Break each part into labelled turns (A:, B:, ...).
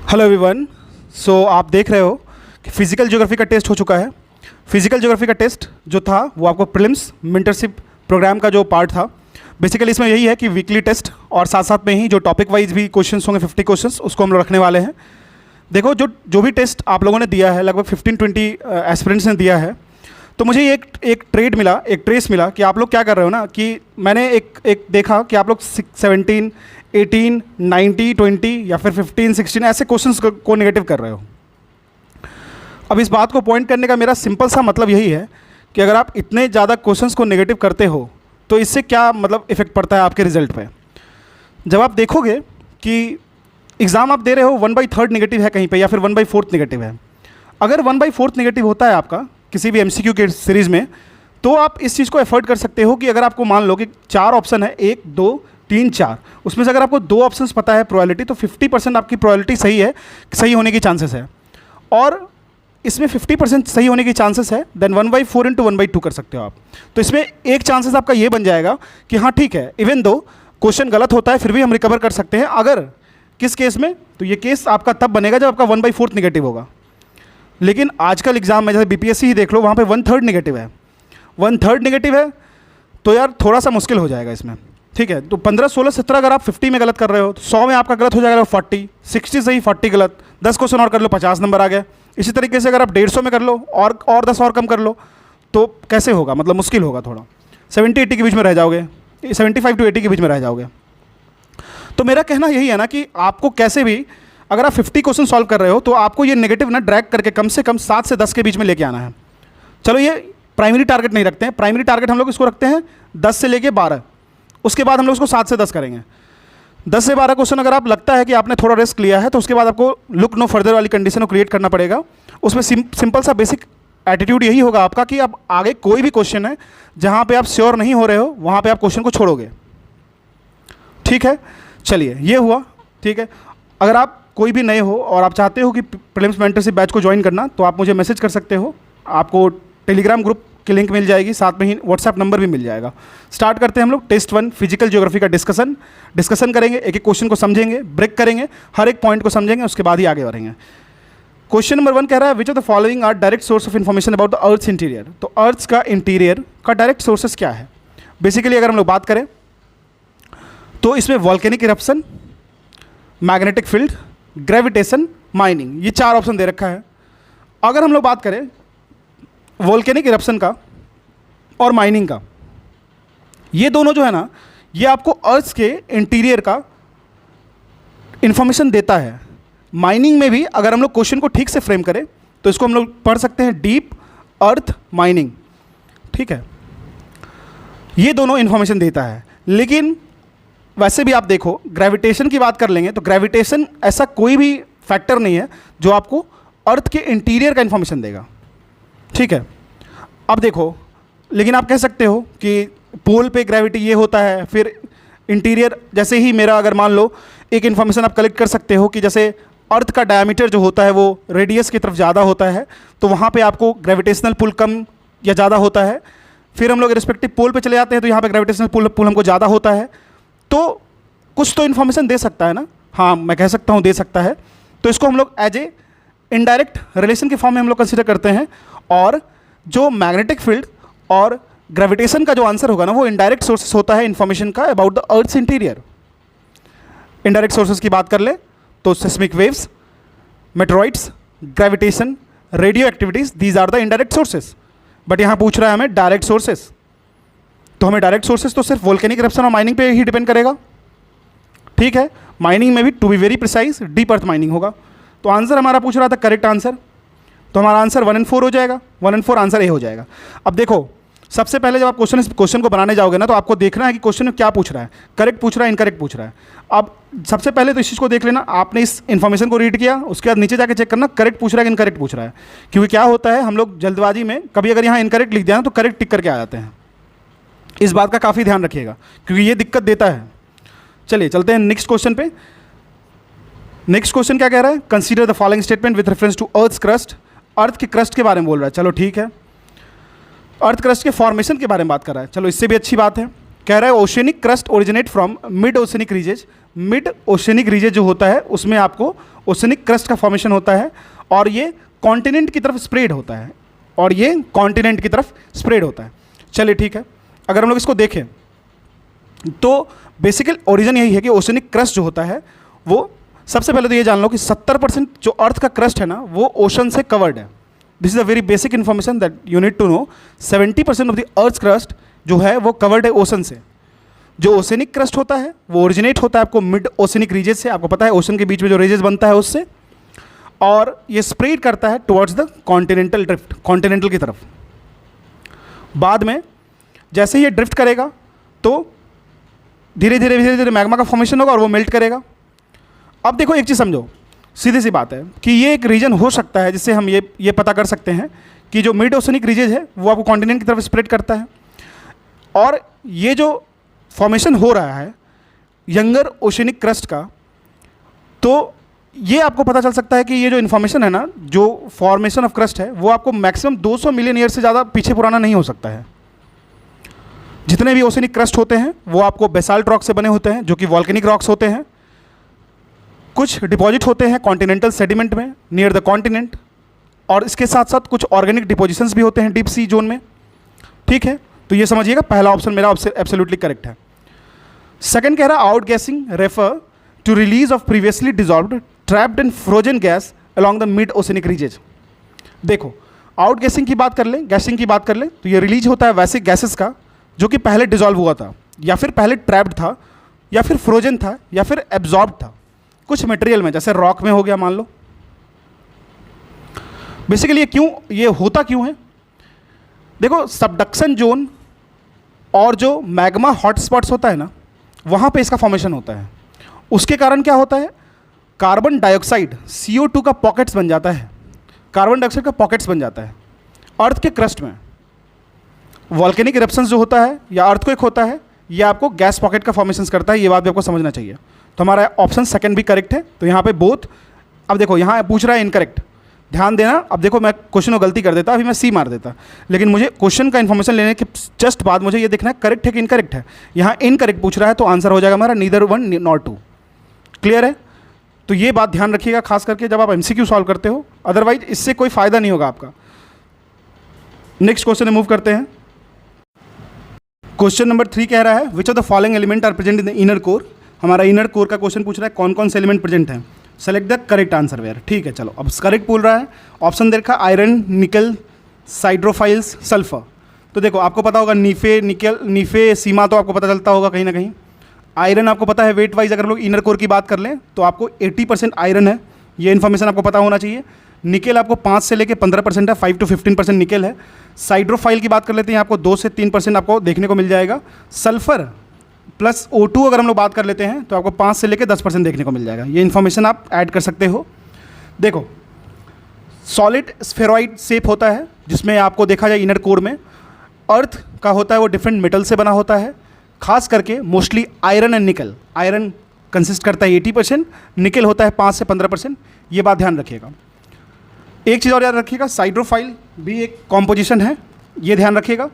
A: Hello everyone. सो आप देख रहे हो कि फिजिकल ज्योग्राफी का टेस्ट हो चुका है। फिजिकल ज्योग्राफी का टेस्ट जो था वो आपको प्रीलिम्स मेंटरशिप प्रोग्राम का जो पार्ट था, बेसिकली इसमें यही है कि वीकली टेस्ट और साथ साथ में ही जो टॉपिक वाइज भी क्वेश्चंस होंगे 50 क्वेश्चंस उसको हम लोग रखने वाले हैं। देखो जो भी टेस्ट आप लोगों ने दिया है, लगभग 15-20 एस्पिरेंट्स ने दिया है, तो मुझे ये एक ट्रेस मिला कि आप लोग क्या कर रहे हो ना, कि मैंने एक देखा कि आप लोग 17, 18, 90, 20 या फिर 15, 16 ऐसे क्वेश्चंस को नेगेटिव कर रहे हो। अब इस बात को पॉइंट करने का मेरा सिंपल सा मतलब यही है कि अगर आप इतने ज़्यादा क्वेश्चंस को नेगेटिव करते हो तो इससे क्या मतलब इफेक्ट पड़ता है आपके रिजल्ट पे। जब आप देखोगे कि एग्ज़ाम आप दे रहे हो 1/3 नेगेटिव है कहीं पे या फिर 1/4 नेगेटिव है, अगर 1/4 नेगेटिव होता है आपका किसी भी MCQ के सीरीज़ में, तो आप इस चीज़ को एफर्ट कर सकते हो कि अगर आपको मान लो कि 4 ऑप्शन है, 1, 2, 3, 4, उसमें से अगर आपको 2 ऑप्शंस पता है प्रोबेबिलिटी, तो 50% आपकी प्रोबेबिलिटी सही होने की चांसेस है। और इसमें 50% सही होने की चांसेस है, देन 1/4 इंटू 1/2 कर सकते हो आप। तो इसमें एक चांसेस आपका ये बन जाएगा कि हाँ ठीक है, इवन दो क्वेश्चन गलत होता है फिर भी हम रिकवर कर सकते हैं। अगर किस केस में, तो ये केस आपका तब बनेगा जब आपका 1/4 नेगेटिव होगा। लेकिन आजकल एग्जाम में जैसे BPSC ही देख लो, वहाँ पे 1/3 नेगेटिव है। 1/3 नेगेटिव है तो यार थोड़ा सा मुश्किल हो जाएगा इसमें, ठीक है। तो 15, 16, 17 अगर आप 50 में गलत कर रहे हो तो 100 में आपका गलत हो जाएगा 40, 60 सही 40 गलत, 10 क्वेश्चन और कर लो 50 नंबर आ गया। इसी तरीके से अगर आप 150 में कर लो और 10 और कम कर लो तो कैसे होगा, मतलब मुश्किल होगा थोड़ा। 70-80 के बीच में रह जाओगे, 75 to 80 के बीच में रह जाओगे। तो मेरा कहना यही है ना कि आपको कैसे भी, अगर आप 50 क्वेश्चन सॉल्व कर रहे हो तो आपको ये नेगेटिव ना ड्रैग करके कम से कम 7 से 10 के बीच में लेके आना है। चलो ये प्राइमरी टारगेट नहीं रखते हैं, प्राइमरी टारगेट हम लोग इसको रखते हैं 10 से लेके 12, उसके बाद हम लोग इसको 7 से 10 करेंगे। 10 से 12 क्वेश्चन अगर आप लगता है कि आपने थोड़ा रिस्क लिया है तो उसके बाद आपको लुक नो फर्दर वाली कंडीशन को क्रिएट करना पड़ेगा। उसमें सिंपल सा बेसिक एटीट्यूड यही होगा आपका कि अब आगे कोई भी क्वेश्चन है जहाँ पे आप श्योर नहीं हो रहे हो वहाँ पे आप क्वेश्चन को छोड़ोगे, ठीक है। चलिए ये हुआ, ठीक है। अगर आप कोई भी नए हो और आप चाहते हो कि प्रीलिम्स मेंटरशिप बैच को ज्वाइन करना, तो आप मुझे मैसेज कर सकते हो। आपको टेलीग्राम ग्रुप की लिंक मिल जाएगी, साथ में ही व्हाट्सएप नंबर भी मिल जाएगा। स्टार्ट करते हैं हम लोग टेस्ट 1 फिजिकल ज्योग्राफी का डिस्कशन करेंगे, एक एक क्वेश्चन को समझेंगे, ब्रेक करेंगे, हर एक पॉइंट को समझेंगे, उसके बाद ही आगे बढ़ेंगे। क्वेश्चन नंबर 1 कह रहा है which of the following are direct source of information about the earth interior. तो अर्थ का इंटीरियर का डायरेक्ट सोर्सेस क्या है। बेसिकली अगर हम लोग बात करें तो इसमें volcanic eruption, magnetic field, gravitation, mining, ये 4 ऑप्शन दे रखा है। अगर हम लोग बात करें वॉल्केनिक इरप्शन का और माइनिंग का, ये दोनों जो है ना, ये आपको अर्थ के इंटीरियर का इंफॉर्मेशन देता है। माइनिंग में भी अगर हम लोग क्वेश्चन को ठीक से फ्रेम करें तो इसको हम लोग पढ़ सकते हैं डीप अर्थ माइनिंग, ठीक है। ये दोनों इंफॉर्मेशन देता है। लेकिन वैसे भी आप देखो, ग्रेविटेशन की बात कर लेंगे तो ग्रेविटेशन ऐसा कोई भी फैक्टर नहीं है जो आपको अर्थ के इंटीरियर का इंफॉर्मेशन देगा, ठीक है। अब देखो, लेकिन आप कह सकते हो कि पोल पे ग्रेविटी ये होता है, फिर इंटीरियर, जैसे ही मेरा अगर मान लो एक इन्फॉर्मेशन आप कलेक्ट कर सकते हो कि जैसे अर्थ का डायमीटर जो होता है वो रेडियस की तरफ ज़्यादा होता है, तो वहाँ पे आपको ग्रेविटेशनल पुल कम या ज़्यादा होता है। फिर हम लोग रिस्पेक्टिव पोल पे चले जाते हैं तो यहाँ पे ग्रेविटेशनल पुल हमको ज़्यादा होता है। तो कुछ तो इन्फॉर्मेशन दे सकता है ना, हाँ मैं कह सकता हूँ दे सकता है। तो इसको हम लोग एज ए इनडायरेक्ट रिलेशन के फॉर्म में हम लोग कंसिडर करते हैं। और जो मैग्नेटिक फील्ड और ग्रेविटेशन का जो आंसर होगा ना, वो इनडायरेक्ट सोर्सेस होता है इन्फॉर्मेशन का about the earth interior. Indirect sources की बात कर ले तो seismic waves, meteoroids, gravitation, radio activities, these are the indirect sources. But यहाँ पूछ रहा है हमें डायरेक्ट सोर्सेस, तो हमें डायरेक्ट सोर्सेस तो सिर्फ वोल्केनिक इरप्शन और माइनिंग पे ही डिपेंड करेगा, ठीक है। माइनिंग में भी to be very precise deep earth mining होगा। तो आंसर हमारा पूछ रहा था करेक्ट आंसर, तो हमारा आंसर 1 and 4 हो जाएगा। 1 and 4 आंसर ए हो जाएगा। अब देखो, सबसे पहले जब आप क्वेश्चन को बनाने जाओगे ना, तो आपको देखना है कि क्वेश्चन में क्या पूछ रहा है, करेक्ट पूछ रहा है, इनकरेक्ट पूछ रहा है। अब सबसे पहले तो इस चीज़ को देख लेना, आपने इस इन्फॉर्मेशन को रीड किया, उसके बाद नीचे जाके चेक करना करेक्ट पूछ रहा है कि इनकरेक्ट पूछ रहा है। क्योंकि क्या होता है, हम लोग जल्दबाजी में कभी अगर यहाँ इनकरेक्ट लिख दिया ना तो करेक्ट टिक करके आ जाते हैं। इस बात का काफ़ी ध्यान रखिएगा क्योंकि ये दिक्कत देता है। चलिए चलते हैं नेक्स्ट क्वेश्चन पे। नेक्स्ट क्वेश्चन क्या कह रहा है, consider the following statement with reference to earth crust. Earth के क्रस्ट के बारे में बोल रहा है, चलो ठीक है। अर्थ क्रस्ट के फॉर्मेशन के बारे में बात कर रहा है, चलो इससे भी अच्छी बात है। कह रहा है oceanic crust originate from mid oceanic ridges. Mid oceanic ridges जो होता है उसमें आपको ओशियनिक क्रस्ट का फॉर्मेशन होता है और ये कॉन्टिनेंट की तरफ स्प्रेड होता है, और ये कॉन्टिनेंट की तरफ स्प्रेड होता है। चलिए ठीक है, अगर हम लोग इसको देखें तो बेसिकल ओरिजिन यही है कि ओशियनिक क्रस्ट जो होता है वो, सबसे पहले तो ये जान लो कि 70% जो अर्थ का क्रस्ट है ना वो ओशन से कवर्ड है। This is a very basic information that you need to know. 70% of the earth crust जो है वो कवर्ड है ओशन से। जो ओशियनिक क्रस्ट होता है वो ओरिजिनेट होता है आपको मिड ओशियनिक रीजेस से, आपको पता है ओशन के बीच में जो रीजेस बनता है उससे, और ये स्प्रेड करता है towards the continental drift, continental की तरफ। बाद में जैसे ही ये ड्रिफ्ट करेगा तो धीरे धीरे मैग्मा का फॉर्मेशन होगा और वो मेल्ट करेगा। अब देखो एक चीज़ समझो, सीधी सी बात है कि ये एक रीजन हो सकता है जिससे हम ये पता कर सकते हैं कि जो मिड ओशियनिक रीजन है वो आपको कॉन्टिनेंट की तरफ स्प्रेड करता है, और ये जो फॉर्मेशन हो रहा है यंगर ओशियनिक क्रस्ट का, तो ये आपको पता चल सकता है कि ये जो इन्फॉर्मेशन है ना, जो फॉर्मेशन ऑफ क्रस्ट है वो आपको मैक्सिमम 200 मिलियन ईयर से ज़्यादा पीछे पुराना नहीं हो सकता है। जितने भी ओशियनिक क्रस्ट होते हैं वो आपको बेसाल्ट रॉक से बने होते हैं जो कि वॉल्केनिक रॉक्स होते हैं। कुछ डिपॉजिट होते हैं कॉन्टिनेंटल सेडिमेंट में नियर द कॉन्टिनेंट, और इसके साथ साथ कुछ ऑर्गेनिक डिपोजिशंस भी होते हैं डीप सी जोन में। ठीक है, तो ये समझिएगा पहला ऑप्शन मेरा एब्सोल्युटली करेक्ट है। सेकंड कह रहा है outgassing refer to release of previously dissolved trapped and frozen gas along the mid oceanic ridges. देखो आउट गैसिंग की बात कर लें, गैसिंग की बात कर लें तो ये रिलीज होता है वैसे गैसेस का जो कि पहले डिजॉल्व हुआ था, या फिर पहले ट्रैप्ड था, या फिर फ्रोजन था, या फिर एब्जॉर्ब था कुछ मटेरियल में, जैसे रॉक में हो गया मान लो। बेसिकली ये होता क्यों है? देखो सबडक्शन जोन और जो मैग्मा हॉटस्पॉट्स होता है ना वहाँ पे इसका फॉर्मेशन होता है। उसके कारण क्या होता है, कार्बन डाइऑक्साइड CO2 का पॉकेट्स बन जाता है, कार्बन डाइऑक्साइड का पॉकेट्स बन जाता है अर्थ के क्रस्ट में। वॉल्केनिक इरप्शंस जो होता है या अर्थक्वेक होता है ये आपको गैस पॉकेट का फॉर्मेशंस करता है, ये बात भी आपको समझना चाहिए। तो हमारा ऑप्शन सेकंड भी करेक्ट है। तो यहाँ पे बोथ, अब देखो यहाँ पूछ रहा है इनकरेक्ट, ध्यान देना। अब देखो मैं क्वेश्चन को गलती कर देता, अभी मैं सी मार देता, लेकिन मुझे क्वेश्चन का इन्फॉर्मेशन लेने के जस्ट बाद मुझे ये देखना है करेक्ट है कि इनकरेक्ट है। यहाँ इनकरेक्ट पूछ रहा है तो आंसर हो जाएगा हमारा neither one not two. Clear है? तो ये बात ध्यान रखिएगा खास करके जब आप MCQ सॉल्व करते हो, अदरवाइज इससे कोई फायदा नहीं होगा आपका। नेक्स्ट क्वेश्चन मूव करते हैं। क्वेश्चन नंबर 3 कह रहा है which of the following element are present in the inner core. हमारा इनर कोर का क्वेश्चन पूछ रहा है कौन कौन से एलिमेंट प्रेजेंट हैं, select the correct answer where. ठीक है चलो, अब करेक्ट बोल रहा है, ऑप्शन दे रखा आयरन, निकल, साइड्रोफाइल्स, सल्फर। तो देखो आपको पता होगा नीफे, निकल, नीफे, सीमा तो आपको पता चलता होगा कहीं ना कहीं। आयरन आपको पता है वेट वाइज अगर हम लोग इनर कोर की बात कर लें तो आपको 80% आयरन है, ये इन्फॉर्मेशन आपको पता होना चाहिए। निकल आपको 5 से लेकर 15% है, 5 to 15% निकल है। साइड्रोफाइल की बात कर लेते हैं, आपको 2 से 3% आपको देखने को मिल जाएगा। सल्फर प्लस O2 अगर हम लोग बात कर लेते हैं तो आपको 5 से लेकर 10% देखने को मिल जाएगा। ये इन्फॉर्मेशन आप ऐड कर सकते हो। देखो सॉलिड स्फेरॉइड शेप होता है जिसमें आपको देखा जाए इनर कोर में अर्थ का होता है वो डिफरेंट मेटल से बना होता है, खास करके मोस्टली आयरन एंड निकल। आयरन कंसिस्ट करता है 80%, निकल होता है 5 से 15%। ये बात ध्यान रखिएगा। एक चीज़ और याद रखिएगा, साइड्रोफाइल भी एक कॉम्पोजिशन है, ये ध्यान रखिएगा।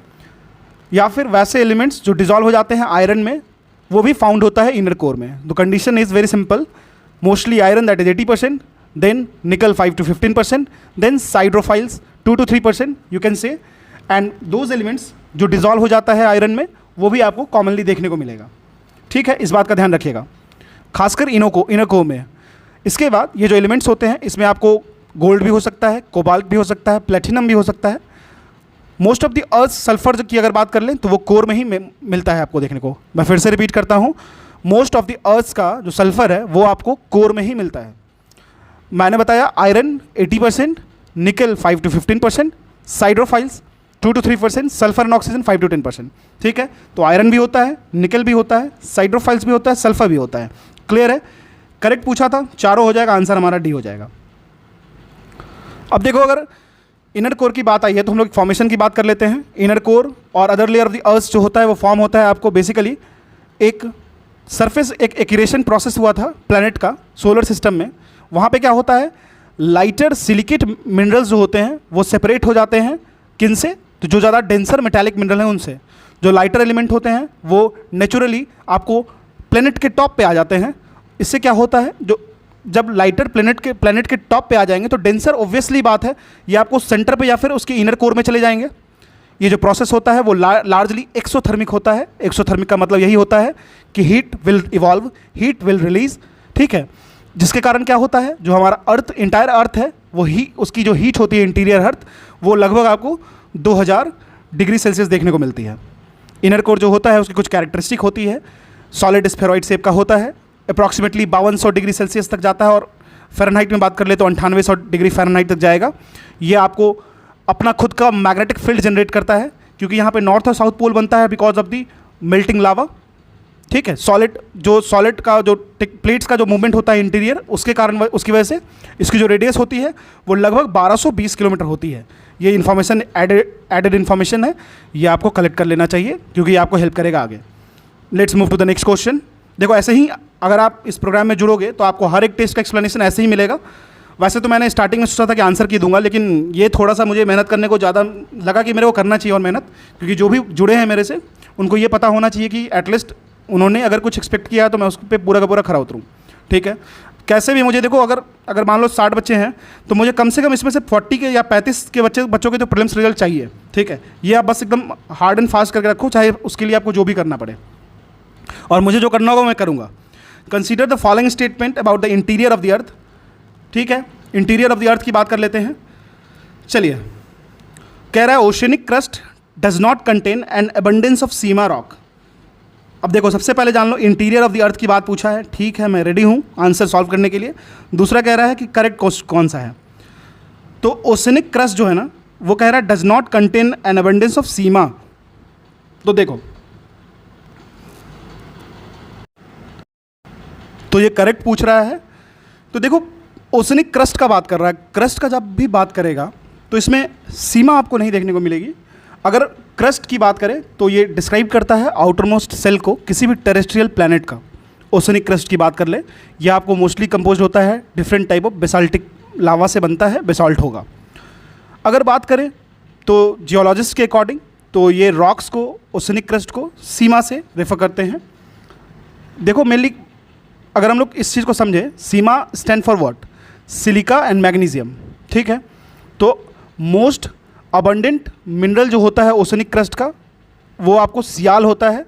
A: या फिर वैसे एलिमेंट्स जो डिजॉल्व हो जाते हैं आयरन में वो भी फाउंड होता है इनर कोर में। The condition is very simple, mostly iron that is 80%, then nickel 5 to 15%, then siderophiles 2 to 3% you can say, and those elements जो डिजॉल्व हो जाता है आयरन में वो भी आपको कॉमनली देखने को मिलेगा। ठीक है, इस बात का ध्यान रखिएगा खासकर इनर कोर में। इसके बाद ये जो एलिमेंट्स होते हैं इसमें आपको गोल्ड भी हो सकता है, कोबाल्ट भी हो सकता है, प्लेटिनम भी हो सकता है। Most of the earth sulphur की अगर बात कर लें तो वो कोर में ही मिलता है आपको देखने को। मैं फिर से रिपीट करता हूँ, मोस्ट ऑफ द अर्थ का जो सल्फर है वो आपको कोर में ही मिलता है। मैंने बताया आयरन 80%, निकल 5 to 15%, साइड्रोफाइल्स 2 to 3%, sulphur and oxygen 5 to 10%। ठीक है, तो आयरन भी होता है, निकल भी होता है, साइड्रोफाइल्स भी होता है, सल्फर भी होता है। क्लियर है? करेक्ट पूछा था, चारों हो जाएगा, आंसर हमारा डी हो जाएगा। अब देखो अगर इनर कोर की बात आई है तो हम लोग फॉर्मेशन की बात कर लेते हैं। इनर कोर और अदर लेयर ऑफ द अर्थ जो होता है वो फॉर्म होता है आपको बेसिकली एक सरफेस, एक एक्यूरेशन प्रोसेस हुआ था प्लैनेट का सोलर सिस्टम में। वहाँ पे क्या होता है, लाइटर सिलिकेट मिनरल्स जो होते हैं वो सेपरेट हो जाते हैं किन से, तो जो ज़्यादा डेंसर मेटालिक मिनरल हैं उनसे। जो लाइटर एलिमेंट होते हैं वो नेचुरली आपको प्लेनेट के टॉप पे आ जाते हैं। इससे क्या होता है, जो जब लाइटर प्लेनेट के टॉप पे आ जाएंगे तो डेंसर ऑब्वियसली बात है ये आपको सेंटर पे या फिर उसके इनर कोर में चले जाएंगे। ये जो प्रोसेस होता है वो लार्जली एक्सोथर्मिक होता है। एक्सोथर्मिक का मतलब यही होता है कि heat will evolve, heat will release, ठीक है, जिसके कारण क्या होता है, जो हमारा अर्थ, इंटायर अर्थ है, वो उसकी जो हीट होती है इंटीरियर अर्थ, वो लगभग आपको 2000 डिग्री सेल्सियस देखने को मिलती है। इनर कोर जो होता है उसकी कुछ कैरेक्टरिस्टिक होती है, सॉलिड स्फेरॉइड शेप का होता है, अप्रॉक्सीमेटली 5200 डिग्री सेल्सियस तक जाता है, और फ़ारेनहाइट में बात कर ले तो 9800 डिग्री फ़ारेनहाइट तक जाएगा। ये आपको अपना खुद का मैग्नेटिक फील्ड जनरेट करता है, क्योंकि यहाँ पे नॉर्थ और साउथ पोल बनता है बिकॉज ऑफ दी मेल्टिंग लावा, ठीक है। सॉलिड का जो प्लेट्स का जो मूवमेंट होता है इंटीरियर, उसके कारण उसकी वजह से इसकी जो रेडियस होती है वो लगभग 1220 किलोमीटर होती है। ये इन्फॉर्मेशन एडेड इन्फॉर्मेशन है, ये आपको कलेक्ट कर लेना चाहिए क्योंकि ये आपको हेल्प करेगा आगे। Let's move to the next question. देखो ऐसे ही अगर आप इस प्रोग्राम में जुड़ोगे तो आपको हर एक टेस्ट का एक्सप्लेनेशन ऐसे ही मिलेगा। वैसे तो मैंने स्टार्टिंग में सोचा था कि आंसर की दूंगा, लेकिन ये थोड़ा सा मुझे मेहनत करने को ज़्यादा लगा कि मेरे को करना चाहिए और मेहनत, क्योंकि जो भी जुड़े हैं मेरे से उनको ये पता होना चाहिए कि एटलीस्ट उन्होंने अगर कुछ एक्सपेक्ट किया तो मैं उस पर पूरा का पूरा खरा उतरूँ, ठीक है। कैसे भी मुझे देखो, अगर मान लो 60 बच्चे हैं तो मुझे कम से कम इसमें से 40 के या 35 के बच्चों के जो प्रीलिम्स रिजल्ट चाहिए, ठीक है। ये आप बस एकदम हार्ड एंड फास्ट करके रखो, चाहे उसके लिए आपको जो भी करना पड़े, और मुझे जो करना होगा मैं करूँगा। Consider the following statement about the interior of the अर्थ, ठीक है। इंटीरियर ऑफ द अर्थ की बात कर लेते हैं। चलिए, कह रहा है oceanic crust does not contain an abundance of Seema rock. अब देखो, सबसे पहले जान लो इंटीरियर ऑफ द अर्थ की बात पूछा है, ठीक है, मैं रेडी हूँ आंसर सॉल्व करने के लिए। दूसरा कह रहा है कि करेक्ट कौन सा है, तो ओशियनिक क्रस्ट जो है ना वो कह रहा है does not contain an abundance of sima. तो देखो, तो ये करेक्ट पूछ रहा है। तो देखो, ओशियनिक क्रस्ट का बात कर रहा है, क्रस्ट का जब भी बात करेगा तो इसमें सीमा आपको नहीं देखने को मिलेगी। अगर क्रस्ट की बात करें तो ये डिस्क्राइब करता है आउटर मोस्ट सेल को किसी भी टेरेस्ट्रियल प्लैनेट का। ओशियनिक क्रस्ट की बात कर ले, ये आपको मोस्टली कंपोज होता है different type of basaltic lava से बनता है, बेसाल्ट होगा। अगर बात करें तो जियोलॉजिस्ट के अकॉर्डिंग तो ये रॉक्स को, ओशियनिक क्रस्ट को सीमा से रेफर करते हैं। देखो मेनली अगर हम लोग इस चीज़ को समझें, sima stand for what, silica and magnesium, ठीक है। तो मोस्ट अबंडेंट मिनरल जो होता है ओशियनिक क्रस्ट का वो आपको सियाल होता है।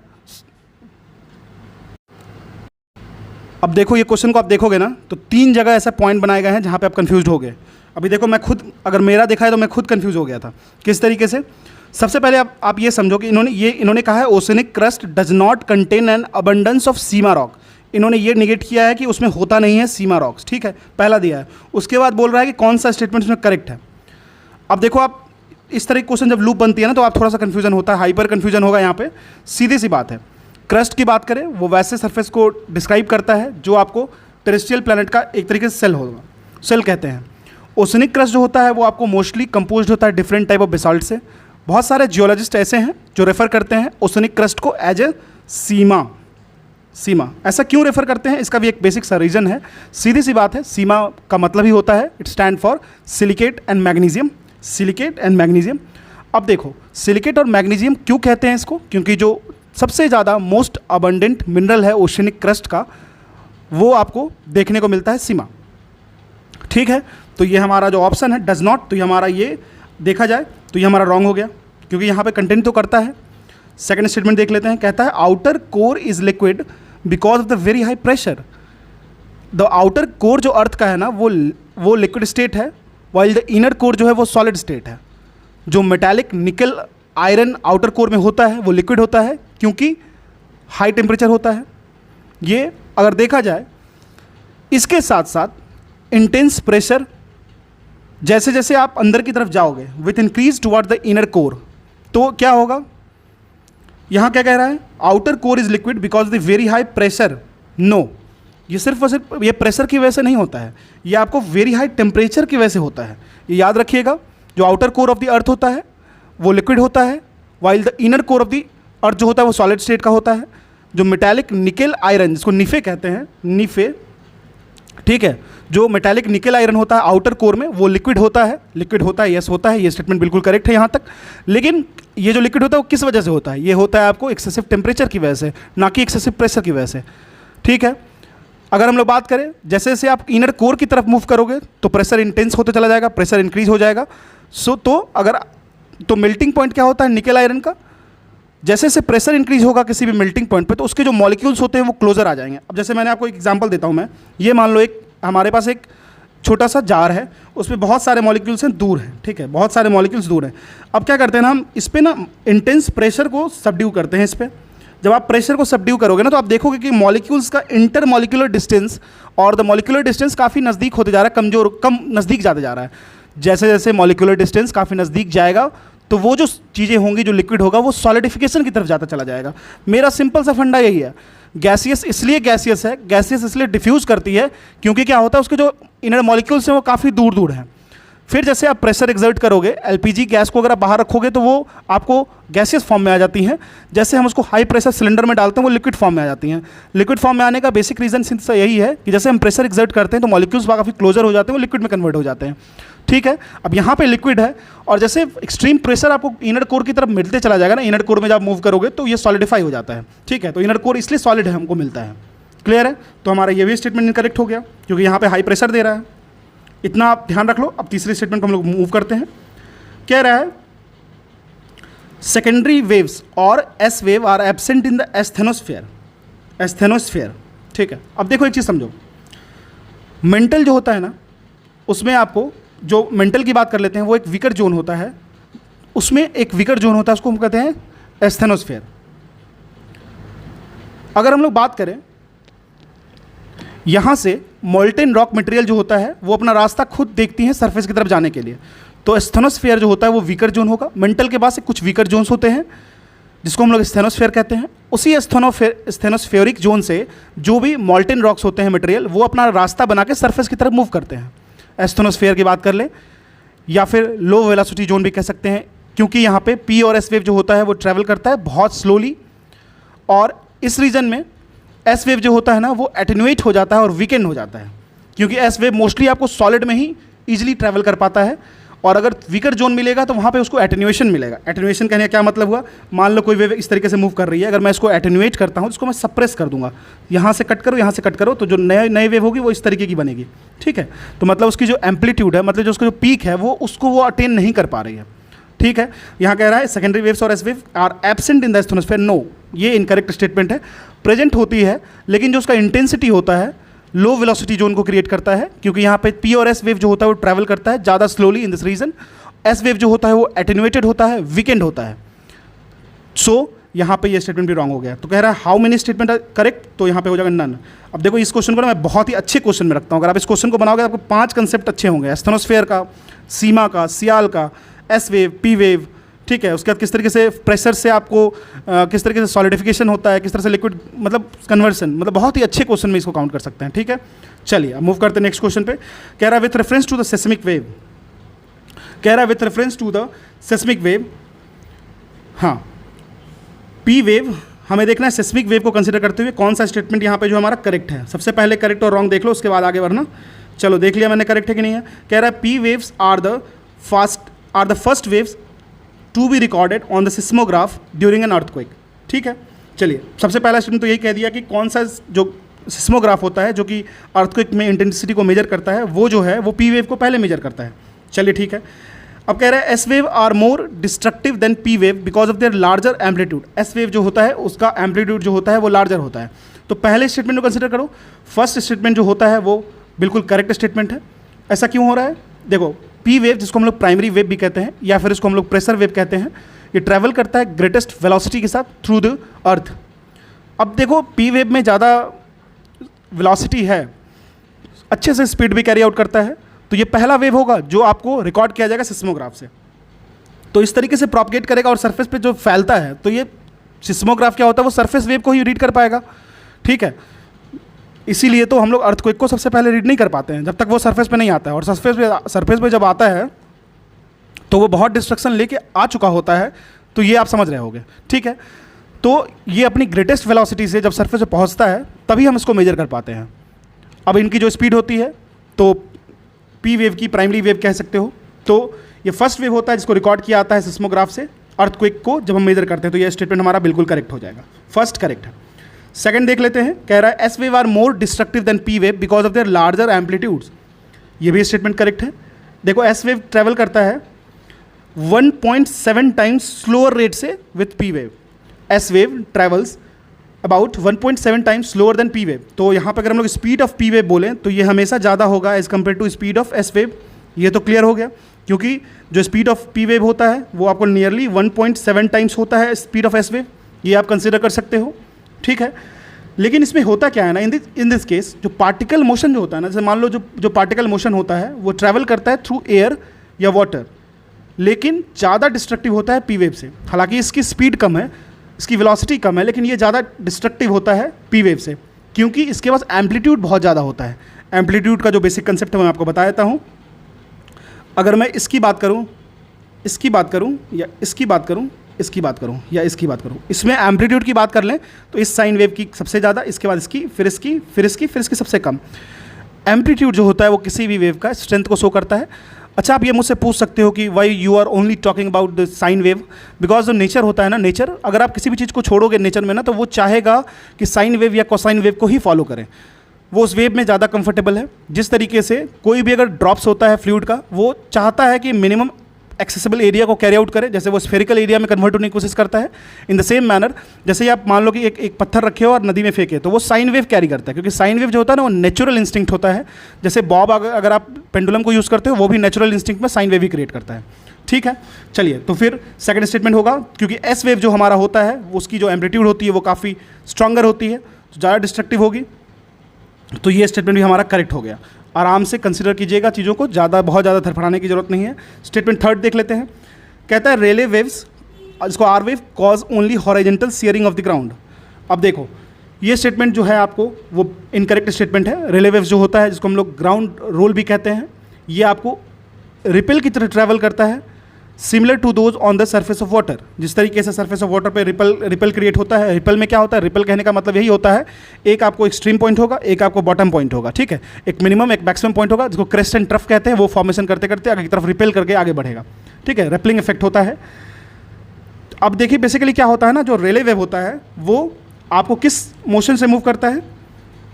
A: अब देखो ये क्वेश्चन को आप देखोगे ना तो 3 जगह ऐसा पॉइंट बनाए गए हैं जहाँ पे आप कंफ्यूज हो गए। अभी देखो, मैं खुद, अगर मेरा देखा है तो मैं खुद कंफ्यूज हो गया था। किस तरीके से? सबसे पहले आप ये समझो कि इन्होंने कहा है oceanic crust does not contain an abundance of Seema rock. इन्होंने ये निगेट किया है कि उसमें होता नहीं है सीमा रॉक्स, ठीक है, पहला दिया है। उसके बाद बोल रहा है कि कौन सा स्टेटमेंट उसमें करेक्ट है। अब देखो, आप इस तरह की क्वेश्चन जब लूप बनती है ना तो आप थोड़ा सा कन्फ्यूजन होता है, हाइपर कन्फ्यूजन होगा यहाँ पे। सीधी सी बात है, क्रस्ट की बात करें वो वैसे सरफेस को डिस्क्राइब करता है जो आपको टेरेस्ट्रियल प्लैनेट का एक तरीके से सेल होगा, सेल कहते हैं। ओशियनिक क्रस्ट जो होता है वो आपको मोस्टली कंपोज होता है डिफरेंट टाइप ऑफ बेसाल्ट से। बहुत सारे जियोलॉजिस्ट ऐसे हैं जो रेफर करते हैं ओशियनिक क्रस्ट को एज ए सीमा। ऐसा क्यों रेफर करते हैं, इसका भी एक बेसिक सा रीज़न है। सीधी सी बात है, सीमा का मतलब ही होता है, it stand for silicate and magnesium, silicate and magnesium. अब देखो, सिलिकेट और मैग्नीशियम क्यों कहते हैं इसको, क्योंकि जो सबसे ज़्यादा मोस्ट अबंडेंट मिनरल है ओशियनिक क्रस्ट का वो आपको देखने को मिलता है सीमा, ठीक है। तो ये हमारा जो ऑप्शन है डज नॉट, तो ये हमारा, ये देखा जाए तो ये हमारा रॉन्ग हो गया, क्योंकि यहाँ पे कंटेंट तो करता है। सेकंड स्टेटमेंट देख लेते हैं, कहता है outer core is liquid because of the very high pressure. The outer core जो अर्थ का है ना वो लिक्विड स्टेट है, वाइल द इनर कोर जो है वो सॉलिड स्टेट है। जो मेटालिक निकल आयरन आउटर कोर में होता है वो लिक्विड होता है क्योंकि हाई टेम्परेचर होता है। ये अगर देखा जाए, इसके साथ साथ इंटेंस प्रेशर, जैसे जैसे आप अंदर की तरफ जाओगे with increase toward the inner core, तो क्या होगा, यहाँ क्या कह रहा है, outer core is liquid because the very high pressure. No, ये सिर्फ और सिर्फ ये प्रेशर की वजह से नहीं होता है, ये आपको वेरी हाई टेम्परेचर की वजह से होता है। ये याद रखिएगा, जो आउटर कोर ऑफ द अर्थ होता है वो लिक्विड होता है, while the inner core of the अर्थ जो होता है वो सॉलिड स्टेट का होता है। जो मेटालिक निकेल आयरन, जिसको निफे कहते हैं, निफे, ठीक है, जो मेटालिक निकल आयरन होता है आउटर कोर में वो लिक्विड होता है, यस होता है, ये स्टेटमेंट बिल्कुल करेक्ट है यहाँ तक। लेकिन ये जो लिक्विड होता है वो किस वजह से होता है? ये होता है आपको एक्सेसिव टेम्परेचर की वजह से, ना कि एक्सेसिव प्रेशर की वजह से। ठीक है, अगर हम लोग बात करें जैसे जैसे आप इनर कोर की तरफ मूव करोगे तो प्रेशर इंटेंस होते चला जाएगा, प्रेशर इंक्रीज हो जाएगा। तो मेल्टिंग पॉइंट क्या होता है निकल आयरन का? जैसे जैसे प्रेशर इंक्रीज होगा किसी भी मेल्टिंग पॉइंट पे तो उसके जो मॉलिक्यूल्स होते हैं वो क्लोजर आ जाएंगे। अब जैसे मैंने आपको एक एग्जांपल देता हूँ मैं, ये मान लो हमारे पास एक छोटा सा जार है, उसमें बहुत सारे मॉलिक्यूल्स हैं दूर हैं, ठीक है, बहुत सारे मॉलिक्यूल्स दूर हैं। अब क्या करते हैं ना, हम इस पर ना इंटेंस प्रेशर को सबड्यू करते हैं इस पर। जब आप प्रेशर को सबड्यू करोगे ना तो आप देखोगे कि मॉलिक्यूल्स का इंटर मॉलिक्यूलर डिस्टेंस और द मॉलिक्यूलर डिस्टेंस काफ़ी नज़दीक होते जा रहा है, कम नज़दीक जाते जा रहा है। जैसे जैसे मॉलिक्यूलर डिस्टेंस काफ़ी नज़दीक जाएगा तो वो जो चीज़ें होंगी, जो लिक्विड होगा वो सॉलिडिफिकेशन की तरफ जाता चला जाएगा। मेरा सिंपल सा फंडा यही है, गैसियस इसलिए गैसियस है, गैसियस इसलिए डिफ्यूज़ करती है क्योंकि क्या होता है उसके जो इनर मॉलिक्यूल्स हैं वो काफ़ी दूर दूर हैं। फिर जैसे आप प्रेशर एक्सर्ट करोगे, एलपीजी गैस को अगर आप बाहर रखोगे तो वो आपको गैसियस फॉर्म में आ जाती हैं। जैसे हम उसको हाई प्रेशर सिलेंडर में डालते हैं वो लिक्विड फॉर्म में आ जाती हैं। लिक्विड फॉर्म में आने का बेसिक रीज़न यही है कि जैसे हम प्रेशर एक्सर्ट करते हैं तो मॉलिक्यूल्स काफ़ी क्लोजर हो जाते हैं, वो लिक्विड में कन्वर्ट हो जाते हैं। ठीक है, अब यहाँ पे लिक्विड है और जैसे एक्सट्रीम प्रेशर आपको इनर कोर की तरफ मिलते चला जाएगा ना, इनर कोर में जब मूव करोगे तो ये सॉलिडिफाई हो जाता है। ठीक है, तो इनर कोर इसलिए सॉलिड है हमको मिलता है। क्लियर है? तो हमारा ये भी स्टेटमेंट इनकरेक्ट हो गया क्योंकि यहाँ पे हाई प्रेशर दे रहा है। इतना आप ध्यान रख लो। अब तीसरे स्टेटमेंट को हम लोग मूव करते हैं। कह रहा है सेकेंडरी वेव्स और S wave are absent in the asthenosphere. ठीक है, अब देखो एक चीज़ समझो, मेंटल जो होता है ना, उसमें आपको जो मेंटल की बात कर लेते हैं वो एक वीकर जोन होता है, उसमें एक वीकर जोन होता है, उसको हम कहते हैं एस्थेनोस्फेयर। अगर हम लोग बात करें यहाँ से मोल्टेन रॉक मटेरियल जो होता है वो अपना रास्ता खुद देखती हैं सरफेस की तरफ जाने के लिए, तो एस्थेनोस्फेयर जो होता है वो वीकर जोन होगा। मेंटल के पास कुछ वीकर जोन्स होते हैं जिसको हम लोग एस्थेनोस्फेयर कहते हैं। उसी एस्थेनोस्फेरिक जोन से जो भी मोल्टेन रॉक्स होते हैं मटेरियल वो अपना रास्ता बना के सरफेस की तरफ मूव करते हैं। एस्थेनोस्फेयर की बात कर ले या फिर लो वेलोसिटी जोन भी कह सकते हैं, क्योंकि यहाँ पे पी और एस वेव जो होता है वो ट्रैवल करता है बहुत स्लोली, और इस रीजन में एस वेव जो होता है ना वो एटेन्यूएट हो जाता है और वीकेंड हो जाता है, क्योंकि एस वेव मोस्टली आपको सॉलिड में ही ईजिली ट्रैवल कर पाता है, और अगर वीकर जोन मिलेगा तो वहाँ पे उसको एटेन्यूएशन मिलेगा। एटेन्यूएशन कहने का क्या मतलब हुआ, मान लो कोई वेव इस तरीके से मूव कर रही है, अगर मैं इसको एटेन्यूएट करता हूँ तो इसको मैं सप्रेस कर दूंगा, यहाँ से कट करो यहाँ से कट करो, तो जो नए वेव होगी वो इस तरीके की बनेगी। ठीक है, तो मतलब उसकी जो एम्पलीट्यूड है, मतलब जो उसका जो पीक है वो उसको वो अटेन नहीं कर पा रही है। ठीक है, यहाँ कह रहा है सेकेंडरी वेव्स और S wave are absent in the asthenosphere. No, ये इनकरेक्ट स्टेटमेंट है। प्रेजेंट होती है लेकिन जो उसका इंटेंसिटी होता है लो वेलोसिटी जोन को क्रिएट करता है, क्योंकि यहाँ पे पी और एस वेव जो होता है वो ट्रैवल करता है ज़्यादा slowly in this region. S wave जो होता है वो एटेन्यूएटेड होता है, वीकेंड होता है। सो यहाँ पे ये स्टेटमेंट भी रॉन्ग हो गया। तो कह रहा है how many statement are correct, तो यहाँ पे हो जाएगा नन। अब देखो इस क्वेश्चन को ना मैं बहुत ही अच्छे क्वेश्चन में रखता हूँ। अगर आप इस क्वेश्चन को बनाओगे आपको 5 कंसेप्ट अच्छे होंगे, एस्थेनोस्फेयर का, सीमा का, सियाल का, एस वेव, पी वेव। ठीक है, उसके बाद किस तरीके से प्रेशर से आपको किस तरीके से सॉलिडिफिकेशन होता है, किस तरह से लिक्विड मतलब कन्वर्सन, मतलब बहुत ही अच्छे क्वेश्चन में इसको काउंट कर सकते हैं। ठीक है, चलिए अब मूव करते हैं नेक्स्ट क्वेश्चन पे। कह रहा है with reference to the seismic wave, कह रहा है with reference to the seismic wave, हाँ पी वेव हमें देखना है सेस्मिक वेव को कंसिडर करते हुए कौन सा स्टेटमेंट यहाँ पे जो हमारा करेक्ट है। सबसे पहले करेक्ट और रॉन्ग देख लो, उसके बाद आगे बढ़ना। चलो देख लिया मैंने करेक्ट है कि नहीं है। कह रहा है P waves are the first waves to be recorded on the seismograph during an earthquake. ठीक है, चलिए सबसे पहला स्टेटमेंट तो यही कह दिया कि कौन सा जो सिस्मोग्राफ होता है जो कि अर्थक्वेक में इंटेंसिटी को मेजर करता है वो जो है वो पी वेव को पहले मेजर करता है। चलिए ठीक है, अब कह रहा है S wave are more destructive than P wave because of their larger amplitude. S wave जो होता है उसका एम्पलीट्यूड जो होता है वो लार्जर होता है। तो पहले स्टेटमेंट को कंसिडर करो, फर्स्ट स्टेटमेंट जो होता है वो बिल्कुल करेक्ट स्टेटमेंट है। ऐसा क्यों हो रहा है, देखो पी वेव जिसको हम लोग प्राइमरी वेव भी कहते हैं या फिर इसको हम लोग प्रेशर वेव कहते हैं, ये ट्रैवल करता है ग्रेटेस्ट वेलोसिटी के साथ थ्रू द अर्थ। अब देखो पी वेव में ज़्यादा वेलोसिटी है, अच्छे से स्पीड भी कैरी आउट करता है, तो ये पहला वेव होगा जो आपको रिकॉर्ड किया जाएगा सिस्मोग्राफ से। तो इस तरीके से प्रोपगेट करेगा और सरफेस पे जो फैलता है, तो ये सिस्मोग्राफ क्या होता है वो सरफेस वेव को ही रीड कर पाएगा। ठीक है, इसीलिए तो हम लोग अर्थक्वेक को सबसे पहले रीड नहीं कर पाते हैं जब तक वो सरफेस पे नहीं आता है, और सरफेस पे जब आता है तो वो बहुत डिस्ट्रक्शन लेके आ चुका होता है, तो ये आप समझ रहे होगे। ठीक है, तो ये अपनी ग्रेटेस्ट वेलोसिटी से जब सरफेस पे पहुंचता है तभी हम इसको मेजर कर पाते हैं। अब इनकी जो स्पीड होती है तो पी वेव की प्राइमरी वेव कह सकते हो। तो ये फर्स्ट वेव होता है जिसको रिकॉर्ड किया जाता है सिस्मोग्राफ से अर्थक्वेक को जब हम मेजर करते हैं, तो ये स्टेटमेंट हमारा बिल्कुल करेक्ट हो जाएगा, फर्स्ट करेक्ट है। सेकंड देख लेते हैं, कह रहा है S wave are more destructive than P wave because of their larger amplitudes. ये भी स्टेटमेंट करेक्ट है। देखो एस वेव ट्रेवल करता है 1.7 टाइम्स स्लोअर रेट से with P wave. S wave travels about 1.7 times slower then P wave. तो यहाँ पर अगर हम लोग स्पीड ऑफ पी वेव बोलें तो ये हमेशा ज़्यादा होगा as compare to speed of S wave. ये तो क्लियर हो गया, क्योंकि जो स्पीड ऑफ पी वेव होता है वो आपको नियरली 1.7 टाइम्स होता है स्पीड ऑफ एस वेव, ये आप कंसिडर कर सकते हो, ठीक है। लेकिन इसमें होता क्या है ना, इन दिस केस जो पार्टिकल मोशन जो होता है ना, जैसे मान लो जो पार्टिकल मोशन होता है वो ट्रैवल करता है थ्रू एयर या वाटर, लेकिन ज़्यादा डिस्ट्रक्टिव होता है पी वेव से। हालांकि इसकी स्पीड कम है, इसकी वेलोसिटी कम है, लेकिन ये ज़्यादा डिस्ट्रक्टिव होता है पी वेव से, क्योंकि इसके पास एम्पलीट्यूड बहुत ज़्यादा होता है। एम्पलीट्यूड का जो बेसिक कंसेप्ट है मैं आपको बता देता हूँ। अगर मैं इसकी बात करूँ, इसकी बात करूँ, या इसकी बात करूँ, इसकी बात करूँ, या इसकी बात करूँ, इसमें एम्पलीट्यूड की बात कर लें तो इस साइन वेव की सबसे ज़्यादा, इसके बाद इसकी, फिर इसकी, फिर इसकी, फिर इसकी सबसे कम। एम्पलीट्यूड जो होता है वो किसी भी वेव का स्ट्रेंथ को शो करता है। अच्छा, आप ये मुझसे पूछ सकते हो कि why you are only talking about the sine wave, because जो नेचर होता है ना, नेचर अगर आप किसी भी चीज़ को छोड़ोगे नेचर में ना, तो वो चाहेगा कि साइन वेव या कोसाइन वेव को ही फॉलो करें, वो उस वेव में ज़्यादा कंफर्टेबल है। जिस तरीके से कोई भी अगर ड्रॉप्स होता है फ्लूइड का, वो चाहता है कि मिनिमम एक्सेसिबल एरिया को कैरी आउट करे, जैसे वो स्फेरिकल एरिया में कन्वर्ट होने की कोशिश करता है। इन द सेम मैनर, जैसे आप मान लो कि एक पत्थर रखे हो और नदी में फेंके, तो वो साइन वेव कैरी करता है, क्योंकि साइन वेव जो होता है ना वो नेचुरल इंस्टिंक्ट होता है। जैसे बॉब अगर आप पेंडुलम को यूज़ करते हो, वो भी नेचुरल इंस्टिंक्ट में साइन वेव ही क्रिएट करता है, ठीक है। चलिए, तो फिर सेकंड स्टेटमेंट होगा, क्योंकि एस वेव जो हमारा होता है उसकी जो एम्पलीट्यूड होती है वो काफ़ी स्ट्रॉन्गर होती है, तो ज़्यादा डिस्ट्रक्टिव होगी, तो ये स्टेटमेंट भी हमारा करेक्ट हो गया। आराम से कंसिडर कीजिएगा चीज़ों को, बहुत ज़्यादा थरफड़ाने की जरूरत नहीं है। स्टेटमेंट थर्ड देख लेते हैं, कहता है रेले वेव्स, इसको R wave cause only horizontal shearing of the ground. अब देखो ये स्टेटमेंट जो है आपको वो इनकरेक्ट स्टेटमेंट है। रेले वेव्स जो होता है, जिसको हम लोग ग्राउंड रोल भी कहते हैं, ये आपको रिपल की तरह ट्रैवल करता है, similar to those on the surface of water. जिस तरीके से सरफेस ऑफ वाटर पे रिपल क्रिएट होता है। रिपल में क्या होता है, रिपल कहने का मतलब यही होता है, एक आपको एक्सट्रीम पॉइंट होगा, एक आपको बॉटम पॉइंट होगा, ठीक है। एक मिनिमम एक मैक्सिमम पॉइंट होगा, जिसको क्रेस्ट एंड ट्रफ कहते हैं। वो फॉर्मेशन करते करते आगे की तरफ रिपेल करके आगे बढ़ेगा, ठीक है। रिपलिंग इफेक्ट होता है। अब देखिए बेसिकली क्या होता है ना, जो रेले वेव होता है वो आपको किस मोशन से मूव करता है,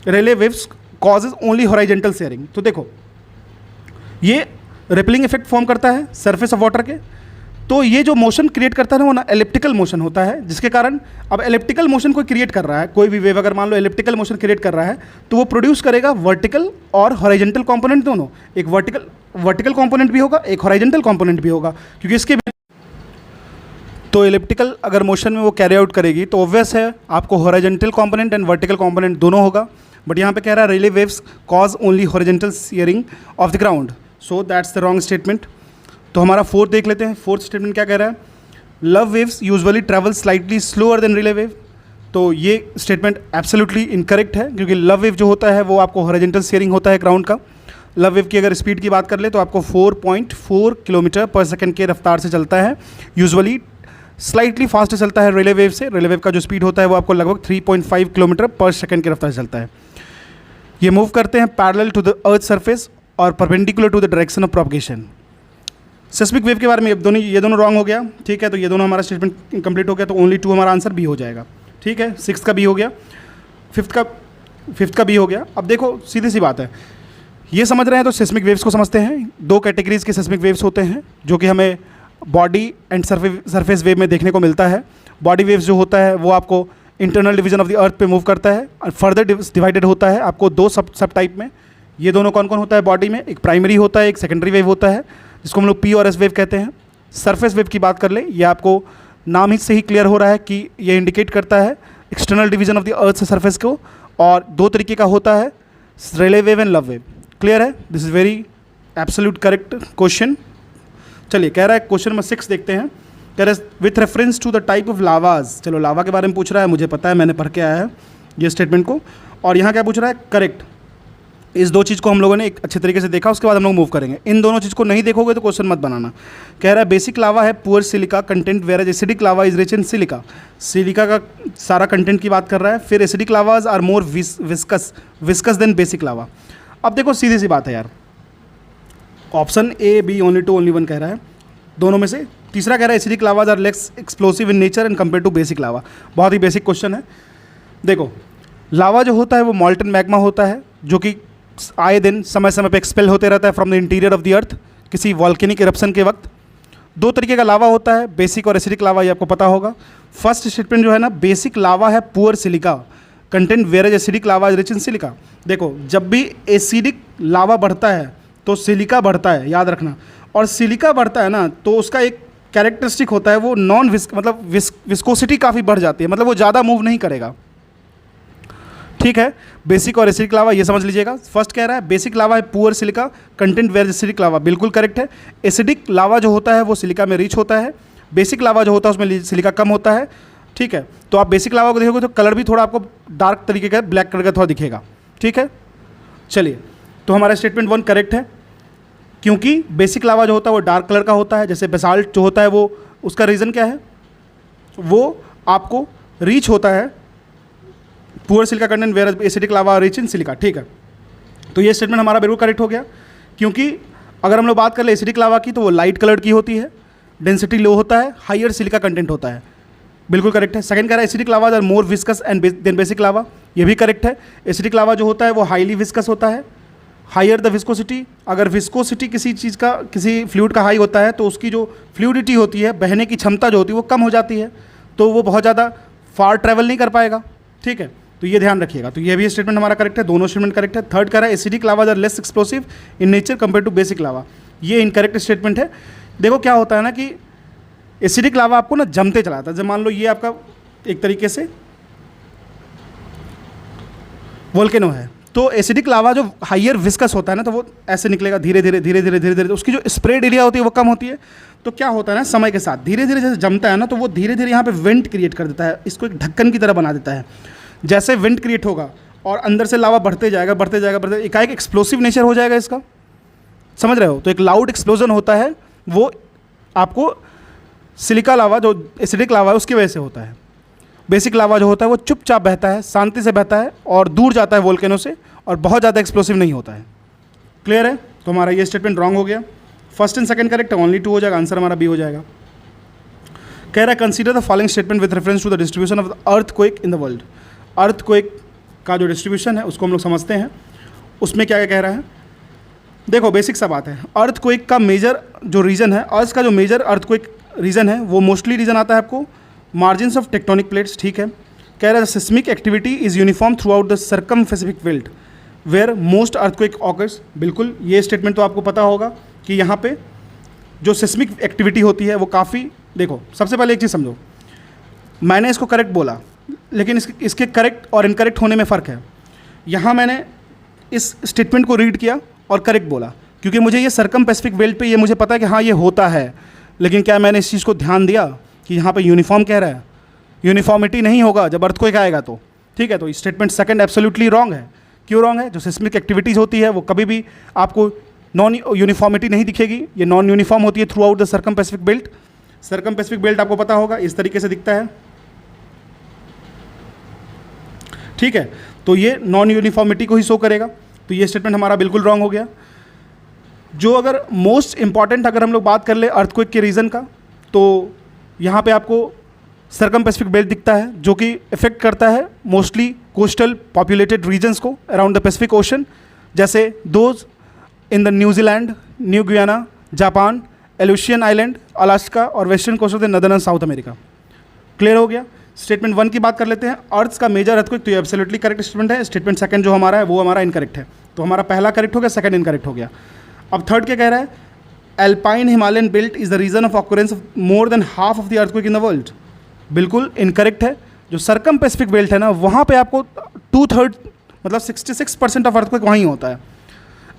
A: Rayleigh waves causes only horizontal shearing. तो देखो ये रिपलिंग इफेक्ट फॉर्म करता है सरफेस ऑफ वाटर के, तो ये जो मोशन क्रिएट करता है ना वो ना एलिप्टिकल मोशन होता है, जिसके कारण अब एलिप्टिकल मोशन कोई क्रिएट कर रहा है, कोई भी वेव अगर मान लो एलिप्टिकल मोशन क्रिएट कर रहा है, तो वो प्रोड्यूस करेगा वर्टिकल और हॉरिजॉन्टल कंपोनेंट दोनों। एक वर्टिकल कंपोनेंट भी होगा, एक हॉरिजॉन्टल कंपोनेंट भी होगा, क्योंकि इसके तो एलिप्टिकल अगर मोशन में वो कैरी आउट करेगी तो ऑब्वियस है आपको horizontal component and vertical component दोनों होगा। बट यहाँ पे कह रहा है Rayleigh waves cause only horizontal shearing of the ground, so that's the wrong statement. तो हमारा फोर्थ देख लेते हैं। फोर्थ स्टेटमेंट क्या कह रहा है, love waves usually travel slightly slower then relay wave. तो ये स्टेटमेंट एब्सोल्युटली इनकरेक्ट है, क्योंकि लव वेव जो होता है वो आपको हॉरिजॉन्टल शेयरिंग होता है ग्राउंड का। लव वेव की अगर स्पीड की बात कर ले तो आपको 4.4 किलोमीटर पर सेकंड के रफ्तार से चलता है, यूजुअली स्लाइटली फास्ट चलता है रेले वेव से। रेले वेव का जो स्पीड होता है वो आपको लगभग 3.5 किलोमीटर पर सेकंड के रफ्तार से चलता है। ये मूव करते हैं parallel to the earth surface और perpendicular to the direction of propagation. Seismic wave के बारे में ये दोनों रॉन्ग हो गया, ठीक है। तो ये दोनों हमारा स्टेटमेंट कंप्लीट हो गया, तो ओनली 2 हमारा आंसर बी हो जाएगा, ठीक है। 6th का बी हो गया, 5th का बी हो गया। अब देखो सीधी सी बात है, ये समझ रहे हैं तो सेस्मिक वेव्स को समझते हैं। 2 कैटेगरीज के सेस्मिक वेव्स होते हैं जो कि हमें बॉडी एंड सरफेस वेव में देखने को मिलता है। बॉडी वेव्स जो होता है वो आपको internal division of the earth पे मूव करता है और फर्दर डिवाइडेड होता है आपको 2 सब टाइप में। ये दोनों कौन कौन होता है बॉडी में, एक प्राइमरी होता है, एक सेकेंडरी वेव होता है, जिसको हम लोग पी और एस वेव कहते हैं। सरफेस वेव की बात कर ले, ये आपको नाम ही से ही क्लियर हो रहा है कि ये इंडिकेट करता है external division of the earth से सरफेस को, और 2 तरीके का होता है, Rayleigh wave and love wave. Clear है, this is very absolute correct question. चलिए कह रहा है क्वेश्चन नंबर 6 देखते हैं। कह रहा है with reference to the type of lavas. चलो लावा के बारे में पूछ रहा है, मुझे पता है, मैंने पढ़ के आया है ये स्टेटमेंट को। और यहाँ क्या पूछ रहा है, करेक्ट। इस 2 चीज़ को हम लोगों ने एक अच्छे तरीके से देखा, उसके बाद हम लोग मूव करेंगे। इन दोनों चीज़ को नहीं देखोगे तो क्वेश्चन मत बनाना। कह रहा है बेसिक लावा है poor silica content where acidic lava is rich in silica. Silica का सारा कंटेंट की बात कर रहा है। फिर acidic lavas are more viscous than basic lava. अब देखो सीधी सी बात है यार, option A B only two only one कह रहा है दोनों में से। तीसरा कह रहा है acidic lavas are less explosive in nature and compare to basic lava. बहुत ही बेसिक क्वेश्चन है। देखो लावा जो होता है वो मॉल्टन मैग्मा होता है जो कि आए दिन समय समय पे एक्सपेल होते रहता है from the interior of the अर्थ किसी वॉल्केनिक इरप्शन के वक्त। दो तरीके का लावा होता है, बेसिक और एसिडिक लावा, ये आपको पता होगा। फर्स्ट स्टेटमेंट जो है ना, बेसिक लावा है poor silica content वेरेज acidic lava rich in silica. देखो जब भी एसिडिक लावा बढ़ता है तो सिलिका बढ़ता है, याद रखना। और सिलिका बढ़ता है ना तो उसका एक कैरेक्टरिस्टिक होता है वो नॉन मतलब विस्कोसिटी काफ़ी बढ़ जाती है, मतलब वो ज़्यादा मूव नहीं करेगा। ठीक है, बेसिक और एसिडिक लावा ये समझ लीजिएगा। फर्स्ट कह रहा है बेसिक लावा है poor silica content where acidic lava, बिल्कुल करेक्ट है। एसिडिक लावा जो होता है वो सिलिका में रिच होता है, बेसिक लावा जो होता है उसमें सिलिका कम होता है। ठीक है, तो आप बेसिक लावा को देखोगे तो कलर भी थोड़ा आपको डार्क तरीके का ब्लैक कलर का थोड़ा दिखेगा। ठीक है, चलिए तो हमारा स्टेटमेंट 1 करेक्ट है क्योंकि बेसिक लावा जो होता है वो डार्क कलर का होता है। जैसे बेसाल्ट जो होता है वो, उसका रीज़न क्या है, वो आपको रीच होता है poor silica content where acidic lava rich in silica. ठीक है, तो ये स्टेटमेंट हमारा बिल्कुल करेक्ट हो गया क्योंकि अगर हम लोग बात कर ले एसिडिक लावा की तो वो लाइट कलर की होती है, डेंसिटी लो होता है, हाइयर सिलिका कंटेंट होता है, बिल्कुल करेक्ट है। सेकंड कह रहा है acidic lava are more viscous and than basic lava, ये भी करेक्ट है। एसिडिक लावा जो होता है वो हाईली विस्कस होता है, हायर द विस्कोसिटी। अगर विस्कोसिटी किसी चीज़ का, किसी फ्लूइड का हाई होता है तो उसकी जो फ्लूइडिटी होती है, बहने की क्षमता जो होती है वो कम हो जाती है, तो वो बहुत ज़्यादा फार ट्रैवल नहीं कर पाएगा। ठीक है, तो ये ध्यान रखिएगा। तो ये भी स्टेटमेंट हमारा करेक्ट है, दोनों स्टेटमेंट करेक्ट है। थर्ड कह रहा है acidic lava are less explosive in nature compare to basic lava, ये इनकरेक्ट स्टेटमेंट है। देखो क्या होता है ना कि एसिडिक लावा आपको ना जमते चलाता है। जब मान लो ये आपका एक तरीके से वोल्केनो है तो एसिडिक लावा जो हाइयर विस्कस होता है ना तो वो ऐसे निकलेगा धीरे धीरे धीरे धीरे धीरे धीरे, उसकी जो स्प्रेड एरिया होती है वो कम होती है। तो क्या होता है ना, समय के साथ धीरे धीरे जैसे जमता है ना तो वो धीरे धीरे यहाँ पे वेंट क्रिएट कर देता है, इसको एक ढक्कन की तरह बना देता है। जैसे वेंट क्रिएट होगा और अंदर से लावा बढ़ते जाएगा बढ़ते जाएगा बढ़ते, एकाएक एक्सप्लोसिव नेचर हो जाएगा इसका, समझ रहे हो। तो एक लाउड एक्सप्लोजन होता है, वो आपको सिलिका लावा जो एसिडिक लावा है उसकी वजह से होता है। बेसिक लावा जो होता है वो चुपचाप बहता है, शांति से बहता है और दूर जाता है वोल्केनो से और बहुत ज़्यादा एक्सप्लोसिव नहीं होता है। क्लियर है, तो हमारा ये स्टेटमेंट रॉन्ग हो गया। फर्स्ट एंड सेकंड करेक्ट है, ओनली 2 हो जाएगा, आंसर हमारा बी हो जाएगा। कह रहा है consider the following statement with reference to the distribution of the earthquake in the world. Earthquake का जो डिस्ट्रीब्यूशन है उसको हम लोग समझते हैं, उसमें क्या क्या कह रहा है। देखो बेसिक सा बात है, अर्थक्वेक का मेजर जो रीजन है, अर्थ का जो मेजर अर्थक्वेक रीजन है वो मोस्टली रीजन आता है आपको मार्जिन्स ऑफ टेक्टोनिक प्लेट्स। ठीक है, कह रहा है seismic activity is uniform throughout the circum Pacific belt where most earthquake occurs. बिल्कुल ये स्टेटमेंट तो आपको पता होगा कि यहाँ पे जो सिस्मिक एक्टिविटी होती है वो काफ़ी, देखो सबसे पहले एक चीज़ समझो, मैंने इसको करेक्ट बोला लेकिन इसके करेक्ट और इनकरेक्ट होने में फ़र्क है। यहाँ मैंने इस स्टेटमेंट को रीड किया और करेक्ट बोला क्योंकि मुझे ये सर्कम पैसिफिक बेल्ट पे ये मुझे पता है कि हाँ ये होता है, लेकिन क्या मैंने इस चीज़ को ध्यान दिया कि यहाँ पे यूनिफॉर्म कह रहा है, यूनिफॉर्मिटी नहीं होगा जब अर्थक्वेक आएगा तो। ठीक है, तो स्टेटमेंट सेकंड एब्सोल्युटली रॉन्ग है। क्यों रॉन्ग है, जो सिस्मिक एक्टिविटीज़ होती है वो कभी भी आपको नॉन यूनिफॉर्मिटी नहीं दिखेगी, ये नॉन यूनिफॉर्म होती है through out the circum Pacific belt. Circum Pacific belt आपको पता होगा इस तरीके से दिखता है। ठीक है, तो ये नॉन यूनिफॉर्मिटी को ही शो करेगा, तो ये स्टेटमेंट हमारा बिल्कुल रॉन्ग हो गया। जो अगर मोस्ट इंपॉर्टेंट अगर हम लोग बात कर ले अर्थक्वेक के रीज़न का, तो यहाँ पे आपको सर्कम पैसिफिक बेल्ट दिखता है जो कि इफेक्ट करता है मोस्टली कोस्टल पॉपुलेटेड रीजन्स को अराउंड द पैसिफिक ओशन, जैसे those in the New Zealand, New Guinea, Japan, Aleutian island, Alaska और western coast of the northern and South America. Clear हो गया। स्टेटमेंट 1 की बात कर लेते हैं, अर्थ का मेजर अर्थक्वेक, तो ये एब्सोल्युटली करेक्ट स्टेटमेंट है। स्टेटमेंट सेकंड जो हमारा है वो हमारा इनकरेक्ट है, तो हमारा पहला करेक्ट हो गया, सेकंड इनकरेक्ट हो गया। अब थर्ड क्या कह रहा है, Alpine Himalayan belt is the region of occurrence of more than half of the earthquake in the world. बिल्कुल इनकरेक्ट है। जो सर्कम पैसिफिक बेल्ट है ना वहाँ पे आपको 2/3 मतलब 66% ऑफ अर्थक्वेक वहीं होता है।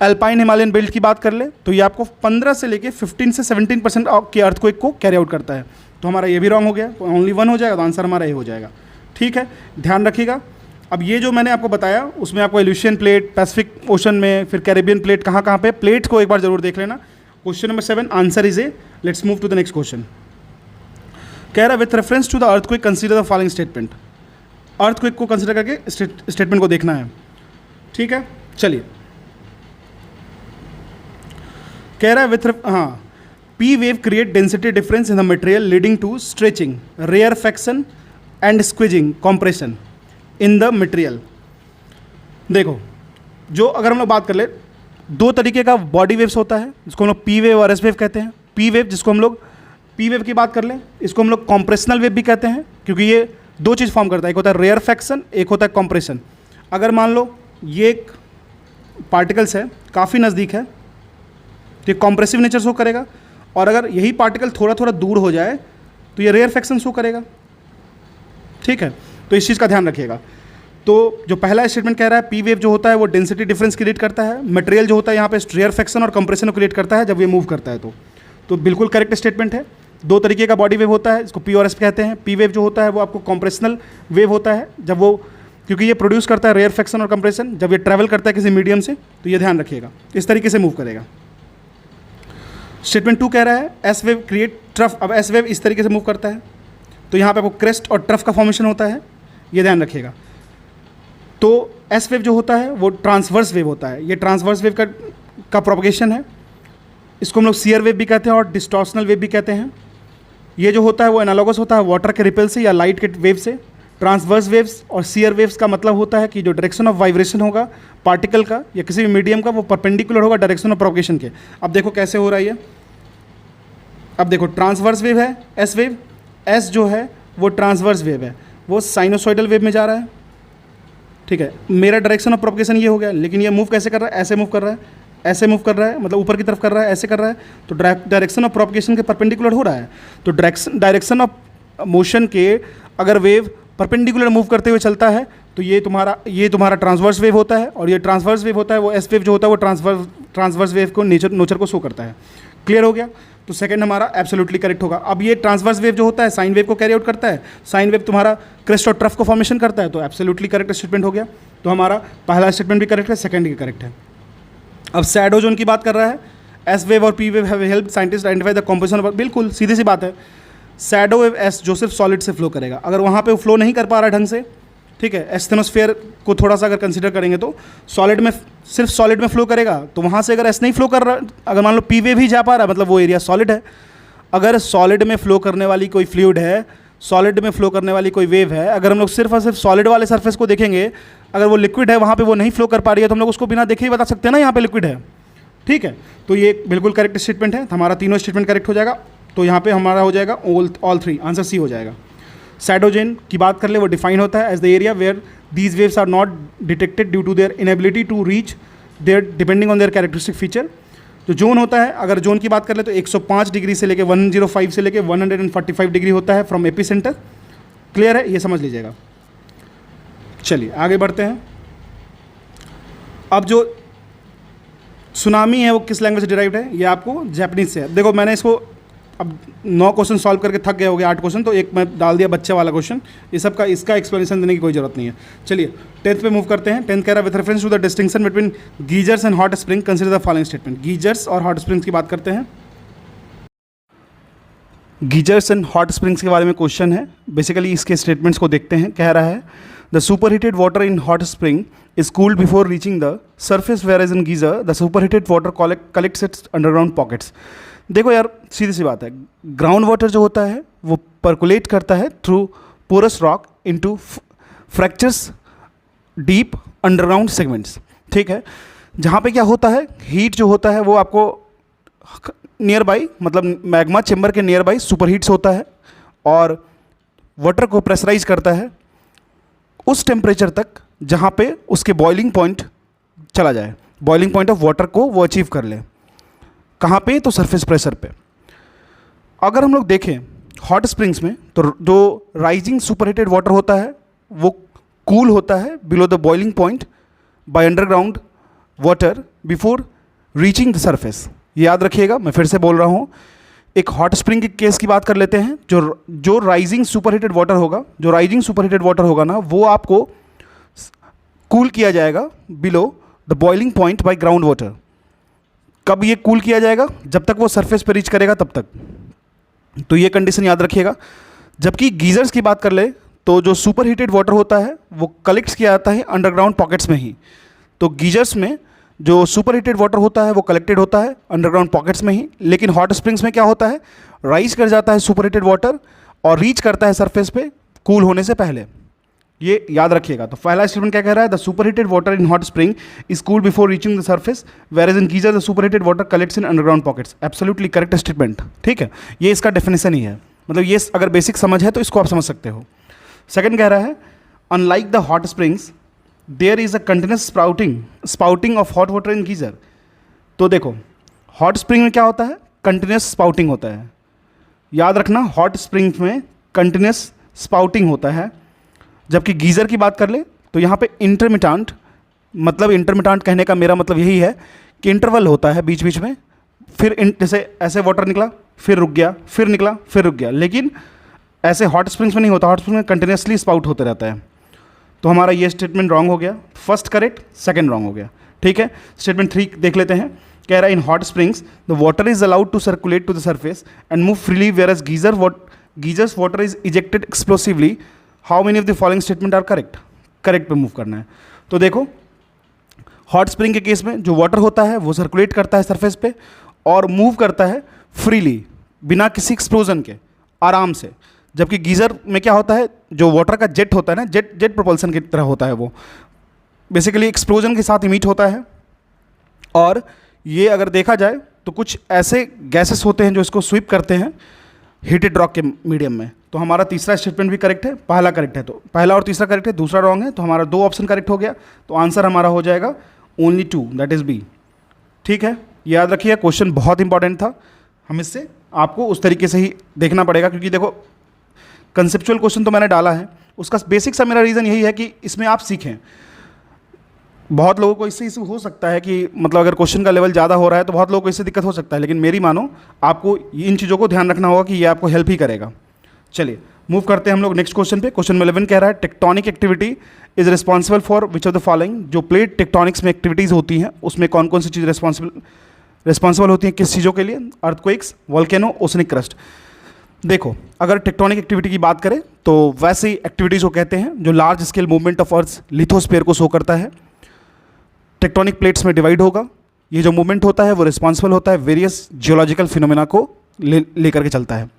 A: एल्पाइन हिमालयन बेल्ट की बात कर ले तो ये आपको 15 से लेके 15 से 17% के अर्थक्वेक को कैरी आउट करता है, तो हमारा ये भी रॉन्ग हो गया, तो ओनली 1 हो जाएगा, तो आंसर हमारा ये हो जाएगा। ठीक है, ध्यान रखिएगा। अब ये जो मैंने आपको बताया उसमें आपको एल्यूशियन प्लेट, पैसिफिक ओशन में, फिर कैरेबियन प्लेट, कहाँ कहाँ पे प्लेट को एक बार जरूर देख लेना। Question number 7 answer is A. Let's move to the next question. कह रहा है with reference to the earthquake consider the following statement. Earthquake को कंसीडर करके स्टेटमेंट को देखना है। ठीक है, चलिए कह रहा है विथ हाँ, P wave create density difference in the material leading to stretching, rarefaction and squeezing compression in the material. देखो, जो अगर हम लोग बात कर ले, दो तरीके का बॉडी वेव्स होता है जिसको हम लोग पी वेव और एस वेव कहते हैं। पी वेव जिसको हम लोग पी वेव की बात कर लें, इसको हम लोग कॉम्प्रेशनल वेव भी कहते हैं, क्योंकि ये दो चीज़ फॉर्म करता है, एक होता है रेयरफेक्शन, एक होता है कॉम्प्रेशन। अगर मान लो ये एक पार्टिकल्स है, काफ़ी नज़दीक है, तो ये कॉम्प्रेसिव नेचर शो करेगा, और अगर यही पार्टिकल थोड़ा थोड़ा दूर हो जाए तो ये रेयरफेक्शन शो करेगा। ठीक है, तो इस चीज़ का ध्यान रखिएगा। तो जो पहला स्टेटमेंट कह रहा है, पी वेव जो होता है वो डेंसिटी डिफरेंस क्रिएट करता है, मटेरियल जो होता है यहाँ पे रेयरफेक्शन और कंप्रेशन को क्रिएट करता है जब ये मूव करता है। तो बिल्कुल करेक्ट स्टेटमेंट है। दो तरीके का बॉडी वेव होता है, इसको पी और एस कहते हैं। पी वेव जो होता है वो आपको कॉम्प्रेशनल वेव होता है, जब वो, क्योंकि ये प्रोड्यूस करता है रेयरफेक्शन और कंप्रेशन, जब ये ट्रैवल करता है किसी मीडियम से, तो ये ध्यान रखिएगा, इस तरीके से मूव करेगा। स्टेटमेंट 2 कह रहा है एस वेव क्रिएट ट्रफ। अब एस वेव इस तरीके से मूव करता है, तो यहाँ पे आपको क्रेस्ट और ट्रफ का फॉर्मेशन होता है, ये ध्यान रखिएगा। तो एस वेव जो होता है वो ट्रांसवर्स वेव होता है, ये ट्रांसवर्स वेव का प्रोपगेशन है। इसको हम लोग शियर वेव भी कहते हैं और डिस्टॉर्शनल वेव भी कहते हैं। ये जो होता है वो एनालॉगस होता है वाटर के रिपल से या लाइट के वेव से। ट्रांसवर्स वेव्स और शियर वेव्स का मतलब होता है कि जो डायरेक्शन ऑफ वाइब्रेशन होगा पार्टिकल का या किसी भी मीडियम का, वो परपेंडिकुलर होगा डायरेक्शन ऑफ प्रोपगेशन के। अब देखो कैसे हो रहा है ये। अब देखो ट्रांसवर्स वेव है एस वेव, एस जो है वो ट्रांसवर्स वेव है, वो साइनोसॉइडल वेव में जा रहा है। ठीक है, मेरा डायरेक्शन ऑफ प्रोपगेशन ये हो गया, लेकिन ये मूव कैसे कर रहा है, ऐसे मूव कर रहा है, ऐसे मूव कर रहा है, मतलब ऊपर की तरफ कर रहा है, ऐसे कर रहा है, तो डायरेक्शन ऑफ प्रोपगेशन के परपेंडिकुलर हो रहा है। तो डायरेक्शन ऑफ मोशन के अगर वेव परपेंडिकुलर मूव करते हुए चलता है तो ये तुम्हारा ट्रांसवर्स वेव होता है, और ये ट्रांसवर्स वेव होता है वो एस वेव जो होता है वो ट्रांसवर्स वेव को नोचर को शो करता है। क्लियर हो गया? तो सेकंड हमारा एब्सोल्युटली करेक्ट होगा। अब ये ट्रांसवर्स वेव जो होता है साइन वेव को कैरी आउट करता है, साइन वेव तुम्हारा क्रेस्ट और ट्रफ को फॉर्मेशन करता है, तो एब्सोल्युटली करेक्ट स्टेटमेंट हो गया। तो हमारा पहला स्टेटमेंट भी करेक्ट है, सेकंड भी करेक्ट है। अब शैडो जोन की बात कर रहा है, एस वेव और P wave have help scientist identify the composition of, बिल्कुल सीधी सी बात है। शैडो वेव एस जो सिर्फ सॉलिड से फ्लो करेगा, अगर वहाँ पे वो फ्लो नहीं कर पा रहा ढंग से, ठीक है, एस्थेनोस्फेयर को थोड़ा सा अगर कंसिडर करेंगे तो सॉलिड में, सिर्फ सॉलिड में फ्लो करेगा, तो वहाँ से अगर एस नहीं फ्लो कर रहा, अगर मान लो पी वेव ही जा पा रहा है, मतलब वो एरिया सॉलिड है। अगर सॉलिड में फ्लो करने वाली कोई फ्लूइड है, सॉलिड में फ्लो करने वाली कोई वेव है, अगर हम लोग सिर्फ और सिर्फ सॉलिड वाले सरफेस को देखेंगे, अगर वो लिक्विड है वहाँ पे वो नहीं फ्लो कर पा रही है, तो हम लोग उसको बिना देखे ही बता सकते हैं ना यहाँ पे लिक्विड है। ठीक है, तो ये बिल्कुल करेक्ट स्टेटमेंट है, हमारा तीनों स्टेटमेंट करेक्ट हो जाएगा। तो यहाँ पे हमारा हो जाएगा ऑल थ्री, आंसर सी हो जाएगा। शैडोजेन की बात कर ले, वो डिफाइन होता है as the area where these waves are not detected due to their inability to reach there depending on their characteristic feature. जो जोन होता है, अगर जोन की बात कर ले तो 105 डिग्री से लेके 105 से लेके 145 डिग्री होता है फ्रॉम एपी सेंटर। क्लियर है, ये समझ लीजिएगा। चलिए आगे बढ़ते हैं। अब जो सुनामी है वो किस लैंग्वेज से डिराइव्ड है, ये आपको जापानीज से है। देखो मैंने इसको अब 9 क्वेश्चन सॉल्व करके थक गया हो गया, 8 क्वेश्चन, तो एक मैं डाल दिया बच्चे वाला क्वेश्चन। ये सब का इसका एक्सप्लेनेशन देने की कोई जरूरत नहीं है। चलिए 10th पे मूव करते हैं। 10th कह रहा है with reference to the distinction between geysers and hot spring consider the following statement. Geysers और हॉट स्प्रिंग्स की बात करते हैं। गीजर्स एंड हॉट स्प्रिंग्स के बारे में क्वेश्चन है। बेसिकली इसके स्टेटमेंट्स को देखते हैं। कह रहा है the superheated water in hot spring is cooled before reaching the surface, whereas in geyser the superheated water collects its underground pockets. देखो यार, सीधी सी बात है, ग्राउंड वाटर जो होता है वो परकुलेट करता है through porous rock into fractures deep underground segments. ठीक है, जहाँ पे क्या होता है, हीट जो होता है वो आपको नियर बाई, मतलब मैग्मा चेम्बर के नियर बाई सुपर हीट्स होता है और वाटर को प्रेशराइज करता है उस टेम्परेचर तक जहाँ पे उसके बॉइलिंग पॉइंट चला जाए, बॉइलिंग पॉइंट ऑफ वाटर को वो अचीव कर ले। कहाँ पे? तो सरफेस प्रेशर पे। अगर हम लोग देखें हॉट स्प्रिंग्स में, तो जो राइजिंग सुपरहीटेड वाटर होता है वो कूल होता है below the boiling point by underground water before reaching the surface. याद रखिएगा, मैं फिर से बोल रहा हूँ। एक हॉट स्प्रिंग के केस की बात कर लेते हैं। जो राइजिंग सुपरहीटेड वाटर होगा, जो राइजिंग सुपरहीटेड वाटर होगा ना, वो आपको कूल किया जाएगा below the boiling point by ground water. कब ये कूल किया जाएगा? जब तक वो सरफेस पे रीच करेगा तब तक। तो ये कंडीशन याद रखिएगा। जबकि गीजर्स की बात कर ले तो जो सुपर हीटेड वाटर होता है वो कलेक्ट किया जाता है अंडरग्राउंड पॉकेट्स में ही। तो गीजर्स में जो सुपर हीटेड वाटर होता है वो कलेक्टेड होता है अंडरग्राउंड पॉकेट्स में ही, लेकिन हॉट स्प्रिंग्स में क्या होता है, राइज कर जाता है सुपर हीटेड वाटर और रीच करता है सरफेस पे कूल होने से पहले। ये याद रखिएगा। तो पहला स्टेटमेंट क्या कह रहा है, the superheated water in hot spring is cooled before reaching the surface where is in geyser the superheated water collects in underground pockets. Absolutely correct statement, ठीक है, ये इसका डेफिनेशन ही है, मतलब ये अगर बेसिक समझ है तो इसको आप समझ सकते हो। सेकंड कह रहा है, unlike the hot springs there is a continuous spouting of hot water in geyser. तो देखो हॉट स्प्रिंग में क्या होता है, कंटिन्यूस स्पाउटिंग होता है। याद रखना, हॉट स्प्रिंग में कंटिन्यूस स्पाउटिंग होता है, जबकि गीज़र की बात कर ले तो यहाँ पे इंटरमिटेंट, मतलब इंटरमिटेंट कहने का मेरा मतलब यही है कि इंटरवल होता है बीच बीच में, फिर जैसे ऐसे वाटर निकला फिर रुक गया, फिर निकला फिर रुक गया, लेकिन ऐसे हॉट स्प्रिंग्स में नहीं होता, हॉट स्प्रिंग में कंटिन्यूसली स्पाउट होते रहता है। तो हमारा ये स्टेटमेंट रॉन्ग हो गया, फर्स्ट करेक्ट, सेकंड रॉन्ग हो गया, ठीक है। स्टेटमेंट 3 देख लेते हैं, कह रहा है in hot springs the water is allowed to circulate to the surface and move freely whereas geysers water is ejected explosively. How many of the following statement are correct, correct पे move करना है। तो देखो hot spring के case में जो water होता है वो सर्कुलेट करता है सरफेस पे और मूव करता है फ्रीली, बिना किसी एक्सप्लोजन के, आराम से। जबकि गीज़र में क्या होता है, जो वाटर का जेट होता है ना, जेट प्रोपल्सन की तरह होता है, वो बेसिकली एक्सप्लोजन के साथ इमिट होता है। और ये अगर देखा जाए तो कुछ ऐसे गैसेस होते हैं जो इसको स्वीप करते हैं हीटेड रॉक के मीडियम में। तो हमारा तीसरा स्टेटमेंट भी करेक्ट है, पहला करेक्ट है, तो पहला और तीसरा करेक्ट है, दूसरा रॉन्ग है, तो हमारा 2 ऑप्शन करेक्ट हो गया। तो आंसर हमारा हो जाएगा ओनली 2, दैट इज़ बी, ठीक है। याद रखिए क्वेश्चन बहुत इंपॉर्टेंट था, हम इससे आपको उस तरीके से ही देखना पड़ेगा, क्योंकि देखो कंसेप्चुअल क्वेश्चन तो मैंने डाला है, उसका बेसिक सा मेरा रीज़न यही है कि इसमें आप सीखें। बहुत लोगों को इससे इशू हो सकता है कि मतलब अगर क्वेश्चन का लेवल ज़्यादा हो रहा है तो बहुत लोगों को इससे दिक्कत हो सकता है, लेकिन मेरी मानो आपको इन चीज़ों को ध्यान रखना होगा कि ये आपको हेल्प ही करेगा। चलिए मूव करते हैं हम लोग नेक्स्ट क्वेश्चन पे। क्वेश्चन नंबर 11 कह रहा है, tectonic activity is responsible for which of the following. जो प्लेट टेक्टोनिक्स में एक्टिविटीज़ होती हैं उसमें कौन कौन सी चीज़ रिस्पॉन्सिबल होती हैं, किस चीज़ों के लिए, अर्थक्वेक्स, वोल्केनो, ओशनिक क्रस्ट। देखो अगर टेक्टोनिक एक्टिविटी की बात करें तो वैसी एक्टिविटीज़ को कहते हैं जो large scale movement of earth lithosphere को शो करता है, टेक्टोनिक प्लेट्स में डिवाइड होगा। ये जो मूवमेंट होता है वो रिस्पॉन्सिबल होता है वेरियस जियोलॉजिकल फिनोमेना को लेकर के चलता है।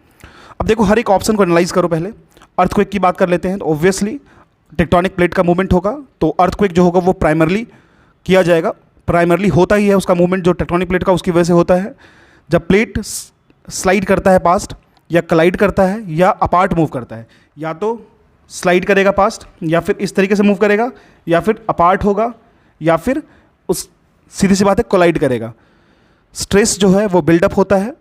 A: अब देखो हर एक ऑप्शन को एनालाइज करो। पहले अर्थक्वेक की बात कर लेते हैं, तो ऑब्वियसली टेक्टोनिक प्लेट का मूवमेंट होगा, तो अर्थक्वेक जो होगा वो प्राइमरली किया जाएगा, प्राइमरली होता ही है उसका मूवमेंट जो टेक्टोनिक प्लेट का उसकी वजह से होता है। जब प्लेट स्लाइड करता है पास्ट, या कलाइड करता है, या अपार्ट मूव करता है, या तो स्लाइड करेगा पास्ट, या फिर इस तरीके से मूव करेगा, या फिर अपार्ट होगा, या फिर उस सीधी सी बात है कोलाइड करेगा। स्ट्रेस जो है वो बिल्डअप होता है,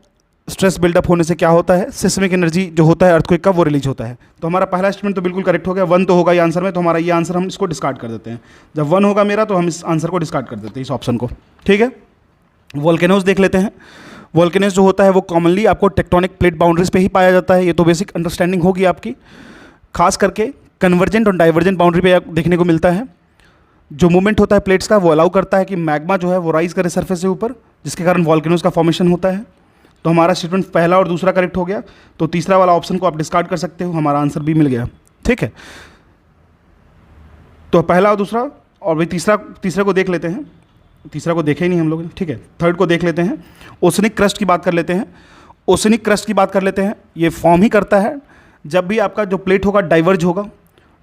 A: स्ट्रेस बिल्डअप होने से क्या होता है, सिस्मिक एनर्जी जो होता है अर्थक्वेक का वो रिलीज होता है। तो हमारा पहला स्टेटमेंट तो बिल्कुल करेक्ट हो गया, 1 तो होगा ये आंसर में, तो हमारा ये आंसर हम इसको डिस्कार्ड कर देते हैं। जब 1 होगा मेरा तो हम इस आंसर को डिस्कार्ड कर देते हैं, इस ऑप्शन को, ठीक है। वोल्केनोज देख लेते हैं। वोल्केनोज जो होता है वो कॉमनली आपको टेक्टोनिक प्लेट बाउंड्रीज पे ही पाया जाता है, ये तो बेसिक अंडरस्टैंडिंग होगी आपकी। खास करके कन्वर्जेंट और डाइवर्जेंट बाउंड्री पे देखने को मिलता है। जो मूवमेंट होता है प्लेट्स का वो अलाउ करता है कि मैग्मा जो है वो राइज करे सरफेस से ऊपर, जिसके कारण वॉल्केनोज का फॉर्मेशन होता है। तो हमारा स्टेटमेंट पहला और दूसरा करेक्ट हो गया, तो तीसरा वाला ऑप्शन को आप डिस्कार्ड कर सकते हो, हमारा आंसर भी मिल गया, ठीक है। तो पहला और दूसरा, और भाई तीसरे को देख लेते हैं, तीसरा को देखे ही नहीं हम लोग, ठीक है। थर्ड को देख लेते हैं। ओशनिक क्रस्ट की बात कर लेते हैं। ओशनिक क्रस्ट की बात कर लेते हैं, ये फॉर्म ही करता है जब भी आपका जो प्लेट होगा डाइवर्ज होगा,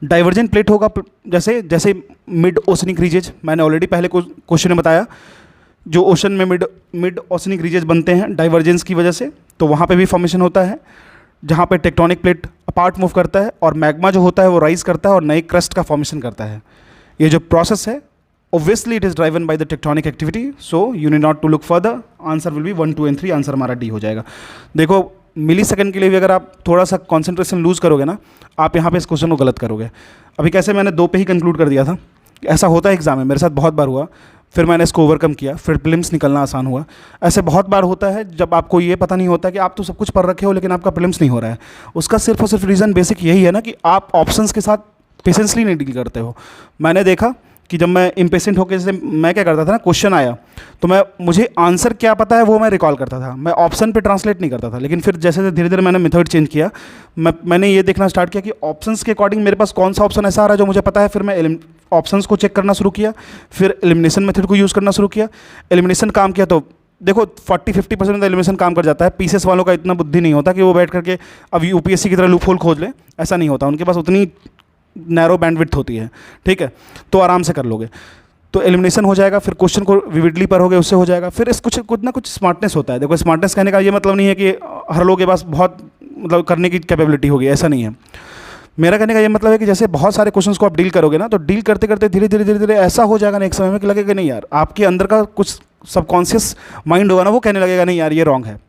A: डाइवर्जेंट प्लेट होगा, जैसे जैसे मिड ओशनिक रीजेज, मैंने ऑलरेडी पहले क्वेश्चन में बताया, जो ओशन में मिड ओशनिक रीजेज बनते हैं डाइवर्जेंस की वजह से, तो वहाँ पे भी फॉर्मेशन होता है जहाँ पे टेक्टोनिक प्लेट अपार्ट मूव करता है और मैग्मा जो होता है वो राइज करता है और नए क्रस्ट का फॉर्मेशन करता है। ये जो प्रोसेस है obviously it is driven by the tectonic activity, so you need not to look further, answer will be 1, 2 and 3, answer हमारा डी हो जाएगा। देखो मिली सेकंड के लिए भी अगर आप थोड़ा सा कंसंट्रेशन लूज़ करोगे ना, आप यहाँ पे इस क्वेश्चन को गलत करोगे। अभी कैसे मैंने 2 पे ही कंक्लूड कर दिया था, ऐसा होता है एग्जाम में, मेरे साथ बहुत बार हुआ, फिर मैंने इसको ओवरकम किया, फिर प्रीलिम्स निकलना आसान हुआ। ऐसे बहुत बार होता है जब आपको ये पता नहीं होता कि आप तो सब कुछ पढ़ रखे हो लेकिन आपका प्रीलिम्स नहीं हो रहा है। उसका सिर्फ और सिर्फ रीज़न बेसिक यही है ना कि आप ऑप्शंस के साथ पेशेंसली नहीं डील करते हो। मैंने देखा कि जब मैं इम्पेशेंट होकर, जैसे मैं क्या करता था ना, क्वेश्चन आया तो मुझे आंसर क्या पता है वो मैं रिकॉल करता था, मैं ऑप्शन पे ट्रांसलेट नहीं करता था। लेकिन फिर जैसे जैसे धीरे धीरे मैंने मेथड चेंज किया, मैंने ये देखना स्टार्ट किया कि ऑप्शंस के अकॉर्डिंग मेरे पास कौन सा ऑप्शन ऐसा आ रहा है जो मुझे पता है। फिर मैं ऑप्शंस को चेक करना शुरू किया, फिर एलिमिनेशन मेथड को यूज़ करना शुरू किया। एलिमिनेशन काम किया तो देखो 40-50% एलिमिनेशन काम कर जाता है। पीसीएस वालों का इतना बुद्धि नहीं होता कि वो बैठ करके अब यूपीएससी की तरह लूप होल खोज लें, ऐसा नहीं होता। उनके पास उतनी नैरो बैंडविड्थ होती है, ठीक है, तो आराम से कर लोगे। तो एलिमिनेशन हो जाएगा, फिर क्वेश्चन को विविडली पढ़ोगे, उससे हो जाएगा। फिर इस कुछ ना कुछ स्मार्टनेस होता है। देखो स्मार्टनेस कहने का ये मतलब नहीं है कि हर लोगों के पास बहुत मतलब करने की कैपेबिलिटी होगी, ऐसा नहीं है। मेरा कहने का ये मतलब है कि जैसे बहुत सारे क्वेश्चंस को आप डील करोगे ना, तो डील करते करते धीरे धीरे धीरे धीरे ऐसा हो जाएगा ना एक समय में कि लगेगा नहीं यार, आपके अंदर का कुछ सबकॉन्शियस माइंड होगा ना, वो कहने लगेगा नहीं यार ये रॉन्ग है,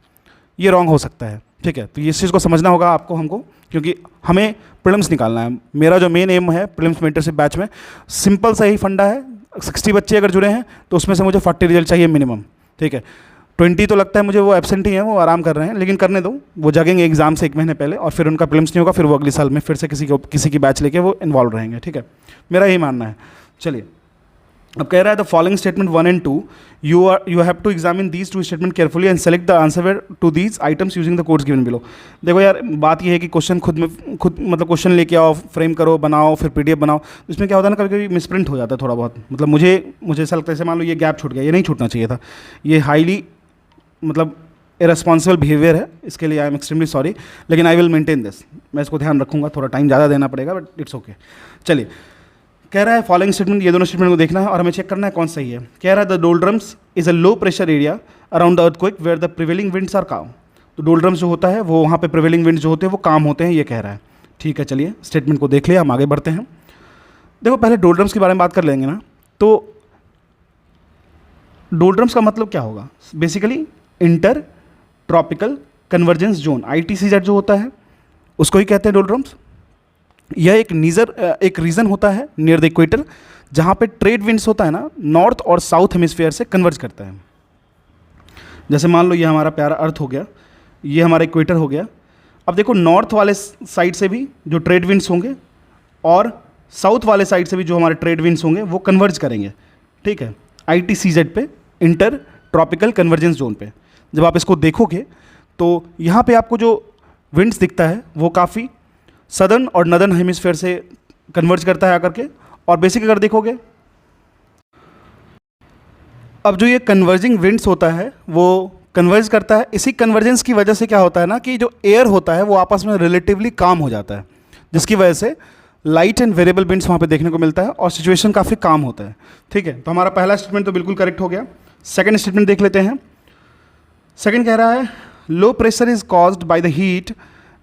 A: ये रॉन्ग हो सकता है, ठीक है। तो इस चीज़ को समझना होगा आपको, हमको, क्योंकि हमें प्रीलिम्स निकालना है। मेरा जो मेन एम है प्रीलिम्स मेंटरशिप बैच में, सिंपल सा ही फंडा है। 60 बच्चे अगर जुड़े हैं तो उसमें से मुझे 40 रिजल्ट चाहिए मिनिमम, ठीक है। 20 तो लगता है मुझे वो एब्सेंट ही हैं, वो आराम कर रहे हैं, लेकिन करने दो, वो जगेंगे एग्जाम से 1 महीने पहले, और फिर उनका प्रीलिम्स नहीं होगा, फिर वो अगले साल में फिर से किसी की बैच लेके वो इन्वॉल्व रहेंगे, ठीक है। मेरा यही मानना है। चलिए, अब कह रहा है the following statement 1 and 2 you have to examine these 2 statement carefully and select the answer to these items using the codes given below. देखो यार, बात ये है कि क्वेश्चन खुद मतलब क्वेश्चन लेके आओ, फ्रेम करो, बनाओ, फिर पीडीएफ बनाओ। इसमें क्या होता है ना, कभी कभी मिसप्रिंट हो जाता है थोड़ा बहुत। मतलब मुझे ऐसा लगता है, जैसे मान लो ये गैप छूट गया, ये नहीं छूटना चाहिए था। ये हाईली मतलब इरेस्पॉन्सिबल बिहेवियर है, इसके लिए आई एम एक्सट्रीमली सॉरी, लेकिन आई विल मेंटेन दिस। मैं इसको ध्यान रखूंगा, थोड़ा टाइम ज़्यादा देना पड़ेगा, बट इट्स ओके। चलिए, कह रहा है फॉलोइंग स्टेटमेंट, ये दोनों स्टेटमेंट को देखना है और हमें चेक करना है कौन सही है। कह रहा है the doldrums is a low pressure area around the earthquake where the prevailing winds are calm. तो डोलड्रम्स जो होता है वो वहाँ पे प्रिवेलिंग विंड्स जो होते हैं वो काम होते हैं, ये कह रहा है, ठीक है। चलिए, स्टेटमेंट को देख लिया, हम आगे बढ़ते हैं। देखो, पहले डोलड्रम्स के बारे में बात कर लेंगे ना। तो डोलड्रम्स का मतलब क्या होगा? Basically inter tropical convergence zone, ITCZ जो होता है उसको ही कहते हैं डोलड्रम्स। यह एक रीजन होता है नियर द इक्वेटर, जहाँ पे ट्रेड विंड्स होता है ना, नॉर्थ और साउथ हेमिस्फीयर से कन्वर्ज करता है। जैसे मान लो ये हमारा प्यारा अर्थ हो गया, ये हमारा इक्वेटर हो गया। अब देखो, नॉर्थ वाले साइड से भी जो ट्रेड विंड्स होंगे और साउथ वाले साइड से भी जो हमारे ट्रेड विंड्स होंगे वो कन्वर्ज करेंगे, ठीक है, ITCZ पे, इंटर ट्रॉपिकल कन्वर्जेंस जोन पे। जब आप इसको देखोगे तो यहाँ पे आपको जो विंड्स दिखता है वो काफ़ी सदर्न और नदर्न हेमिस्फीयर से कन्वर्ज करता है आकर के। और बेसिक अगर देखोगे, अब जो ये कन्वर्जिंग विंड्स होता है वो कन्वर्ज करता है। इसी कन्वर्जेंस की वजह से क्या होता है ना कि जो एयर होता है वो आपस में रिलेटिवली काम हो जाता है, जिसकी वजह से लाइट एंड वेरिएबल विंड्स वहाँ पे देखने को मिलता है और सिचुएशन काफ़ी काम होता है, ठीक है। तो हमारा पहला स्टेटमेंट तो बिल्कुल करेक्ट हो गया। सेकेंड स्टेटमेंट देख लेते हैं। सेकेंड कह रहा है low pressure is caused by the heat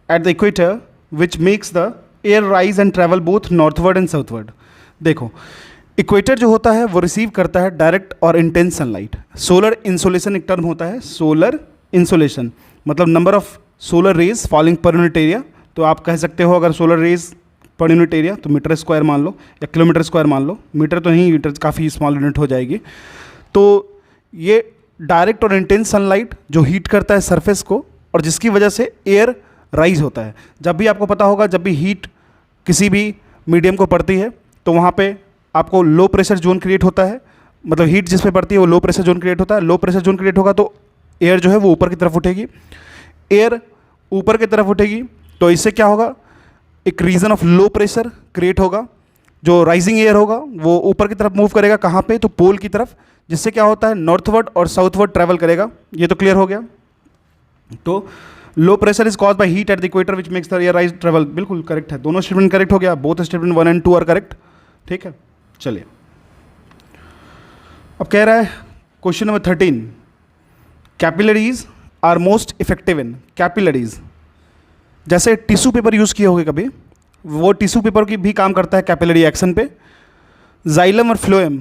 A: at the equator which makes the air rise and travel both northward and southward. देखो, इक्वेटर जो होता है वो रिसीव करता है डायरेक्ट और इंटेंस सनलाइट। सोलर इंसोलेशन एक टर्म होता है, सोलर इंसोलेशन मतलब number of solar rays falling per unit area. तो आप कह सकते हो अगर solar rays per unit area तो मीटर स्क्वायर मान लो या किलोमीटर स्क्वायर मान लो, मीटर तो नहीं, मीटर काफ़ी स्मॉल यूनिट हो जाएगी। तो ये डायरेक्ट और इंटेंस सनलाइट जो हीट करता है सरफेस को, और जिसकी वजह से एयर राइज होता है। जब भी आपको पता होगा, जब भी हीट किसी भी मीडियम को पड़ती है तो वहाँ पे आपको लो प्रेशर जोन क्रिएट होता है, मतलब हीट जिस पे पड़ती है वो लो प्रेशर जोन क्रिएट होता है। लो प्रेशर जोन क्रिएट होगा तो एयर जो है वो ऊपर की तरफ उठेगी। एयर ऊपर की तरफ उठेगी तो इससे क्या होगा, एक region of low pressure create होगा। जो राइजिंग एयर होगा वो ऊपर की तरफ मूव करेगा, कहाँ पे, तो पोल की तरफ, जिससे क्या होता है नॉर्थवर्ड और साउथवर्ड ट्रैवल करेगा। ये तो क्लियर हो गया। तो low pressure is cause by heat at the equator which makes the air rise travel, बिल्कुल करेक्ट है। दोनों स्टेटमेंट करेक्ट हो गया, both statement 1 and 2 are correct, ठीक है। चलिए, अब कह रहा है question number 13, capillaries are most effective in. Capillaries जैसे टिश्यू पेपर यूज़ किए होगे कभी, वो टिश्यू पेपर की भी काम करता है कैपिलरी एक्शन पे। जाइलम और फ्लोएम,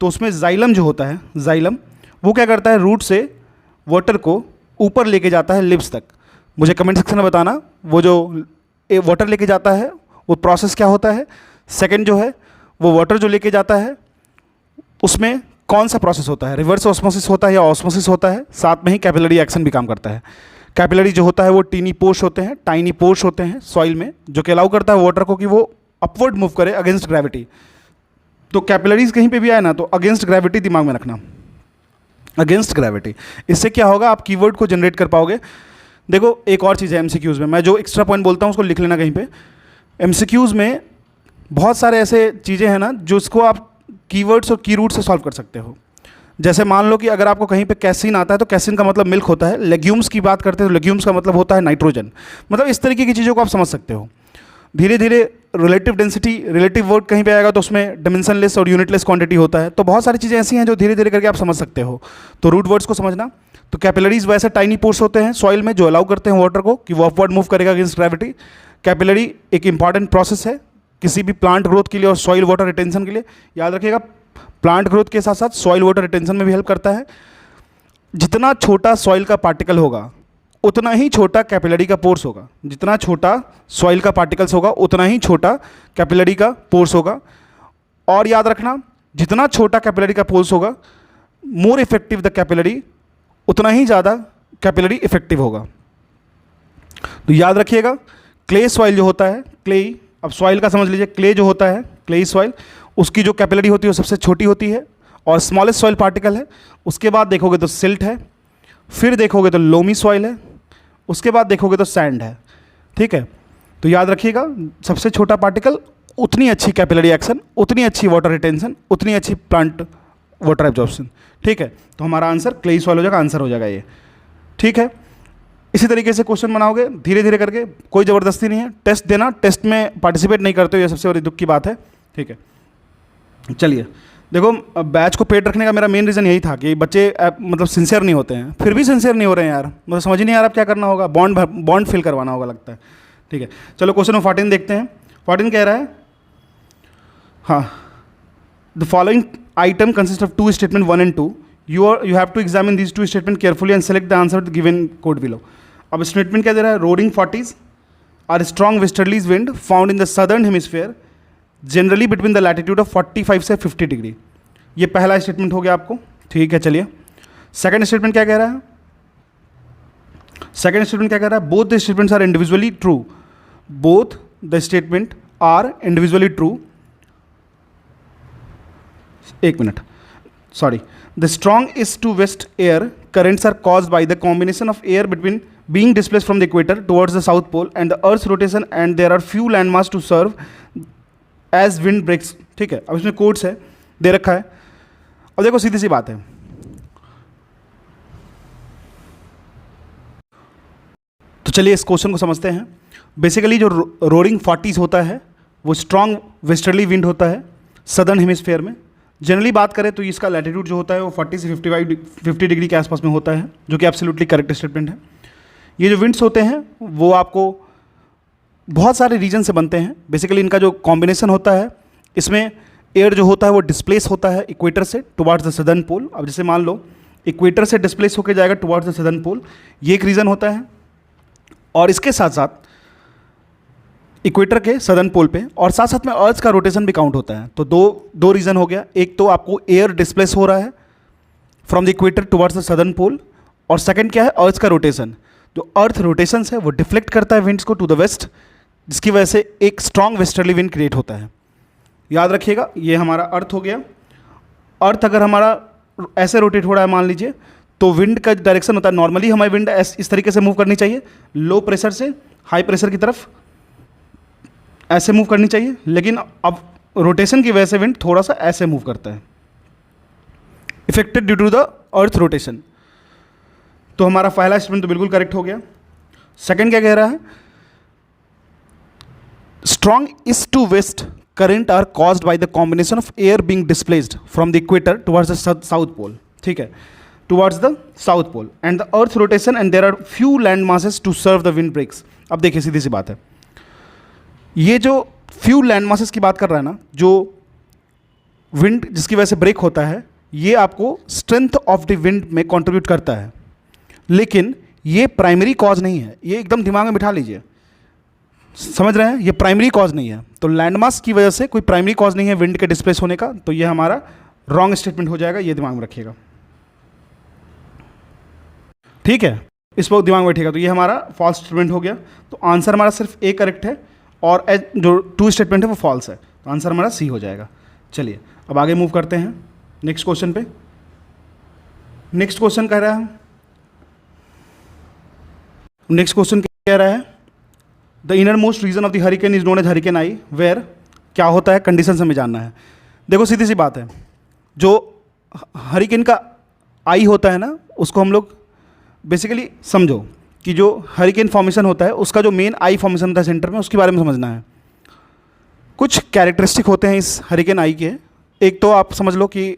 A: तो उसमें जाइलम जो होता है, जाइलम वो क्या करता है, रूट से वाटर को ऊपर लेके जाता है लिप्स तक। मुझे कमेंट सेक्शन में बताना वो जो वाटर लेके जाता है वो प्रोसेस क्या होता है। सेकंड जो है वो वाटर जो लेके जाता है उसमें कौन सा प्रोसेस होता है, रिवर्स ऑस्मोसिस होता है या ऑस्मोसिस होता है। साथ में ही कैपिलरी एक्शन भी काम करता है। कैपिलरी जो होता है वो टीनी पोर्स होते हैं, टाइनी पोर्स होते हैं सॉइल में, जो कि अलाउ करता है वाटर को कि वो अपवर्ड मूव करे अगेंस्ट ग्रेविटी। तो कैपिलरीज कहीं पे भी आए ना तो अगेंस्ट ग्रेविटी दिमाग में रखना, अगेंस्ट ग्रेविटी। इससे क्या होगा, आप कीवर्ड को जनरेट कर पाओगे। देखो एक और चीज़ है एमसीक्यूज़ में, मैं जो एक्स्ट्रा पॉइंट बोलता हूँ उसको लिख लेना कहीं पे। एमसीक्यूज़ में बहुत सारे ऐसे चीज़ें हैं ना जो उसको आप कीवर्ड्स और की रूट से सॉल्व कर सकते हो। जैसे मान लो कि अगर आपको कहीं पे कैसीन आता है तो कैसीन का मतलब मिल्क होता है, लेग्यूम्स की बात करते हैं तो लेग्यूम्स का मतलब होता है नाइट्रोजन। मतलब इस तरीके की चीज़ों को आप समझ सकते हो। धीरे धीरे रिलेटिव डेंसिटी, रिलेटिव वर्ड कहीं पे आएगा तो उसमें डिमेंशनलेस और यूनिटलेस क्वांटिटी होता है। तो बहुत सारी चीज़ें ऐसी हैं जो धीरे धीरे करके आप समझ सकते हो। तो रूट वर्ड्स को समझना। तो कैपिलरीज वैसे टाइनी पोर्स होते हैं सॉइल में जो अलाउ करते हैं वाटर को कि वो अपवर्ड मूव करेगा अगेंस्ट ग्रेविटी। कैपिलरी एक इंपॉर्टेंट प्रोसेस है किसी भी प्लांट ग्रोथ के लिए और सॉइल वाटर रिटेंशन के लिए। याद रखिएगा, प्लांट ग्रोथ के साथ साथ सॉइल वाटर रिटेंशन में भी हेल्प करता है। जितना छोटा सॉइल का पार्टिकल होगा उतना ही छोटा कैपिलरी का पोर्स होगा। जितना छोटा सॉइल का पार्टिकल्स होगा उतना ही छोटा कैपिलरी का पोर्स होगा। और याद रखना, जितना छोटा कैपिलरी का पोर्स होगा, मोर इफेक्टिव द कैपिलरी, उतना ही ज़्यादा कैपिलरी इफेक्टिव होगा। तो याद रखिएगा, क्ले सॉइल जो होता है, क्ले, अब सॉइल का समझ लीजिए, क्ले जो होता है, क्लेई सॉइल, उसकी जो कैपिलरी होती है वो सबसे छोटी होती है और स्मॉलेस्ट सॉइल पार्टिकल है। उसके बाद देखोगे तो सिल्ट है, फिर देखोगे तो लोमी सॉइल है, उसके बाद देखोगे तो सैंड है। ठीक है, तो याद रखिएगा, सबसे छोटा पार्टिकल, उतनी अच्छी कैपिलरी एक्शन, उतनी अच्छी वाटर रिटेंशन, उतनी अच्छी प्लांट वाटर एब्जॉर्प्शन। ठीक है, तो हमारा आंसर क्लेई सॉइल हो जाएगा, आंसर हो जाएगा ये। ठीक है, इसी तरीके से क्वेश्चन बनाओगे धीरे धीरे करके, कोई ज़बरदस्ती नहीं है। टेस्ट देना, टेस्ट में पार्टिसिपेट नहीं करते हो, ये सबसे बड़ी दुख की बात है। ठीक है, चलिए देखो, बैच को पेड रखने का मेरा मेन रीज़न यही था कि बच्चे मतलब सिंसियर नहीं होते हैं, फिर भी सिंसियर नहीं हो रहे हैं यार। मतलब समझ ही नहीं आ रहा अब क्या करना होगा, बॉन्ड फिल करवाना होगा लगता है। ठीक है, चलो क्वेश्चन नंबर 14 देखते हैं। 14 कह रहा है, हाँ, the following item consist of 2 statement 1 and 2. You have to examine these 2 statements carefully and select the answer with the given code below. अब स्टेटमेंट क्या दे रहा है, roaring 40s are strong westerlies wind found in the southern hemisphere generally between the latitude of 45 से 50 degree. ये पहला statement हो गया आपको। ठीक है, चलिए सेकंड स्टेटमेंट क्या कह रहा है, सेकंड स्टेटमेंट क्या कह रहा है, both the statements are individually true, both the statement are individually true. एक minute, sorry, the strong east to west air currents are caused by the combination of air between being displaced from the equator towards the south pole and the earth's rotation, and there are few landmass to serve as wind breaks. ठीक है, अब इसमें codes है दे रखा है। अब देखो सीधी सी बात है, तो चलिए इस क्वेश्चन को समझते हैं। बेसिकली जो रोरिंग 40s होता है वो स्ट्रॉन्ग वेस्टर्ली विंड होता है सदर्न हेमिस्फेयर में। जनरली बात करें तो इसका लैटिट्यूड जो होता है वो 40 से 50 डिग्री के आसपास में होता है, जो कि एब्सोल्युटली करेक्ट स्टेटमेंट है। ये जो विंड्स होते हैं वो आपको बहुत सारे रीजन से बनते हैं। बेसिकली इनका जो कॉम्बिनेशन होता है, इसमें एयर जो होता है वो डिस्प्लेस होता है इक्वेटर से टुवार्ड्स द सदर्न पोल। अब जैसे मान लो इक्वेटर से डिस्प्लेस होकर जाएगा टुवार्ड्स द सदर्न पोल, ये एक रीज़न होता है। और इसके साथ साथ इक्वेटर के सदर्न पोल पे और साथ साथ में अर्थ का रोटेशन भी काउंट होता है। तो दो रीज़न हो गया, एक तो आपको एयर डिस्प्लेस हो रहा है from the equator towards the southern pole, और सेकंड क्या है, अर्थ का रोटेशन। जो अर्थ रोटेशन है वो डिफ्लेक्ट करता है विंड्स को टू द वेस्ट, जिसकी वजह से एक स्ट्रॉन्ग वेस्टर्ली विंड क्रिएट होता है। याद रखिएगा, ये हमारा अर्थ हो गया। अर्थ अगर हमारा ऐसे रोटेट हो रहा है मान लीजिए, तो विंड का डायरेक्शन होता है, नॉर्मली हमारी विंड इस तरीके से मूव करनी चाहिए, लो प्रेशर से हाई प्रेशर की तरफ ऐसे मूव करनी चाहिए, लेकिन अब रोटेशन की वजह से विंड थोड़ा सा ऐसे मूव करता है, affected due to the earth rotation. तो हमारा पहला स्टेटमेंट तो बिल्कुल करेक्ट हो गया। सेकंड क्या कह रहा है, strong east to west current are caused by the combination of air being displaced from the equator towards the south pole. ठीक है, towards the south pole and the earth rotation and there are few land masses to serve the wind breaks. अब देखिए सीधी सी बात है, ये जो few land masses की बात कर रहा है ना, जो विंड जिसकी वजह से ब्रेक होता है, ये आपको स्ट्रेंथ ऑफ द विंड में कंट्रीब्यूट करता है, लेकिन ये प्राइमरी कॉज नहीं है। ये एकदम दिमाग में बिठा लीजिए, समझ रहे हैं, ये प्राइमरी कॉज नहीं है। तो लैंड मास की वजह से कोई प्राइमरी कॉज नहीं है विंड के डिस्प्लेस होने का, तो ये हमारा रॉन्ग स्टेटमेंट हो जाएगा, ये दिमाग में रखिएगा। ठीक है, इस पर दिमाग में बैठेगा, तो ये हमारा फॉल्स स्टेटमेंट हो गया। तो आंसर हमारा सिर्फ ए करेक्ट है और जो 2 स्टेटमेंट है वो फॉल्स है, तो आंसर हमारा सी हो जाएगा। चलिए अब आगे मूव करते हैं नेक्स्ट क्वेश्चन पे। नेक्स्ट क्वेश्चन कह रहा है, नेक्स्ट क्वेश्चन कह रहा है the innermost region of the hurricane is known as hurricane eye where, क्या होता है कंडीशन हमें जानना है। देखो सीधी सी बात है, जो हरिकेन का आई होता है ना, उसको हम लोग बेसिकली समझो कि जो हरिकेन फॉर्मेशन होता है उसका जो मेन आई फॉर्मेशन होता है सेंटर में, उसके बारे में समझना है। कुछ कैरेक्टरिस्टिक होते हैं इस हरिकेन आई के। एक तो आप समझ लो कि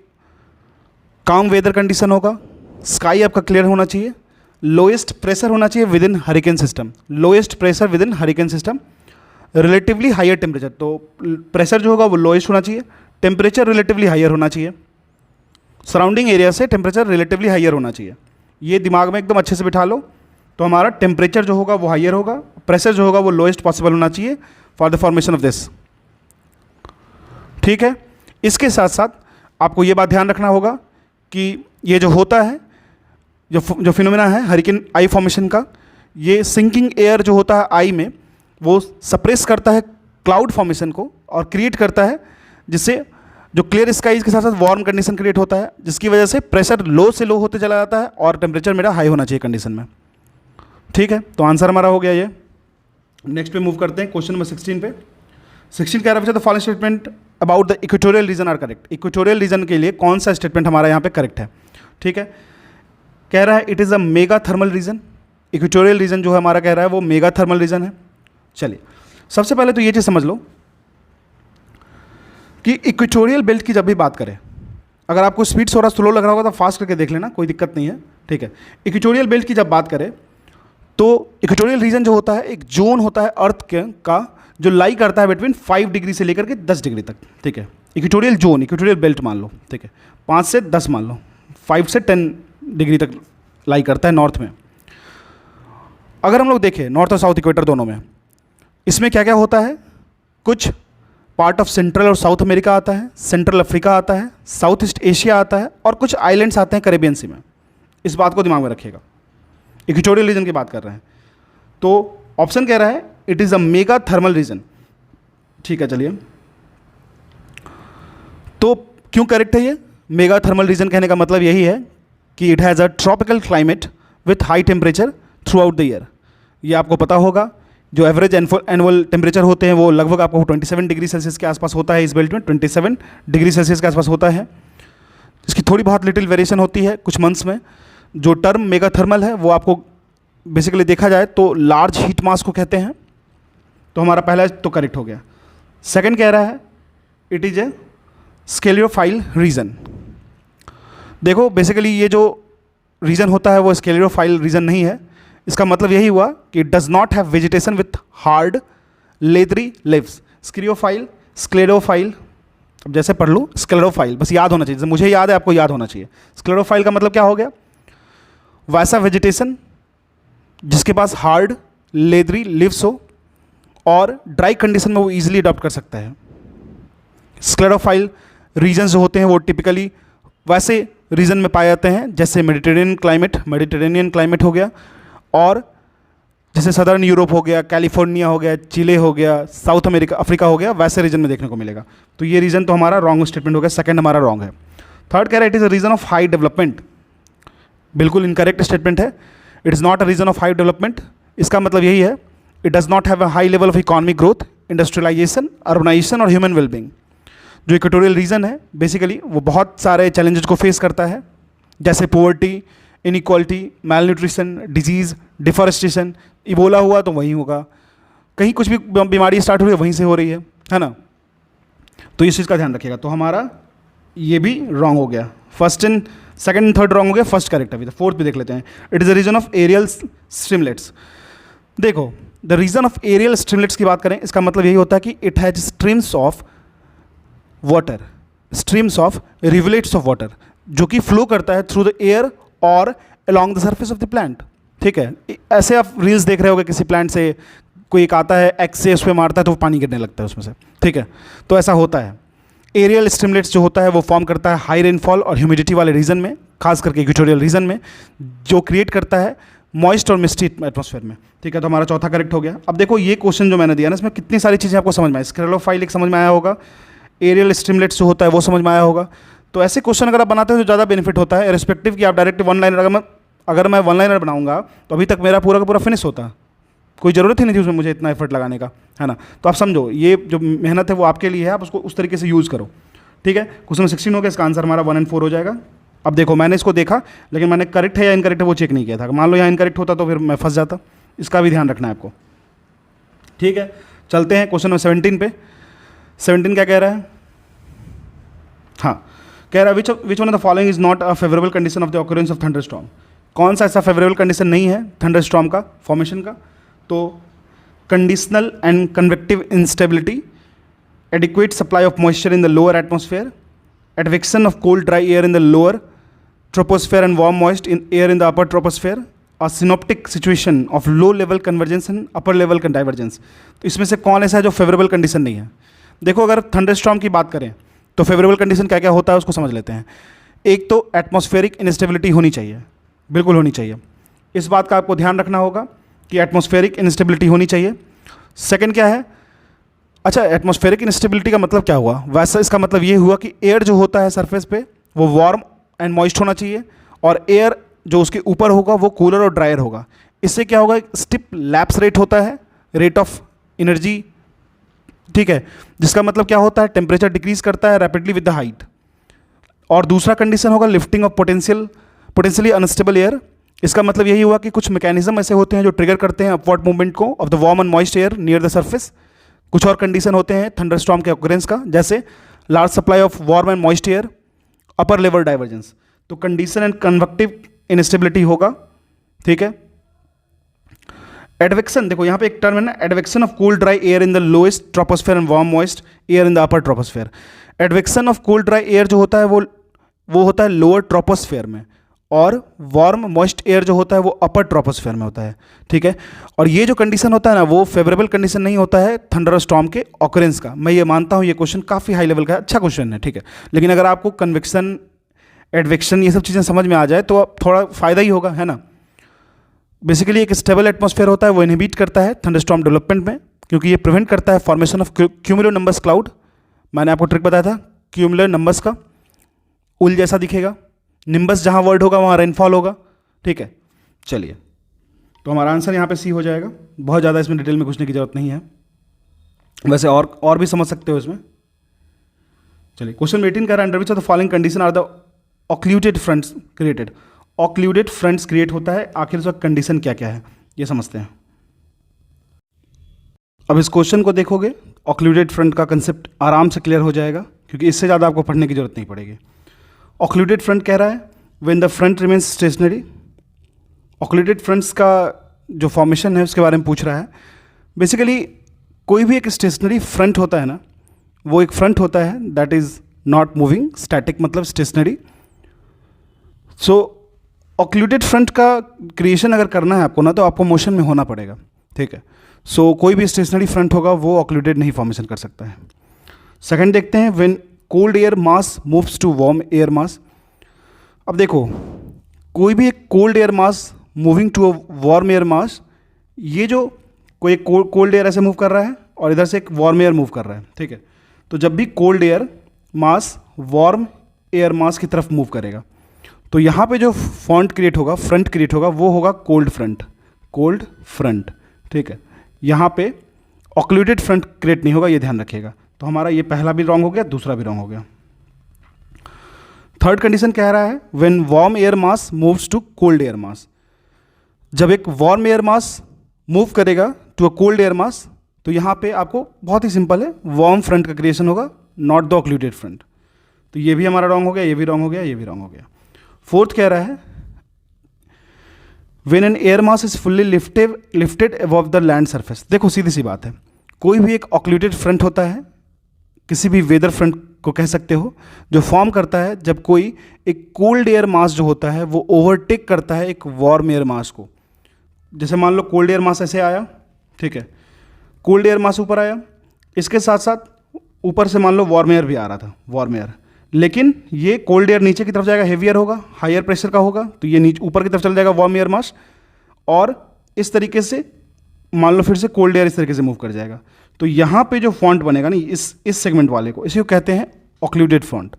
A: काम वेदर कंडीशन होगा, स्काई आपका क्लियर होना चाहिए, लोएस्ट प्रेशर होना चाहिए within hurricane system, lowest pressure within hurricane system, relatively higher temperature, तो प्रेशर जो होगा वो लोएस्ट होना चाहिए, टेम्परेचर रिलेटिवली हायर होना चाहिए, सराउंडिंग एरिया से टेम्परेचर रिलेटिवली हायर होना चाहिए। ये दिमाग में एकदम अच्छे से बिठा लो। तो हमारा टेम्परेचर जो होगा वो हायर होगा, प्रेशर जो होगा वो लोएस्ट पॉसिबल होना चाहिए for the formation of this. ठीक है, इसके साथ साथ आपको ये बात ध्यान रखना होगा कि ये जो होता है, जो फिनोमेना है हरिकेन आई फॉर्मेशन का, ये सिंकिंग एयर जो होता है आई में, वो सप्रेस करता है क्लाउड फॉर्मेशन को और क्रिएट करता है, जिससे जो क्लियर स्काईज के साथ साथ वार्म कंडीशन क्रिएट होता है, जिसकी वजह से प्रेशर लो से लो होते चला जाता है और टेम्परेचर मेरा हाई होना चाहिए कंडीशन में। ठीक है, तो आंसर हमारा हो गया ये। नेक्स्ट पे मूव करते हैं क्वेश्चन नंबर 16 पे। 16 कह रहा है the following statement about the equatorial region are correct. Equatorial region के लिए कौन सा स्टेटमेंट हमारा यहाँ पे करेक्ट है। ठीक है, कह रहा है it is a mega thermal region. Equatorial region जो है हमारा कह रहा है वो मेगा थर्मल रीजन है। चलिए सबसे पहले तो ये चीज़ समझ लो कि इक्वेटोरियल बेल्ट की जब भी बात करें, अगर आपको स्पीड थोड़ा स्लो लग रहा होगा तो फास्ट करके देख लेना, कोई दिक्कत नहीं है। ठीक है, इक्वेटोरियल बेल्ट की जब बात करें तो इक्वेटोरियल रीजन जो होता है एक जोन होता है अर्थ के का जो लाई करता है बिटवीन 5 डिग्री से लेकर के 10 डिग्री तक। ठीक है, इक्वेटोरियल जोन, इक्वेटोरियल बेल्ट मान लो। ठीक है, 5 से 10 मान लो, 5 से 10 डिग्री तक लाई करता है नॉर्थ में। अगर हम लोग देखें नॉर्थ और साउथ इक्वेटर दोनों में, इसमें क्या क्या होता है, कुछ पार्ट ऑफ सेंट्रल और साउथ अमेरिका आता है, सेंट्रल अफ्रीका आता है, साउथ ईस्ट एशिया आता है और कुछ आइलैंड्स आते हैं कैरेबियन सी में। इस बात को दिमाग में रखिएगा, इक्वेटोरियल रीजन की बात कर रहे हैं। तो ऑप्शन कह रहा है it is a mega thermal region. ठीक है, चलिए तो क्यों करेक्ट है ये मेगा थर्मल रीजन? कहने का मतलब यही है कि it has a tropical climate with high temperature through out the year. ये आपको पता होगा, जो एवरेज एनुअल टेम्परेचर होते हैं वो लगभग आपको 27 डिग्री सेल्सियस के आसपास होता है। इस बेल्ट में 27 डिग्री सेल्सियस के आसपास होता है। इसकी थोड़ी बहुत लिटिल वेरिएशन होती है कुछ मंथ्स में। जो टर्म मेगा थर्मल है वो आपको बेसिकली देखा जाए तो लार्ज हीट मास को कहते हैं। तो हमारा पहला तो करेक्ट हो गया। सेकंड कह रहा है इट इज ए स्केलियोफाइल रीजन। देखो बेसिकली ये जो रीजन होता है वो स्केलियोफाइल रीजन नहीं है। इसका मतलब यही हुआ कि it does not have vegetation with hard leathery leaves. Sclerophyll, sclerophyll, अब जैसे पढ़ लो स्क्लेरोफाइल, बस याद होना चाहिए, जैसे मुझे याद है आपको याद होना चाहिए। स्क्लेरोफाइल का मतलब क्या हो गया, वैसा वेजिटेशन जिसके पास हार्ड लेदरी लिव्स हो और ड्राई कंडीशन में वो इजीली अडॉप्ट कर सकता है। स्क्लेरोफाइल रीजन्स जो होते हैं वो टिपिकली वैसे रीजन में पाए जाते हैं जैसे मेडिटेरेनियन क्लाइमेट हो गया, और जैसे सदर्न यूरोप हो गया, कैलिफोर्निया हो गया, चिले हो गया, साउथ अमेरिका, अफ्रीका हो गया, वैसे रीजन में देखने को मिलेगा। तो ये रीजन तो हमारा रॉन्ग स्टेटमेंट हो गया, सेकंड हमारा रॉन्ग है। थर्ड कह रहा है it is a region of high development. बिल्कुल इनकरेक्ट स्टेटमेंट है। It is not a region of high development. इसका मतलब यही है it does not have a high level of economic growth, industrialization, urbanization और ह्यूमन वेलबींग। जो equatorial region है basically वो बहुत सारे चैलेंजेस को फेस करता है, जैसे poverty, inequality, malnutrition, disease, deforestation. Ebola हुआ तो वहीं होगा, कहीं कुछ भी बीमारी स्टार्ट हो रही है वहीं से हो रही है ना। तो इस चीज़ का ध्यान रखिएगा। तो हमारा ये भी रॉन्ग हो गया। First and second and third wrong हो गया, फर्स्ट करेक्ट अभी। तो फोर्थ भी देख लेते हैं। It is the region of aerial streamlets. देखो the region of aerial streamlets की बात करें, इसका मतलब यही होता है कि it has streams of water, streams of rivulets of water, जो कि फ्लो करता है थ्रू द एयर और along the surface of the plant. ठीक है, ऐसे आप रील्स देख रहे होगे किसी प्लांट से कोई एक आता है एक्स से उस पर मारता है तो वो पानी गिरने लगता है उसमें से। ठीक है, तो ऐसा होता है। एरियल स्ट्रीमलेट्स जो होता है वो फॉर्म करता है हाई रेनफॉल और ह्यूमिडिटी वाले रीजन में, खास करके इक्वेटोरियल रीजन में, जो क्रिएट करता है मॉइस्ट और मिस्टी एटमॉस्फेयर में। ठीक है, तो हमारा चौथा करेक्ट हो गया। अब देखो ये क्वेश्चन जो मैंने दिया ना, इसमें कितनी सारी चीज़ें आपको समझ में आई। स्क्लेरोफाइल एक समझ में आया होगा, एरियल स्टिमुलेट्स जो होता है वो समझ में आया होगा। तो ऐसे क्वेश्चन अगर आप बनाते हो तो ज़्यादा बेनिफिट होता है, रिस्पेक्टिव कि आप डायरेक्ट वन लाइनर, अगर मैं वन लाइनर बनाऊंगा तो अभी तक मेरा पूरा का पूरा फिनिश होता, कोई ज़रूरत ही नहीं थी उसमें मुझे इतना एफर्ट लगाने का, है ना। तो आप समझो ये जो मेहनत है वो आपके लिए है, आप उसको उस तरीके से यूज़ करो, ठीक है। क्वेश्चन 16 हो गया, इसका आंसर हमारा 1 और 4 हो जाएगा। अब देखो मैंने इसको देखा, लेकिन मैंने करेक्ट है या इनकरेक्ट है वो चेक नहीं किया था। मान लो यहाँ इनकरेक्ट होता तो फिर मैं फंस जाता, इसका भी ध्यान रखना है आपको, ठीक है। चलते हैं क्वेश्चन नंबर 17 पे। 17 क्या कह रहा है? हाँ, कह रहा है which one of the following is not a favourable condition of the occurrence of thunderstorm. कौन सा ऐसा फेवरेबल कंडीशन नहीं है थंडरस्टॉर्म का फॉर्मेशन का? तो conditional and convective instability, adequate supply of moisture in the lower atmosphere, advection of cold dry air in the lower troposphere and warm moist in air in the upper troposphere, a synoptic situation of low level convergence and upper level divergence। तो इसमें से कौन ऐसा है जो favourable condition नहीं है? देखो अगर थंडरस्टॉर्म की बात करें तो फेवरेबल कंडीशन क्या क्या होता है उसको समझ लेते हैं। एक तो एटमॉस्फेरिक इंस्टेबिलिटी होनी चाहिए, बिल्कुल होनी चाहिए, इस बात का आपको ध्यान रखना होगा कि एटमॉस्फेरिक इंस्टेबिलिटी होनी चाहिए। सेकंड क्या है? अच्छा, एटमॉस्फेरिक इंस्टेबिलिटी का मतलब क्या हुआ? वैसा इसका मतलब ये हुआ कि एयर जो होता है सरफेस पे वो वार्म एंड मॉइस्ट होना चाहिए, और एयर जो उसके ऊपर होगा वो कूलर और ड्रायर होगा। इससे क्या होगा? स्टिप लैप्स रेट होता है, रेट ऑफ एनर्जी, ठीक है, जिसका मतलब क्या होता है? टेम्परेचर डिक्रीज करता है रैपिडली विद द हाइट। और दूसरा कंडीशन होगा lifting of potentially unstable air. इसका मतलब यही हुआ कि कुछ मैकेनिज्म ऐसे होते हैं जो ट्रिगर करते हैं अपवर्ड मूवमेंट को of the warm and moist air near the surface. कुछ और कंडीशन होते हैं थंडरस्टॉर्म के ऑकरेंस का, जैसे large supply of warm and moist air, upper level divergence. तो कंडीशन एंड कन्वेक्टिव इनस्टेबिलिटी होगा, ठीक है। एडवेक्शन, देखो यहाँ पे एक टर्म है ना, advection of cool dry air in the lowest troposphere and warm moist air in the upper troposphere. Advection of cool dry air जो होता है वो होता है लोअर ट्रोपोस्फेयर में, और वार्म मॉइस्ट एयर जो होता है वो अपर ट्रोपोस्फेयर में होता है, ठीक है। और ये जो कंडीशन होता है ना वो फेवरेबल कंडीशन नहीं होता है थंडरस्टॉर्म के ऑकरेंस का। मैं ये मानता हूँ ये क्वेश्चन काफ़ी हाई लेवल का है, अच्छा क्वेश्चन है, ठीक है। लेकिन अगर आपको कन्वेक्शन, एडवेक्शन ये सब चीज़ें समझ में आ जाए तो थोड़ा फ़ायदा ही होगा, है ना। बेसिकली एक स्टेबल एटमॉस्फेयर होता है वो इनहिबिट करता है थंडरस्टॉर्म डेवलपमेंट में, क्योंकि ये प्रिवेंट करता है formation of cumulo numbers cloud. मैंने आपको ट्रिक बताया था क्यूमुलो नंबर्स का, उल जैसा दिखेगा, निम्बस जहाँ वर्ड होगा वहाँ रेनफॉल होगा, ठीक है। चलिए, तो हमारा आंसर यहाँ पे सी हो जाएगा। बहुत ज़्यादा इसमें डिटेल में घुसने की जरूरत नहीं है, वैसे और भी समझ सकते हो इसमें। चलिए, क्वेश्चन 18 कह रहा है under which of the following condition are the occluded fronts created. Occluded fronts create होता है, आखिर उसका कंडीशन क्या क्या है ये समझते हैं। अब इस क्वेश्चन को देखोगे ऑक्लूडेड फ्रंट का कंसेप्ट आराम से क्लियर हो जाएगा, क्योंकि इससे ज़्यादा आपको पढ़ने की जरूरत नहीं पड़ेगी। ऑक्लूडेड फ्रंट कह रहा है when the front remains stationary. Occluded fronts का जो फॉर्मेशन है उसके बारे में पूछ रहा है। बेसिकली कोई भी एक स्टेशनरी फ्रंट होता है ना, वो एक फ्रंट होता है that is not moving, static मतलब स्टेशनरी। सो ऑक्लूडेड फ्रंट का क्रिएशन अगर करना है आपको ना, तो आपको मोशन में होना पड़ेगा, ठीक है। सो कोई भी स्टेशनरी फ्रंट होगा वो ऑक्लूडेड नहीं फॉर्मेशन कर सकता है। सेकंड देखते हैं when cold air mass moves to warm air mass. अब देखो कोई भी एक cold air mass moving to a warm air mass, ये जो कोई एक कोल्ड एयर ऐसे मूव कर रहा है और इधर से एक वार्म एयर मूव कर रहा है, ठीक है। तो जब भी कोल्ड एयर मास वार्म एयर मास की तरफ मूव करेगा तो यहाँ पे जो फ्रंट क्रिएट होगा, फ्रंट क्रिएट होगा, वो होगा कोल्ड फ्रंट, ठीक है। यहाँ पे ऑक्लूडेड फ्रंट क्रिएट नहीं होगा, ये ध्यान रखिएगा। तो हमारा ये पहला भी रॉन्ग हो गया, दूसरा भी रॉन्ग हो गया। थर्ड कंडीशन कह रहा है when warm air mass moves to cold air mass. जब एक वार्म एयर मास मूव करेगा to a cold air mass, तो यहाँ पे आपको बहुत ही सिंपल है, वार्म फ्रंट का क्रिएशन होगा, नॉट द ऑक्लूडेड फ्रंट। तो ये भी हमारा रॉन्ग हो गया, ये भी रॉन्ग हो गया, ये भी रॉन्ग हो गया। फोर्थ कह रहा है when an air mass is fully lifted above the land surface. देखो सीधी सी बात है, कोई भी एक ऑक्लूडेड फ्रंट होता है, किसी भी वेदर फ्रंट को कह सकते हो, जो फॉर्म करता है जब कोई एक कोल्ड एयर मास जो होता है वो ओवरटेक करता है एक वार्म एयर मास को। जैसे मान लो कोल्ड एयर मास ऐसे आया, ठीक है, कोल्ड एयर मास ऊपर आया, इसके साथ साथ ऊपर से मान लो वार्म एयर भी आ रहा था, वार्म एयर, लेकिन ये कोल्ड एयर नीचे की तरफ जाएगा, हेवियर होगा, हायर प्रेशर का होगा, तो ये नीचे ऊपर की तरफ चल जाएगा वार्म एयर मास, और इस तरीके से मान लो फिर से कोल्ड एयर इस तरीके से मूव कर जाएगा। तो यहाँ पे जो फॉन्ट बनेगा नहीं, इस सेगमेंट वाले को, इसी को कहते हैं occluded front.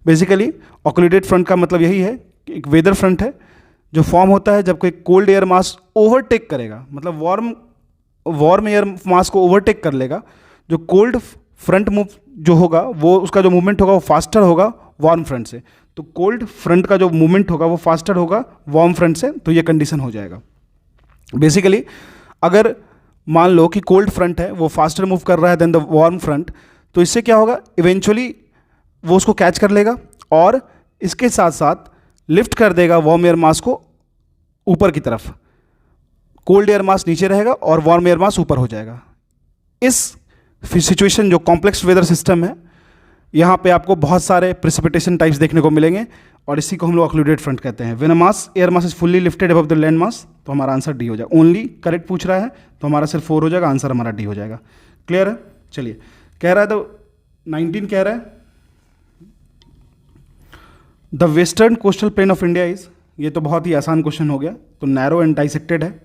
A: Basically occluded front का मतलब यही है कि एक वेदर फ्रंट है जो फॉर्म होता है जब कोई कोल्ड एयर मास ओवरटेक करेगा, मतलब वार्म एयर मास को ओवरटेक कर लेगा। जो कोल्ड फ्रंट मूव जो होगा वो उसका जो मूवमेंट होगा वो फास्टर होगा वार्म फ्रंट से। तो कोल्ड फ्रंट का जो मूवमेंट होगा वो फास्टर होगा वार्म फ्रंट से, तो ये कंडीशन हो जाएगा। बेसिकली अगर मान लो कि कोल्ड फ्रंट है वो फास्टर मूव कर रहा है देन द वार्म फ्रंट, तो इससे क्या होगा, इवेंचुअली वो उसको कैच कर लेगा और इसके साथ साथ लिफ्ट कर देगा वार्म एयर मास को ऊपर की तरफ। कोल्ड एयर मास नीचे रहेगा और वार्म एयर मास ऊपर हो जाएगा। इस सिचुएशन जो कॉम्प्लेक्स वेदर सिस्टम है, यहाँ पे आपको बहुत सारे प्रेसिपिटेशन टाइप्स देखने को मिलेंगे और इसी को हम लोग ऑक्लूडेड फ्रंट कहते हैं। When a mass air mass is fully lifted above the land mass, तो हमारा आंसर डी हो जाएगा। ओनली करेक्ट पूछ रहा है तो हमारा सिर्फ 4 हो जाएगा, आंसर हमारा डी हो जाएगा। क्लियर है? चलिए, कह रहा है तो 19 कह रहा है the western coastal plain of India is, ये तो बहुत ही आसान क्वेश्चन हो गया, तो नैरो एंड डाइसेक्टेड है,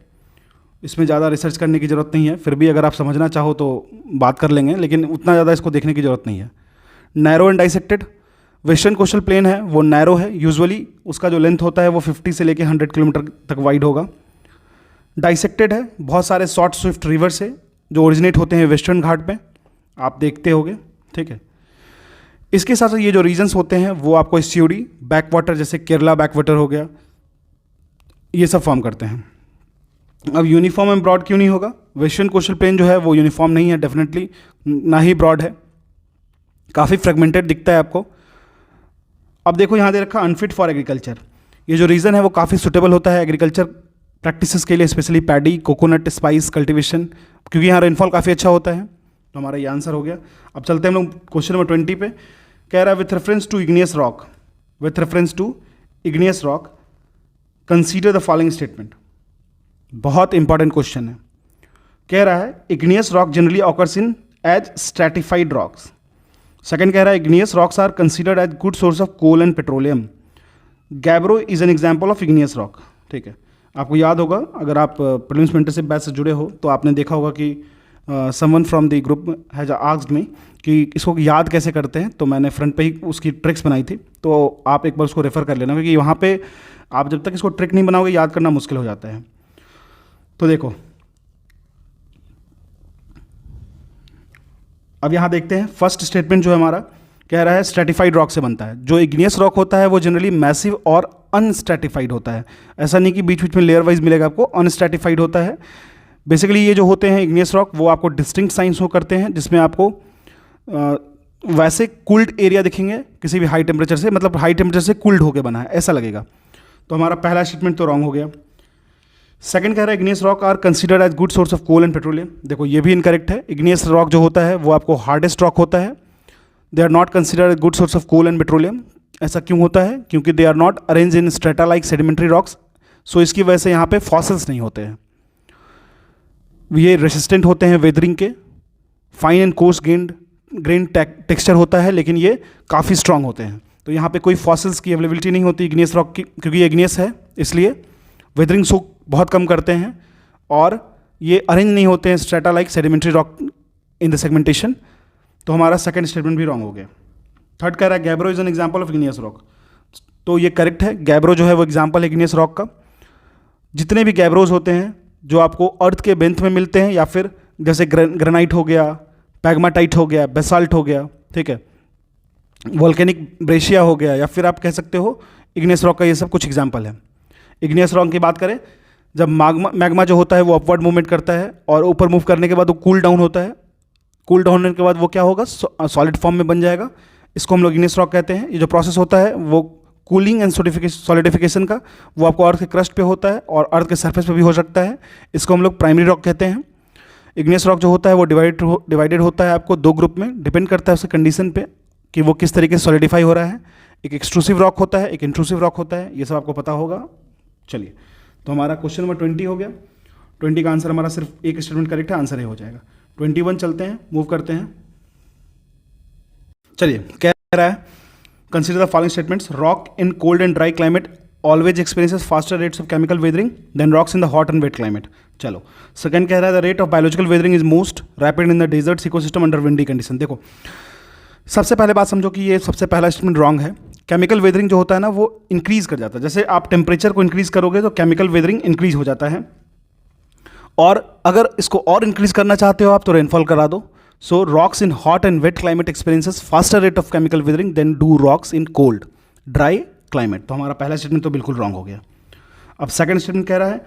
A: इसमें ज़्यादा रिसर्च करने की ज़रूरत नहीं है। फिर भी अगर आप समझना चाहो तो बात कर लेंगे, लेकिन उतना ज़्यादा इसको देखने की ज़रूरत नहीं है। Narrow and dissected, western coastal plain है वो नैरो है, यूजुअली उसका जो लेंथ होता है वो 50 से लेके 100 किलोमीटर तक वाइड होगा। डाइसेक्टेड है, बहुत सारे शॉर्ट स्विफ्ट रिवर्स है जो ओरिजिनेट होते हैं वेस्टर्न घाट में, आप देखते होगे, ठीक है। इसके साथ साथ ये जो रीजन्स होते हैं वो आपको एस्च्यूरी, बैक वाटर, जैसे केरला बैक वाटर हो गया, ये सब फॉर्म करते हैं। अब यूनिफॉर्म एंड ब्रॉड क्यों नहीं होगा? वेस्टर्न कोस्टल प्लेन जो है वो यूनिफॉर्म नहीं है डेफिनेटली, ना ही ब्रॉड है, काफ़ी फ्रेगमेंटेड दिखता है आपको। अब देखो यहाँ दे रखा अनफिट फॉर एग्रीकल्चर, ये जो रीज़न है वो काफ़ी सुटेबल होता है एग्रीकल्चर प्रैक्टिसेस के लिए, specially paddy, coconut, spice cultivation, क्योंकि यहाँ रेनफॉल काफ़ी अच्छा होता है। तो हमारा ये आंसर हो गया। अब चलते हैं हम लोग क्वेश्चन नंबर 20 पे। कह रहा है with reference to igneous rock, with reference to igneous rock consider the following statement. बहुत इंपॉर्टेंट क्वेश्चन है। कह रहा है igneous rock generally occurs in as stratified rocks. Second कह रहा है igneous rocks are considered as good source of coal and petroleum. Gabbro is an example of igneous rock. ठीक है, आपको याद होगा, अगर आप प्रीलिम्स मेंटरशिप बैच से जुड़े हो तो आपने देखा होगा कि someone from the group has asked me कि इसको याद कैसे करते हैं, तो मैंने फ्रंट पे ही उसकी ट्रिक्स बनाई थी, तो आप एक बार उसको रेफ़र कर लेना, क्योंकि वहाँ पे आप जब तक इसको ट्रिक नहीं बनाओगे याद करना मुश्किल हो जाता है। तो देखो अब यहाँ देखते हैं फर्स्ट स्टेटमेंट जो है हमारा, कह रहा है स्ट्रैटिफाइड रॉक से बनता है। जो इग्नियस रॉक होता है वो जनरली मैसिव और अनस्ट्रैटिफाइड होता है, ऐसा नहीं कि बीच बीच में लेयर वाइज मिलेगा आपको, अनस्ट्रैटिफाइड होता है। बेसिकली ये जो होते हैं इग्नियस रॉक वो आपको डिस्टिंक्ट साइन शो करते हैं, जिसमें आपको वैसे कूल्ड एरिया दिखेंगे किसी भी हाई टेम्परेचर से, मतलब हाई टेम्परेचर से कूल्ड होकर बना है ऐसा लगेगा। तो हमारा पहला स्टेटमेंट तो रॉन्ग हो गया। सेकंड कह रहा है igneous rock are considered as good source of coal and petroleum. देखो ये भी इनकरेक्ट है। इग्नियस रॉक जो होता है वो आपको हार्डेस्ट रॉक होता है, they are not considered as good source of coal and petroleum. ऐसा क्यों होता है? क्योंकि they are not arrange in strata like sedimentary rocks, so इसकी वजह से यहाँ पे फॉसिल्स नहीं होते हैं। ये रेसिस्टेंट होते हैं वेदरिंग के, fine and coarse grain texture होता है, लेकिन ये काफ़ी स्ट्रांग होते हैं। तो यहाँ पे कोई फॉसिल्स की अवेलेबिलिटी नहीं होती इग्नियस रॉक की, क्योंकि ये इग्नियस है इसलिए वेदरिंग सो बहुत कम करते हैं, और ये अरेंज नहीं होते हैं strata like sedimentary rock in the segmentation. तो हमारा सेकंड स्टेटमेंट भी रॉन्ग हो गया। थर्ड कह रहा है gabbro is an example of igneous rock. तो ये करेक्ट है, गैब्रो जो है वो एग्जाम्पल है इग्नियस रॉक का। जितने भी गैब्रोज होते हैं जो आपको अर्थ के बेंथ में मिलते हैं, या फिर जैसे ग्रेनाइट हो गया, पैग्माटाइट हो गया, बेसाल्ट हो गया, ठीक है, वोल्केनिक ब्रेशिया हो गया, या फिर आप कह सकते हो इग्नियस रॉक का, ये सब कुछ एग्जाम्पल है। इग्नियस रॉक की बात करें, जब मैग्मा जो होता है वो अपवर्ड मूवमेंट करता है और ऊपर मूव करने के बाद वो कूल डाउन होता है, कूल डाउन होने के बाद वो क्या होगा, सॉलिड फॉर्म में बन जाएगा। इसको हम लोग इग्नियस रॉक कहते हैं। ये जो प्रोसेस होता है वो कूलिंग एंड सॉलिडिफिकेशन का, वो आपको अर्थ के क्रस्ट पे होता है और अर्थ के सरफेस पे भी हो सकता है। इसको हम लोग प्राइमरी रॉक कहते हैं। इग्नियस रॉक जो होता है वो डिवाइडेड होता है आपको दो ग्रुप में, डिपेंड करता है उसके कंडीशन पे कि वो किस तरीके से सॉलिडिफाई हो रहा है। एक एक्सट्रूसिव रॉक होता है, एक इंट्रूसिव रॉक होता है, ये सब आपको पता होगा। चलिए, तो हमारा क्वेश्चन नंबर 20 हो गया। 20 का आंसर हमारा सिर्फ एक स्टेटमेंट करेक्ट है, आंसर ये हो जाएगा। 21 चलते हैं, मूव करते हैं। चलिए, कह रहा है consider the following statements. Rock in cold and dry climate always experiences faster rates of chemical weathering than rocks in the hot and wet climate. चलो सेकंड कह रहा है the rate of biological weathering is most rapid in the desert ecosystem under windy condition. देखो सबसे पहले बात समझो कि ये सबसे पहला स्टेटमेंट रॉन्ग है। केमिकल वेदरिंग जो होता है ना वो इंक्रीज कर जाता है, जैसे आप टेम्परेचर को इंक्रीज करोगे तो केमिकल वेदरिंग इंक्रीज हो जाता है, और अगर इसको और इंक्रीज करना चाहते हो आप तो रेनफॉल करा दो। So rocks in hot and wet climate experiences faster rate of chemical weathering than do rocks in cold dry climate. तो हमारा पहला स्टेटमेंट तो बिल्कुल रॉन्ग हो गया। अब सेकंड स्टेटमेंट कह रहा है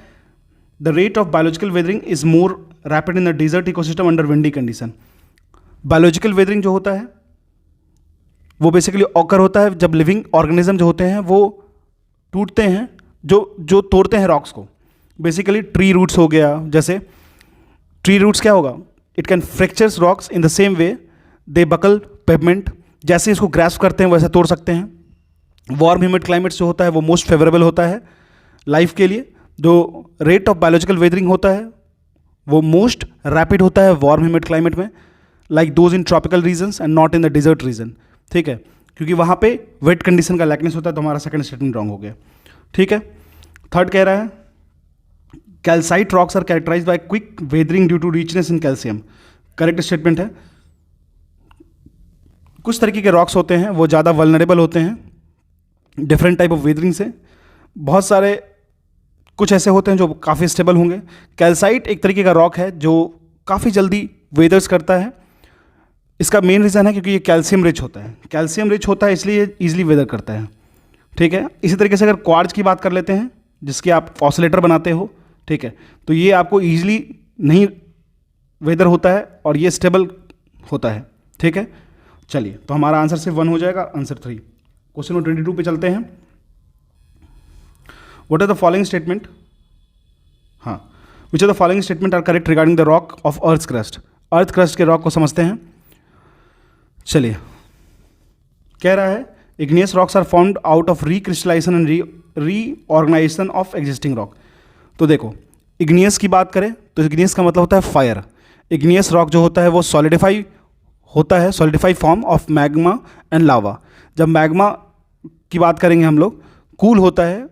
A: the rate of biological weathering is more rapid in the desert ecosystem under windy condition. Biological weathering जो होता है वो बेसिकली ऑकर होता है जब लिविंग ऑर्गेनिज्म जो होते हैं वो टूटते हैं, जो तोड़ते हैं रॉक्स को। बेसिकली ट्री रूट्स हो गया, जैसे ट्री रूट्स क्या होगा, it can fractures rocks in the same way they buckle pavement, जैसे इसको ग्रैस्प करते हैं वैसे तोड़ सकते हैं। वार्म ह्यूमिड क्लाइमेट जो होता है वो मोस्ट फेवरेबल होता है लाइफ के लिए। जो रेट ऑफ बायोलॉजिकल वेदरिंग होता है वो मोस्ट रैपिड होता है वार्म ह्यूमिड क्लाइमेट में, like those in tropical regions and not in the desert region. ठीक है, क्योंकि वहाँ पे वेट कंडीशन का लैकनेस होता है, तो हमारा सेकंड स्टेटमेंट रॉन्ग हो गया। ठीक है, थर्ड कह रहा है calcite rocks are characterized by quick weathering due to richness in calcium. Correct statement है। कुछ तरीके के रॉक्स होते हैं वो ज़्यादा वल्नरेबल होते हैं डिफरेंट टाइप ऑफ वेदरिंग से। बहुत सारे कुछ ऐसे होते हैं जो काफ़ी स्टेबल होंगे। कैल्साइट एक तरीके का रॉक है जो काफ़ी जल्दी वेदर्स करता है। इसका मेन रीज़न है क्योंकि ये कैल्शियम रिच होता है। कैल्शियम रिच होता है इसलिए ये ईजिली वेदर करता है। ठीक है, इसी तरीके से अगर क्वार्ट्ज की बात कर लेते हैं जिसके आप ऑसिलेटर बनाते हो, ठीक है, तो ये आपको ईजिली नहीं वेदर होता है और ये स्टेबल होता है। ठीक है, चलिए तो हमारा आंसर सिर्फ 1 हो जाएगा, आंसर 3। क्वेश्चन नंबर 22 पे चलते हैं। What are the following statement, हाँ, which are the following statement are correct regarding the rock of earth crust. Earth crust के रॉक को समझते हैं। चलिए, कह रहा है igneous rocks are formed out of recrystallization and reorganization of existing rock. तो देखो इग्नियस की बात करें तो इग्नियस का मतलब होता है फायर। इग्नियस रॉक जो होता है वो सॉलिडिफाई होता है, solidify form of magma and lava. जब मैग्मा की बात करेंगे हम लोग, कूल होता है,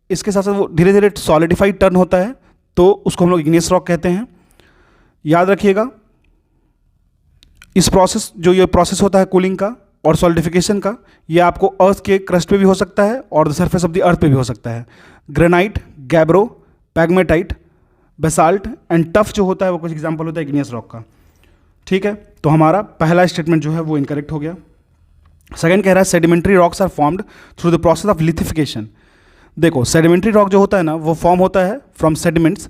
A: इसके साथ साथ वो धीरे धीरे सॉलिडिफाइड टर्न होता है, तो उसको हम लोग इग्नियस रॉक कहते हैं। याद रखिएगा इस प्रोसेस, जो ये प्रोसेस होता है कूलिंग का और सॉलिडिफिकेशन का, ये आपको अर्थ के क्रस्ट पे भी हो सकता है और the surface of the earth पे भी हो सकता है। Granite, gabbro, pegmatite, basalt and tuff जो होता है वो कुछ एग्जांपल होता है इग्नियस रॉक का। ठीक है, तो हमारा पहला स्टेटमेंट जो है वो इनकरेक्ट हो गया। सेकंड कह रहा है sedimentary rocks are formed through the process of lithification. देखो सेडिमेंट्री रॉक जो होता है ना वो फॉर्म होता है from sediments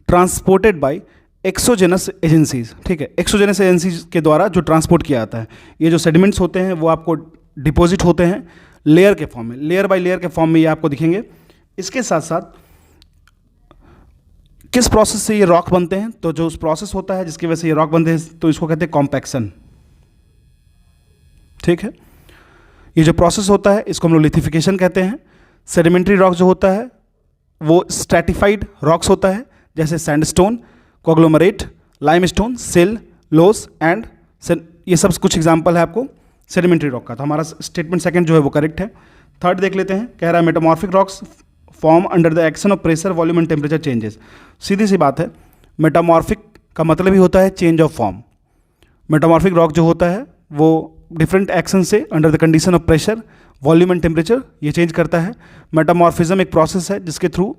A: transported by exogenous agencies. ठीक है, एक्सोजेनस एजेंसीज के द्वारा जो ट्रांसपोर्ट किया जाता है। ये जो सेडिमेंट्स होते हैं वो आपको डिपॉजिट होते हैं लेयर के फॉर्म में, लेयर बाय लेयर के फॉर्म में ये आपको दिखेंगे। इसके साथ साथ किस प्रोसेस से ये रॉक बनते हैं, तो जो उस प्रोसेस होता है जिसकी वजह से ये रॉक बनते हैं तो इसको कहते हैं कॉम्पैक्शन। ठीक है, ये जो प्रोसेस होता है इसको हम लोग लिथिफिकेशन कहते हैं। सेडिमेंट्री रॉक जो होता है वो स्ट्रैटिफाइड रॉक्स होता है, जैसे सैंडस्टोन, कॉग्लोमरेट, लाइमस्टोन, सिल, लोस एंड ये सब कुछ एग्जांपल है आपको सेडिमेंट्री रॉक का। तो हमारा स्टेटमेंट सेकंड जो है वो करेक्ट है। थर्ड देख लेते हैं, कह रहा है metamorphic rocks form under the action of pressure, volume and temperature changes. सीधी सी बात है, मेटामॉर्फिक का मतलब ही होता है change of form. Metamorphic rock जो होता है वो डिफरेंट एक्शन से under the condition of pressure, volume and temperature ये चेंज करता है। मेटामॉर्फिज्म एक प्रोसेस है जिसके थ्रू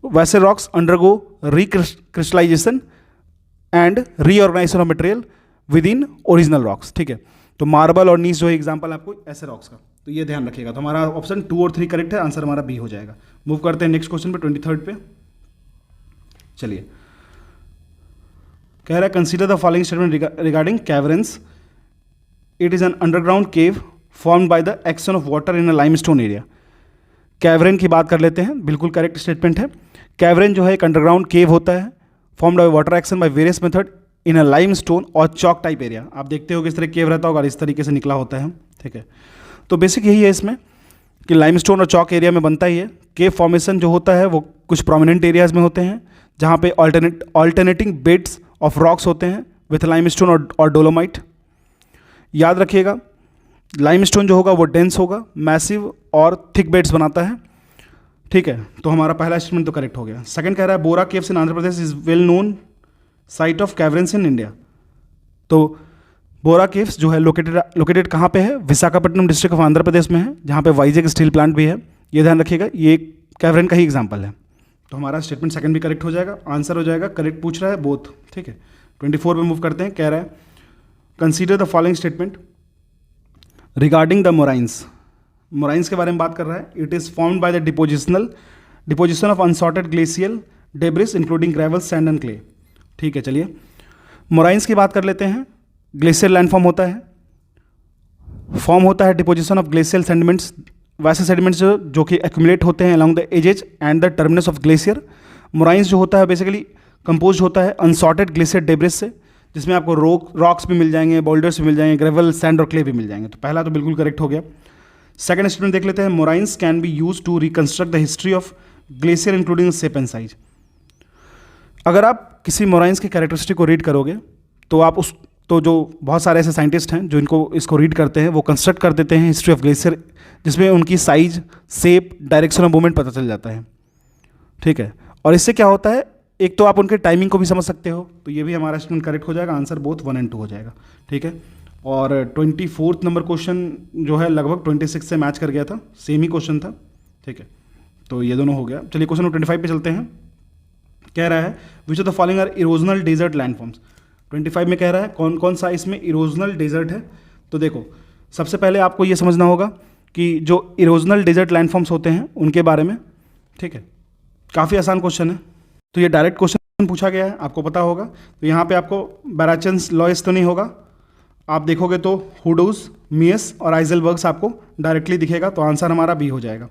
A: वैसे rocks undergo recrystallization and reorganization of material within original rocks. ठीक है, तो मार्बल और नीस जो है एग्जांपल आपको ऐसे रॉक्स का, तो ये ध्यान रखिएगा। तो हमारा ऑप्शन 2 और 3 करेक्ट है, आंसर हमारा बी हो जाएगा। मूव करते हैं नेक्स्ट क्वेश्चन पे 23rd पे। चलिए, कह रहा है consider the following statement regarding caverns. It is an underground cave formed by the action of water in a limestone area. Cavern की बात कर लेते हैं, बिल्कुल करेक्ट स्टेटमेंट है। कैवरेन जो है एक अंडरग्राउंड केव होता है formed by water action by various method in a limestone और चॉक टाइप एरिया। आप देखते हो किस तरह केव रहता होगा, इस तरीके से निकला होता है। ठीक है, तो बेसिक यही है इसमें कि लाइमस्टोन और चॉक एरिया में बनता ही है। केव फॉर्मेशन जो होता है वो कुछ प्रोमिनेंट एरियाज में होते हैं जहाँ पे ऑल्टरनेटिंग बेड्स ऑफ रॉक्स होते हैं विथ लाइमस्टोन और डोलोमाइट। याद रखिएगा लाइमस्टोन जो होगा वो डेंस होगा, मैसिव और थिक बेड्स बनाता है। ठीक है, तो हमारा पहला स्टेटमेंट तो करेक्ट हो गया। सेकंड कह रहा है Borra caves in Andhra Pradesh is well known site of caverns in India. तो बोरा केव्स जो है लोकेटेड कहाँ पे है? विशाखापट्टनम डिस्ट्रिक्ट ऑफ आंध्र प्रदेश में है, जहाँ पे वाइजेक स्टील प्लांट भी है। ये ध्यान रखिएगा, ये कैवरेन का ही एग्जाम्पल है। तो हमारा स्टेटमेंट सेकंड भी करेक्ट हो जाएगा, आंसर हो जाएगा करेक्ट पूछ रहा है बोथ। ठीक है, 24 पे मूव करते हैं। कह रहा है consider the following statement regarding the moraines. Moraines के बारे में बात कर रहा है। It is formed by the deposition of unsorted glacial debris including gravel, sand and clay. ठीक है, चलिए मोराइंस की बात कर लेते हैं। ग्लेशियर लैंडफॉर्म होता है, फॉर्म होता है डिपोजिशन ऑफ ग्लेशियल सेडिमेंट्स, वैसे सेडिमेंट्स जो कि एक्यूमुलेट होते हैं along the edges and the terminus of glacier. Moraines जो होता है बेसिकली कंपोज होता है अनसॉर्टेड ग्लेशियर डेब्रिस से, जिसमें आपको रॉक्स भी मिल जाएंगे, बोल्डर्स भी मिल जाएंगे, ग्रेवल, सैंड और क्ले भी मिल जाएंगे। तो पहला तो बिल्कुल करेक्ट हो गया। सेकंड स्टेटमेंट देख लेते हैं। Moraines can be use to reconstruct the history of glacier including shape and size. अगर आप किसी मोराइंस की कैरेक्टरिस्टिक को रीड करोगे तो आप उस तो जो बहुत सारे ऐसे साइंटिस्ट हैं जो इसको रीड करते हैं, वो कंस्ट्रक्ट कर देते हैं हिस्ट्री ऑफ ग्लेशियर, जिसमें उनकी size, shape, direction of movement पता चल जाता है। ठीक है, और इससे क्या होता है, एक तो आप उनके टाइमिंग को भी समझ सकते हो। तो ये भी हमारा स्टेटमेंट करेक्ट हो जाएगा, आंसर बोथ 1 और 2 हो जाएगा। ठीक है, और 24 नंबर क्वेश्चन जो है लगभग 26 से मैच कर गया था, सेम ही क्वेश्चन था। ठीक है, तो ये दोनों हो गया। चलिए क्वेश्चन नंबर 25 पे चलते हैं। कह रहा है which of the following are erosional desert landforms. 25 में कह रहा है कौन कौन सा इसमें इरोजनल डेजर्ट है। तो देखो, सबसे पहले आपको ये समझना होगा कि जो इरोजनल डेजर्ट लैंडफॉर्म्स होते हैं उनके बारे में। ठीक है, काफ़ी आसान क्वेश्चन है। तो ये डायरेक्ट क्वेश्चन पूछा गया है, आपको पता होगा। तो यहाँ पे आपको बैराचन्स लॉयस तो नहीं होगा, आप देखोगे तो हुडूस, मियस और आइजलबर्ग्स आपको डायरेक्टली दिखेगा। तो आंसर हमारा बी हो जाएगा।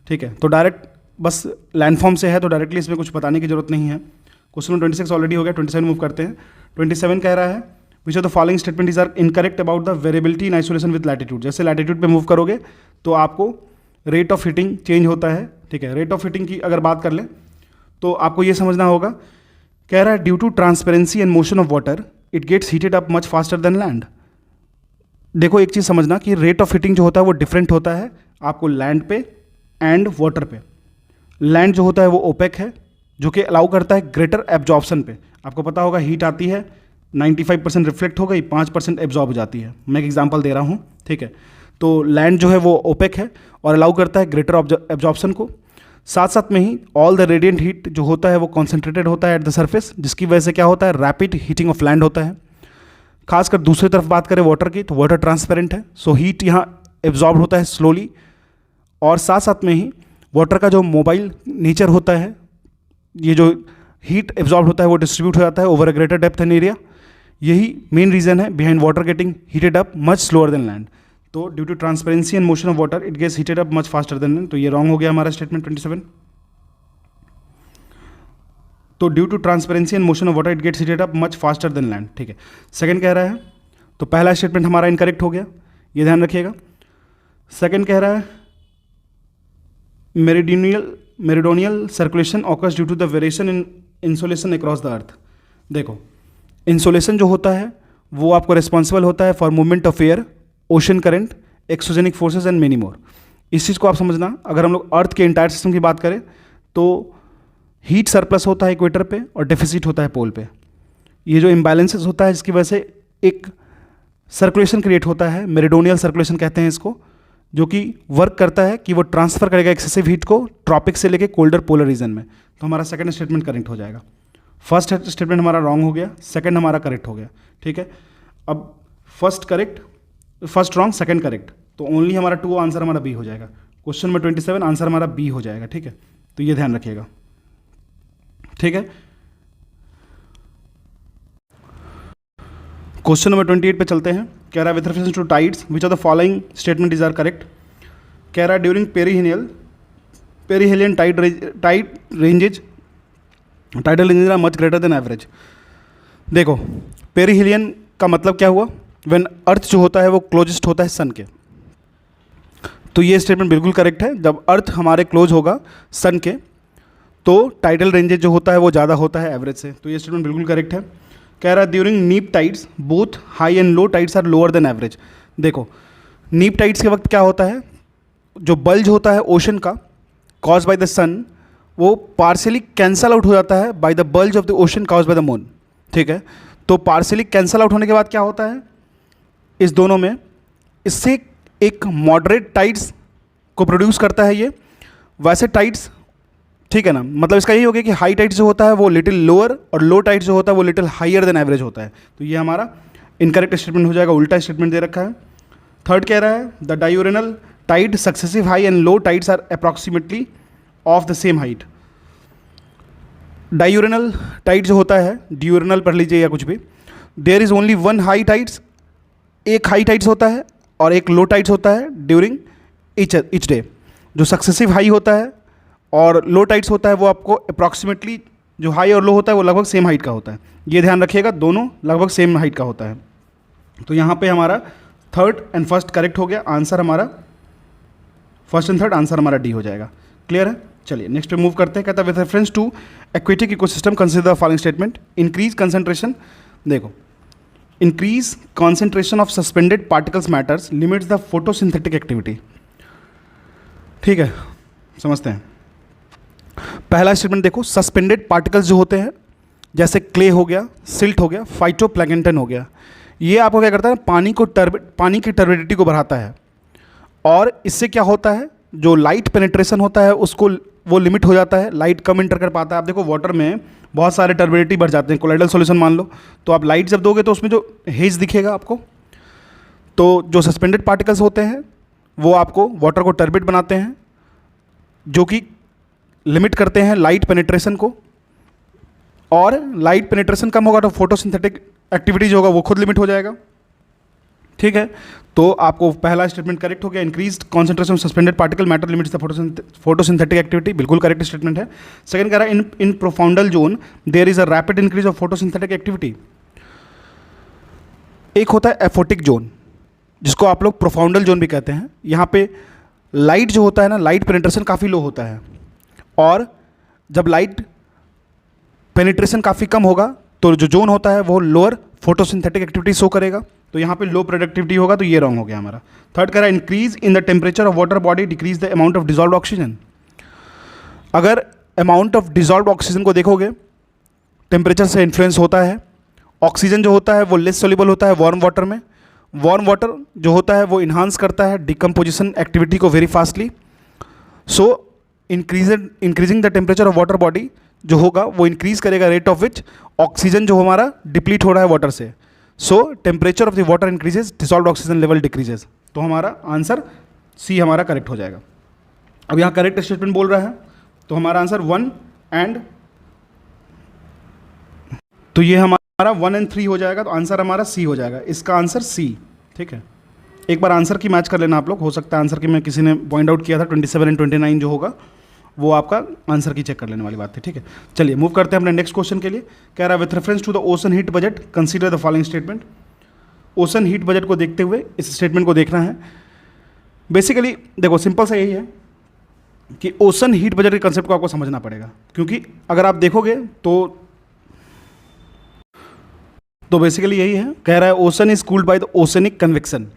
A: ठीक है, तो डायरेक्ट बस लैंडफॉर्म से है तो डायरेक्टली इसमें कुछ बताने की जरूरत नहीं है। क्वेश्चन 26 ऑलरेडी हो गया, 27 मूव करते हैं। 27 कह रहा है which of the following statement is are incorrect about the variability in isolation with latitude. जैसे लैटिट्यूड पे मूव करोगे तो आपको रेट ऑफ हीटिंग चेंज होता है। ठीक है, रेट ऑफ हीटिंग की अगर बात कर लें तो आपको ये समझना होगा। कह रहा है due to transparency and motion of water it gets heated up much faster than land. देखो एक चीज़ समझना कि रेट ऑफ हीटिंग जो होता है वो डिफरेंट होता है आपको लैंड पे एंड वाटर पे। लैंड जो होता है वो ओपेक है, जो कि अलाउ करता है ग्रेटर एब्जॉर्प्शन पे। आपको पता होगा हीट आती है 95% रिफ्लेक्ट हो गई, 5% एब्जॉर्ब हो जाती है। मैं एक एग्जांपल दे रहा हूँ। ठीक है, तो लैंड जो है वो ओपेक है और अलाउ करता है ग्रेटर एब्जॉर्प्शन को। साथ साथ में ही ऑल द रेडिएंट हीट जो होता है वो कॉन्सेंट्रेटेड होता है एट द सरफेस, जिसकी वजह से क्या होता है, रैपिड हीटिंग ऑफ लैंड होता है। खासकर दूसरी तरफ बात करें वाटर की, तो वाटर ट्रांसपेरेंट है, सो हीट यहाँ एब्जॉर्ब होता है स्लोली। और साथ साथ में ही वाटर का जो मोबाइल नेचर होता है, ये जो हीट एब्जॉर्ब होता है वो डिस्ट्रीब्यूट हो जाता है over a greater depth and area. यही मेन रीजन है behind water getting heated up much slower than land. तो due to transparency and motion of water it gets heated up much faster than land. तो ये wrong हो गया हमारा statement 27। तो due to transparency and motion of water it gets heated up much faster than land. ठीक है, second कह रहा है, तो पहला स्टेटमेंट हमारा इनकरेक्ट हो गया, ये ध्यान रखिएगा। सेकंड कह रहा है meridional circulation occurs due to the variation in insolation across the earth. देखो इंसोलेशन जो होता है वो आपको रिस्पॉन्सिबल होता है for movement of air, ocean current, exogenic forces and many more. इस चीज़ को आप समझना। अगर हम लोग अर्थ के इंटायर सिस्टम की बात करें तो हीट सरप्लस होता है इक्वेटर पे और डेफिसिट होता है पोल पे। ये जो इम्बैलेंसेस होता है इसकी वजह से एक सर्कुलेशन क्रिएट होता है, मेरिडोनियल सर्कुलेशन कहते हैं इसको, जो कि वर्क करता है कि वो ट्रांसफर करेगा एक्सेसिव हीट को ट्रॉपिक से लेके कोल्डर पोलर रीजन में। तो हमारा सेकंड स्टेटमेंट करेक्ट हो जाएगा। फर्स्ट स्टेटमेंट हमारा रॉन्ग हो गया, सेकंड हमारा करेक्ट हो गया। ठीक है, अब फर्स्ट रॉन्ग सेकंड करेक्ट, तो ओनली हमारा 2 आंसर हमारा बी हो जाएगा। क्वेश्चन नंबर 27 आंसर हमारा बी हो जाएगा। ठीक है, तो ये ध्यान रखिएगा। ठीक है, क्वेश्चन नंबर 28 पे चलते हैं। कह रहा है with reference to tides which of the following statement is are correct. कह रहा है during perihelion tidal ranges are much greater than average. देखो पेरीहेलियन का मतलब क्या हुआ, व्हेन अर्थ जो होता है वो क्लोजेस्ट होता है सन के। तो ये स्टेटमेंट बिल्कुल करेक्ट है। जब अर्थ हमारे क्लोज होगा सन के तो टाइडल रेंजेज जो होता है वो ज़्यादा होता है एवरेज से। तो ये स्टेटमेंट बिल्कुल करेक्ट है। कह रहा है during neap tides both high and low tides are lower than average. देखो नीप टाइड्स के वक्त क्या होता है, जो बल्ज होता है ओशन का कॉज बाय द सन वो पार्शियली कैंसल आउट हो जाता है by the bulge of the ocean cause by the moon, ठीक है। तो पार्शियली कैंसल आउट होने के बाद क्या होता है इस दोनों में, इससे एक मॉडरेट टाइड्स को प्रोड्यूस करता है ये। वैसे टाइड्स, ठीक है ना, मतलब इसका यही हो गया कि हाई टाइड्स जो होता है वो लिटिल लोअर और लो टाइड्स जो होता है वो लिटिल हाइयर देन एवरेज होता है। तो ये हमारा इनकरेक्ट स्टेटमेंट हो जाएगा, उल्टा स्टेटमेंट दे रखा है। थर्ड कह रहा है the diurnal tide successive high and low tides are approximately of the same height. Diurnal tide जो होता है, ड्यूरेनल पढ़ लीजिए या कुछ भी, there is only one high tides, एक हाई टाइड्स होता है और एक लो टाइड्स होता है ड्यूरिंग ईच डे। जो सक्सेसिव हाई होता है और लो टाइड्स होता है वो आपको अप्रॉक्सीमेटली, जो हाई और लो होता है वो लगभग सेम हाइट का होता है। ये ध्यान रखिएगा, दोनों लगभग सेम हाइट का होता है। तो यहाँ पे हमारा थर्ड एंड फर्स्ट करेक्ट हो गया, आंसर हमारा फर्स्ट एंड थर्ड आंसर हमारा डी हो जाएगा। क्लियर है? चलिए नेक्स्ट पे मूव करते हैं। कहता है with reference to aquatic ecosystem consider the following statement. Increase concentration, देखो, increase concentration of suspended particles matters limits the photosynthetic activity. ठीक है, समझते हैं। पहला स्टेटमेंट देखो, सस्पेंडेड पार्टिकल्स जो होते हैं जैसे क्ले हो गया, सिल्ट हो गया, फाइटोप्लैंक्टन हो गया, ये आपको क्या करता है, पानी की टर्बिडिटी को बढ़ाता है। और इससे क्या होता है, जो लाइट पेनिट्रेशन होता है उसको वो लिमिट हो जाता है, लाइट कम इंटर कर पाता है। आप देखो वाटर में बहुत सारे टर्बिडिटी बढ़ जाते हैं, कोलाइडल सॉल्यूशन मान लो, तो आप लाइट जब दोगे तो उसमें जो हेज दिखेगा आपको, तो जो सस्पेंडेड पार्टिकल्स होते हैं वो आपको वाटर को टर्बिड बनाते हैं, जो कि लिमिट करते हैं लाइट पेनिट्रेशन को। और लाइट पेनिट्रेशन कम होगा तो फोटोसिंथेटिक एक्टिविटी जो होगा वो खुद लिमिट हो जाएगा। ठीक है, तो आपको पहला स्टेटमेंट करेक्ट हो गया, increased concentration of suspended particle matter limits the photosynthetic activity, बिल्कुल करेक्ट स्टेटमेंट है। सेकंड कह रहा है in profundal zone there is a rapid increase of photosynthetic activity. एक होता है एफोटिक जोन, जिसको आप लोग प्रोफाउंडल जोन भी कहते हैं। यहाँ पे लाइट जो होता है ना, लाइट पेनिट्रेशन काफ़ी लो होता है, और जब लाइट पेनिट्रेशन काफ़ी कम होगा तो जो जोन होता है वो लोअर फोटोसिंथेटिक एक्टिविटी शो करेगा। तो यहाँ पे लो प्रोडक्टिविटी होगा, तो ये रॉन्ग हो गया हमारा। थर्ड कह रहा है increase in the temperature of water body decrease the amount of dissolve oxygen. अगर अमाउंट ऑफ डिजॉल्व ऑक्सीजन को देखोगे, टेम्परेचर से इन्फ्लुएंस होता है। ऑक्सीजन जो होता है वो लेस सोल्यूबल होता है वार्म वाटर में। वार्म वाटर जो होता है वो इन्हांस करता है डिकम्पोजिशन एक्टिविटी को very fastly. So increasing the temperature of water body जो होगा वो इंक्रीज करेगा रेट ऑफ विच ऑक्सीजन जो हमारा डिप्लीट हो रहा है वाटर से। सो temperature of the water increases, dissolved oxygen level decreases. तो हमारा आंसर सी हमारा करेक्ट हो जाएगा। अब यहाँ करेक्ट स्टेटमेंट बोल रहा है, तो हमारा आंसर 1 एंड, तो ये हमारा 1 एंड 3 हो जाएगा, तो आंसर हमारा सी हो जाएगा। इसका आंसर सी। ठीक है, एक बार आंसर की मैच कर लेना आप लोग, हो सकता है आंसर की में किसी ने पॉइंट आउट किया था 27 एंड 29 जो होगा वो आपका आंसर की चेक कर लेने वाली बात थी। ठीक है, चलिए मूव करते हैं अपने नेक्स्ट क्वेश्चन के लिए। कह रहा है with reference to the ocean heat budget consider the following statement. Ocean heat budget को देखते हुए इस स्टेटमेंट को देखना है। बेसिकली देखो सिंपल सा यही है कि ओशन हीट बजट के कंसेप्ट को आपको समझना पड़ेगा, क्योंकि अगर आप देखोगे तो बेसिकली यही है। कह रहा है ocean is cooled by the oceanic convection.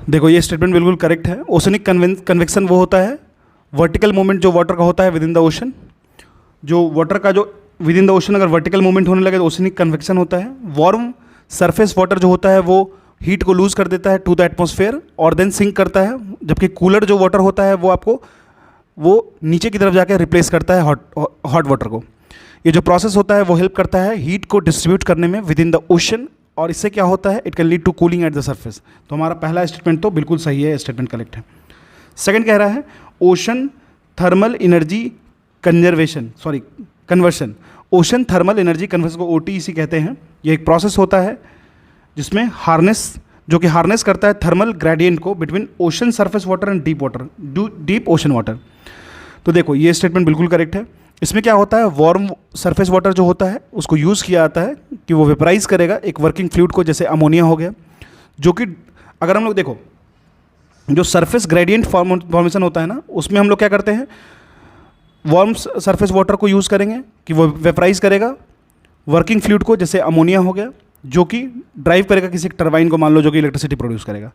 A: देखो ये स्टेटमेंट बिल्कुल करेक्ट है। ओशनिक कन्वेक्शन वो होता है वर्टिकल मूवमेंट जो वाटर का होता है विद इन द ओशन। जो वाटर का जो विद इन द ओशन अगर वर्टिकल मूवमेंट होने लगे तो ओशनिक कन्वेक्शन होता है। वार्म सरफेस वाटर जो होता है वो हीट को लूज कर देता है टू द एटमॉस्फेयर और देन सिंक करता है, जबकि कूलर जो वाटर होता है वो आपको वो नीचे की तरफ जाकर रिप्लेस करता है हॉट वाटर को। ये जो प्रोसेस होता है वो हेल्प करता है हीट को डिस्ट्रीब्यूट करने में विद इन द ओशन, और इससे क्या होता है, it can lead to cooling at the surface. तो हमारा पहला स्टेटमेंट तो बिल्कुल सही है, स्टेटमेंट करेक्ट है। सेकंड कह रहा है ocean thermal energy conversion. Ocean thermal energy conversion को OTEC कहते हैं। ये एक प्रोसेस होता है जिसमें जो कि हार्नेस करता है थर्मल ग्रेडियंट को between ocean surface water and deep ocean water. तो देखो ये स्टेटमेंट बिल्कुल करेक्ट है। इसमें क्या होता है, वार्म सरफेस वाटर जो होता है उसको यूज़ किया जाता है कि वो वेपराइज करेगा एक वर्किंग फ्लूइड को, जैसे अमोनिया हो गया, जो कि अगर हम लोग देखो जो सरफेस ग्रेडियंट फॉर्मेशन होता है ना, उसमें हम लोग क्या करते हैं, वार्म सरफेस वाटर को यूज़ करेंगे कि वो वेपराइज करेगा वर्किंग फ्लूइड को, जैसे अमोनिया हो गया, जो कि ड्राइव करेगा किसी टरबाइन को, मान लो, जो कि इलेक्ट्रिसिटी प्रोड्यूस करेगा।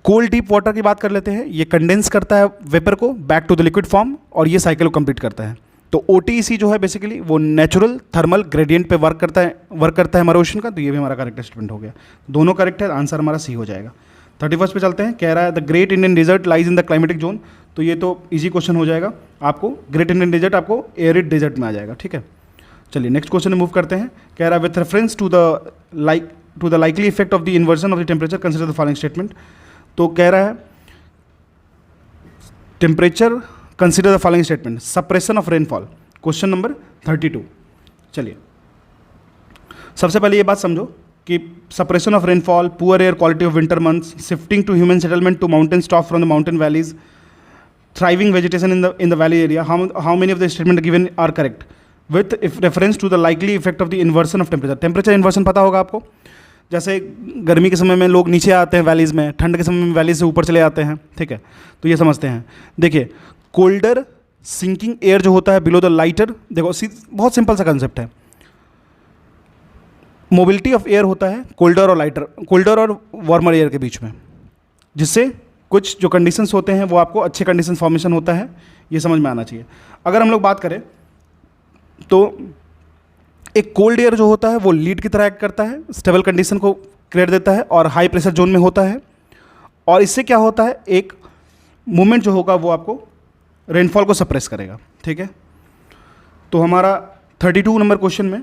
A: कोल्ड डीप वाटर की बात कर लेते हैं, ये कंडेंस करता है वेपर को back to the liquid form और ये साइकिल को कंप्लीट करता है। तो OTEC जो है बेसिकली वो नेचुरल थर्मल ग्रेडियंट पे वर्क करता है हमारा ओशन का। तो ये भी हमारा करेक्ट स्टेटमेंट हो गया, दोनों करेक्ट है, आंसर हमारा सी हो जाएगा। 31 पे चलते हैं, कह रहा है the great Indian desert lies in the climatic zone. तो ये तो इजी क्वेश्चन हो जाएगा आपको, ग्रेट इंडियन डेजर्ट आपको एरिड डेजर्ट में आ जाएगा, ठीक है। चलिए नेक्स्ट क्वेश्चन में मूव करते हैं, कह रहा है with reference to the likely effect of the inversion of the temperature consider the following statement. तो कह रहा है temperature consider the following statement, suppression of rainfall, question number 32। चलिए सबसे पहले ये बात समझो कि suppression of rainfall, poor air quality of winter months, shifting to human settlement to mountain top from the mountain valleys, thriving vegetation in the valley area, how many of the statement given are correct with if reference to the likely effect of the inversion of temperature। Temperature inversion पता होगा आपको, जैसे गर्मी के समय में लोग नीचे आते हैं वैलीज में, ठंड के समय में वैली से ऊपर चले आते हैं, ठीक है। तो ये समझते हैं। देखिए कोल्डर सिंकिंग एयर जो होता है बिलो द लाइटर, देखो बहुत सिंपल सा कंसेप्ट है, मोबिलिटी ऑफ एयर होता है कोल्डर और वार्मर एयर के बीच में, जिससे कुछ जो कंडीशंस होते हैं वो आपको अच्छे कंडीशन फॉर्मेशन होता है, ये समझ में आना चाहिए। अगर हम लोग बात करें तो एक कोल्ड एयर जो होता है वो लीड की तरह एक्ट करता है, स्टेबल कंडीशन को क्रिएट देता है और हाई प्रेशर जोन में होता है, और इससे क्या होता है एक मूवमेंट जो होगा वो आपको रेनफॉल को सप्रेस करेगा, ठीक है। तो हमारा 32 नंबर क्वेश्चन में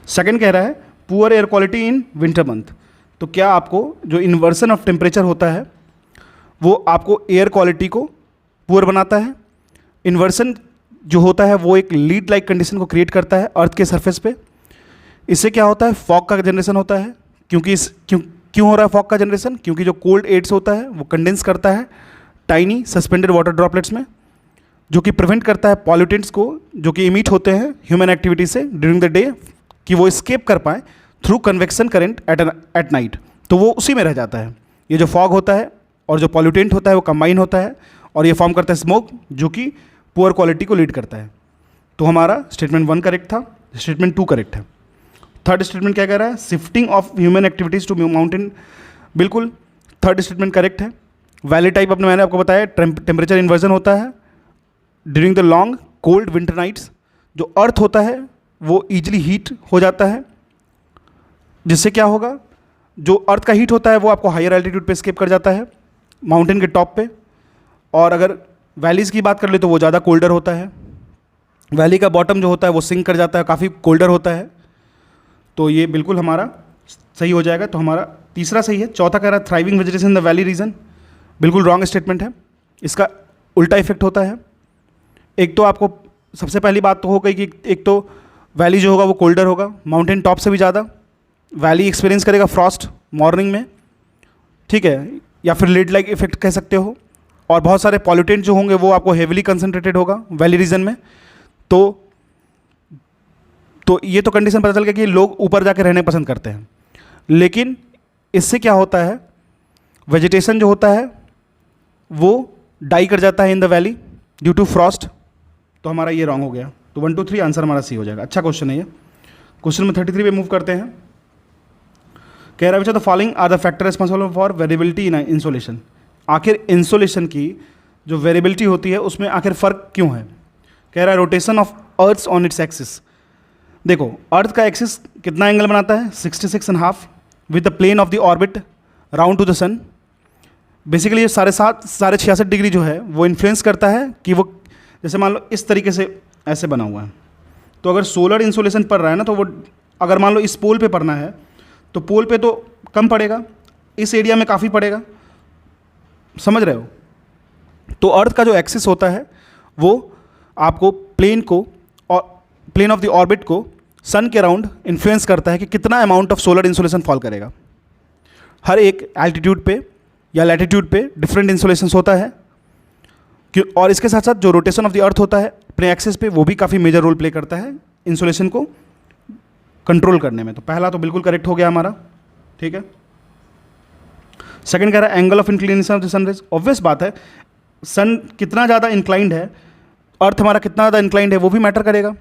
A: सेकंड कह रहा है poor air quality in winter month. तो क्या आपको जो इन्वर्सन ऑफ टेम्परेचर होता है वो आपको एयर क्वालिटी को पुअर बनाता है। इन्वर्सन जो होता है वो एक लीड लाइक कंडीशन को क्रिएट करता है अर्थ के सरफेस पे। इससे क्या होता है फॉग का जनरेशन होता है, क्यों हो रहा है फॉग का जनरेशन, क्योंकि जो कोल्ड एड्स होता है वो कंडेंस करता है टाइनी सस्पेंडेड वाटर ड्रॉपलेट्स में, जो कि प्रिवेंट करता है पॉल्यूटेंट्स को जो कि इमिट होते हैं ह्यूमन एक्टिविटी से ड्यूरिंग द डे, कि वो स्केप कर पाएँ through convection current at night, तो वो उसी में रह जाता है। ये जो फॉग होता है और जो पॉल्यूटेंट होता है वो कंबाइन होता है और ये फॉर्म करता है स्मोक, जो कि पुअर क्वालिटी को लीड करता है। तो हमारा स्टेटमेंट 1 करेक्ट था, स्टेटमेंट 2 करेक्ट है। थर्ड स्टेटमेंट क्या कह रहा है, shifting of human activities to mountain, बिल्कुल थर्ड स्टेटमेंट करेक्ट है। वैली टाइप अपने मैंने आपको बताया टेम्परेचर इन्वर्जन होता है during the long cold winter nights. जो अर्थ होता है वो ईजिली हीट हो जाता है, जिससे क्या होगा जो अर्थ का हीट होता है वो आपको हायर एल्टीट्यूड पे स्केप कर जाता है माउंटेन के टॉप पे, और अगर वैलीज़ की बात कर ले तो वो ज़्यादा कोल्डर होता है। वैली का बॉटम जो होता है वो सिंक कर जाता है, काफ़ी कोल्डर होता है। तो ये बिल्कुल हमारा सही हो जाएगा। तो हमारा तीसरा सही है। चौथा कह रहा है thriving vegetation in the valley region, बिल्कुल रॉन्ग स्टेटमेंट है, इसका उल्टा इफेक्ट होता है। एक तो आपको सबसे पहली बात तो हो गई कि एक तो वैली जो होगा वो कोल्डर होगा माउंटेन टॉप से भी ज़्यादा, वैली एक्सपीरियंस करेगा फ्रॉस्ट मॉर्निंग में, ठीक है, या फिर लीड लाइक इफेक्ट कह सकते हो, और बहुत सारे पॉल्यूटेंट जो होंगे वो आपको हेविली कंसनट्रेटेड होगा वैली रीजन में। तो ये तो कंडीशन पता चल गया कि लोग ऊपर जाके रहने पसंद करते हैं, लेकिन इससे क्या होता है वेजिटेशन जो होता है वो डाई कर जाता है in the valley due to frost. तो हमारा ये रॉन्ग हो गया। तो 1 2 3 आंसर हमारा सी हो जाएगा। अच्छा क्वेश्चन है ये। क्वेश्चन में 33 पे मूव करते हैं। कह रहा है which the following are the factor responsible for variability in insolation. आखिर इंसोलेशन की जो वेरिएबिलिटी होती है उसमें आखिर फ़र्क क्यों है। कह रहा है rotation of earth on its axis. देखो अर्थ का एक्सिस कितना एंगल बनाता है 66.5 with the plane of the orbit round to the sun. Basically ये 7.5 डिग्री जो है वो इन्फ्लुएंस करता है कि वो जैसे मान लो इस तरीके से ऐसे बना हुआ है। तो अगर सोलर इंसोलेशन पड़ रहा है ना, तो वो अगर मान लो इस पोल पे पड़ना है तो पोल पे तो कम पड़ेगा, इस एरिया में काफ़ी पड़ेगा, समझ रहे हो। तो अर्थ का जो एक्सिस होता है वो आपको प्लेन ऑफ द ऑर्बिट को सन के अराउंड इन्फ्लुएंस करता है कि कितना amount of solar insolation fall करेगा। हर एक एल्टीट्यूड पे या लैटिट्यूड पे डिफरेंट इंसोलेशन होता है, और इसके साथ साथ जो रोटेशन ऑफ द अर्थ होता है अपने एक्सिस पे वो भी काफ़ी मेजर रोल प्ले करता है इंसोलेशन को कंट्रोल करने में। तो पहला तो बिल्कुल करेक्ट हो गया हमारा, ठीक है। सेकंड कह रहा है angle of inclination of the sunrise. Obvious बात है, सन कितना ज़्यादा इंक्लाइंड है, अर्थ हमारा कितना ज़्यादा इंक्लाइंड है वो भी मैटर करेगा।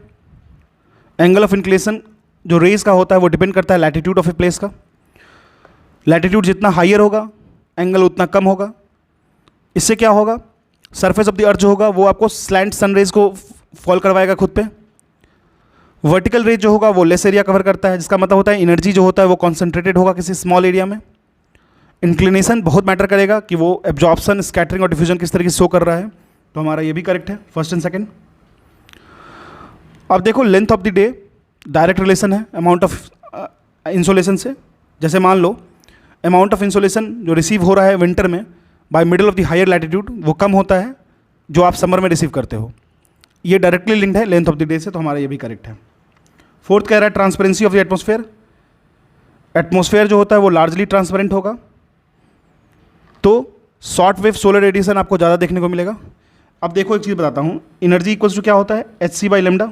A: एंगल ऑफ इंक्लिनेशन जो रेज का होता है वो डिपेंड करता है लैटिट्यूड ऑफ ए प्लेस का। लैटिट्यूड जितना हाइयर होगा एंगल उतना कम होगा। इससे क्या होगा, सरफेस ऑफ द अर्थ जो होगा वो आपको स्लैंट सन रेज को फॉल करवाएगा खुद पे। वर्टिकल रेज जो होगा वो लेस एरिया कवर करता है, जिसका मतलब होता है एनर्जी जो होता है वो कॉन्सेंट्रेटेड होगा किसी स्मॉल एरिया में। इंक्लिनेशन बहुत मैटर करेगा कि वो एब्जॉर्प्शन, स्कैटरिंग और डिफ्यूजन किस तरीके से शो कर रहा है। तो हमारा ये भी करेक्ट है, फर्स्ट एंड सेकंड। अब देखो length of the day direct relation है अमाउंट ऑफ इंसोलेशन से। जैसे मान लो अमाउंट ऑफ इंसोलेशन जो रिसीव हो रहा है विंटर में by middle of the higher latitude वो कम होता है जो आप समर में रिसीव करते हो। ये डायरेक्टली लिंक्ड है लेंथ ऑफ द डे से, तो हमारा ये भी करेक्ट है। फोर्थ कह रहा है transparency of the atmosphere. Atmosphere जो होता है वो लार्जली ट्रांसपेरेंट होगा, तो शॉर्ट वेव सोलर रेडिएशन आपको ज़्यादा देखने को मिलेगा। अब देखो एक चीज़ बताता हूँ, एनर्जी इक्वल्स टू क्या होता है, hc/λ।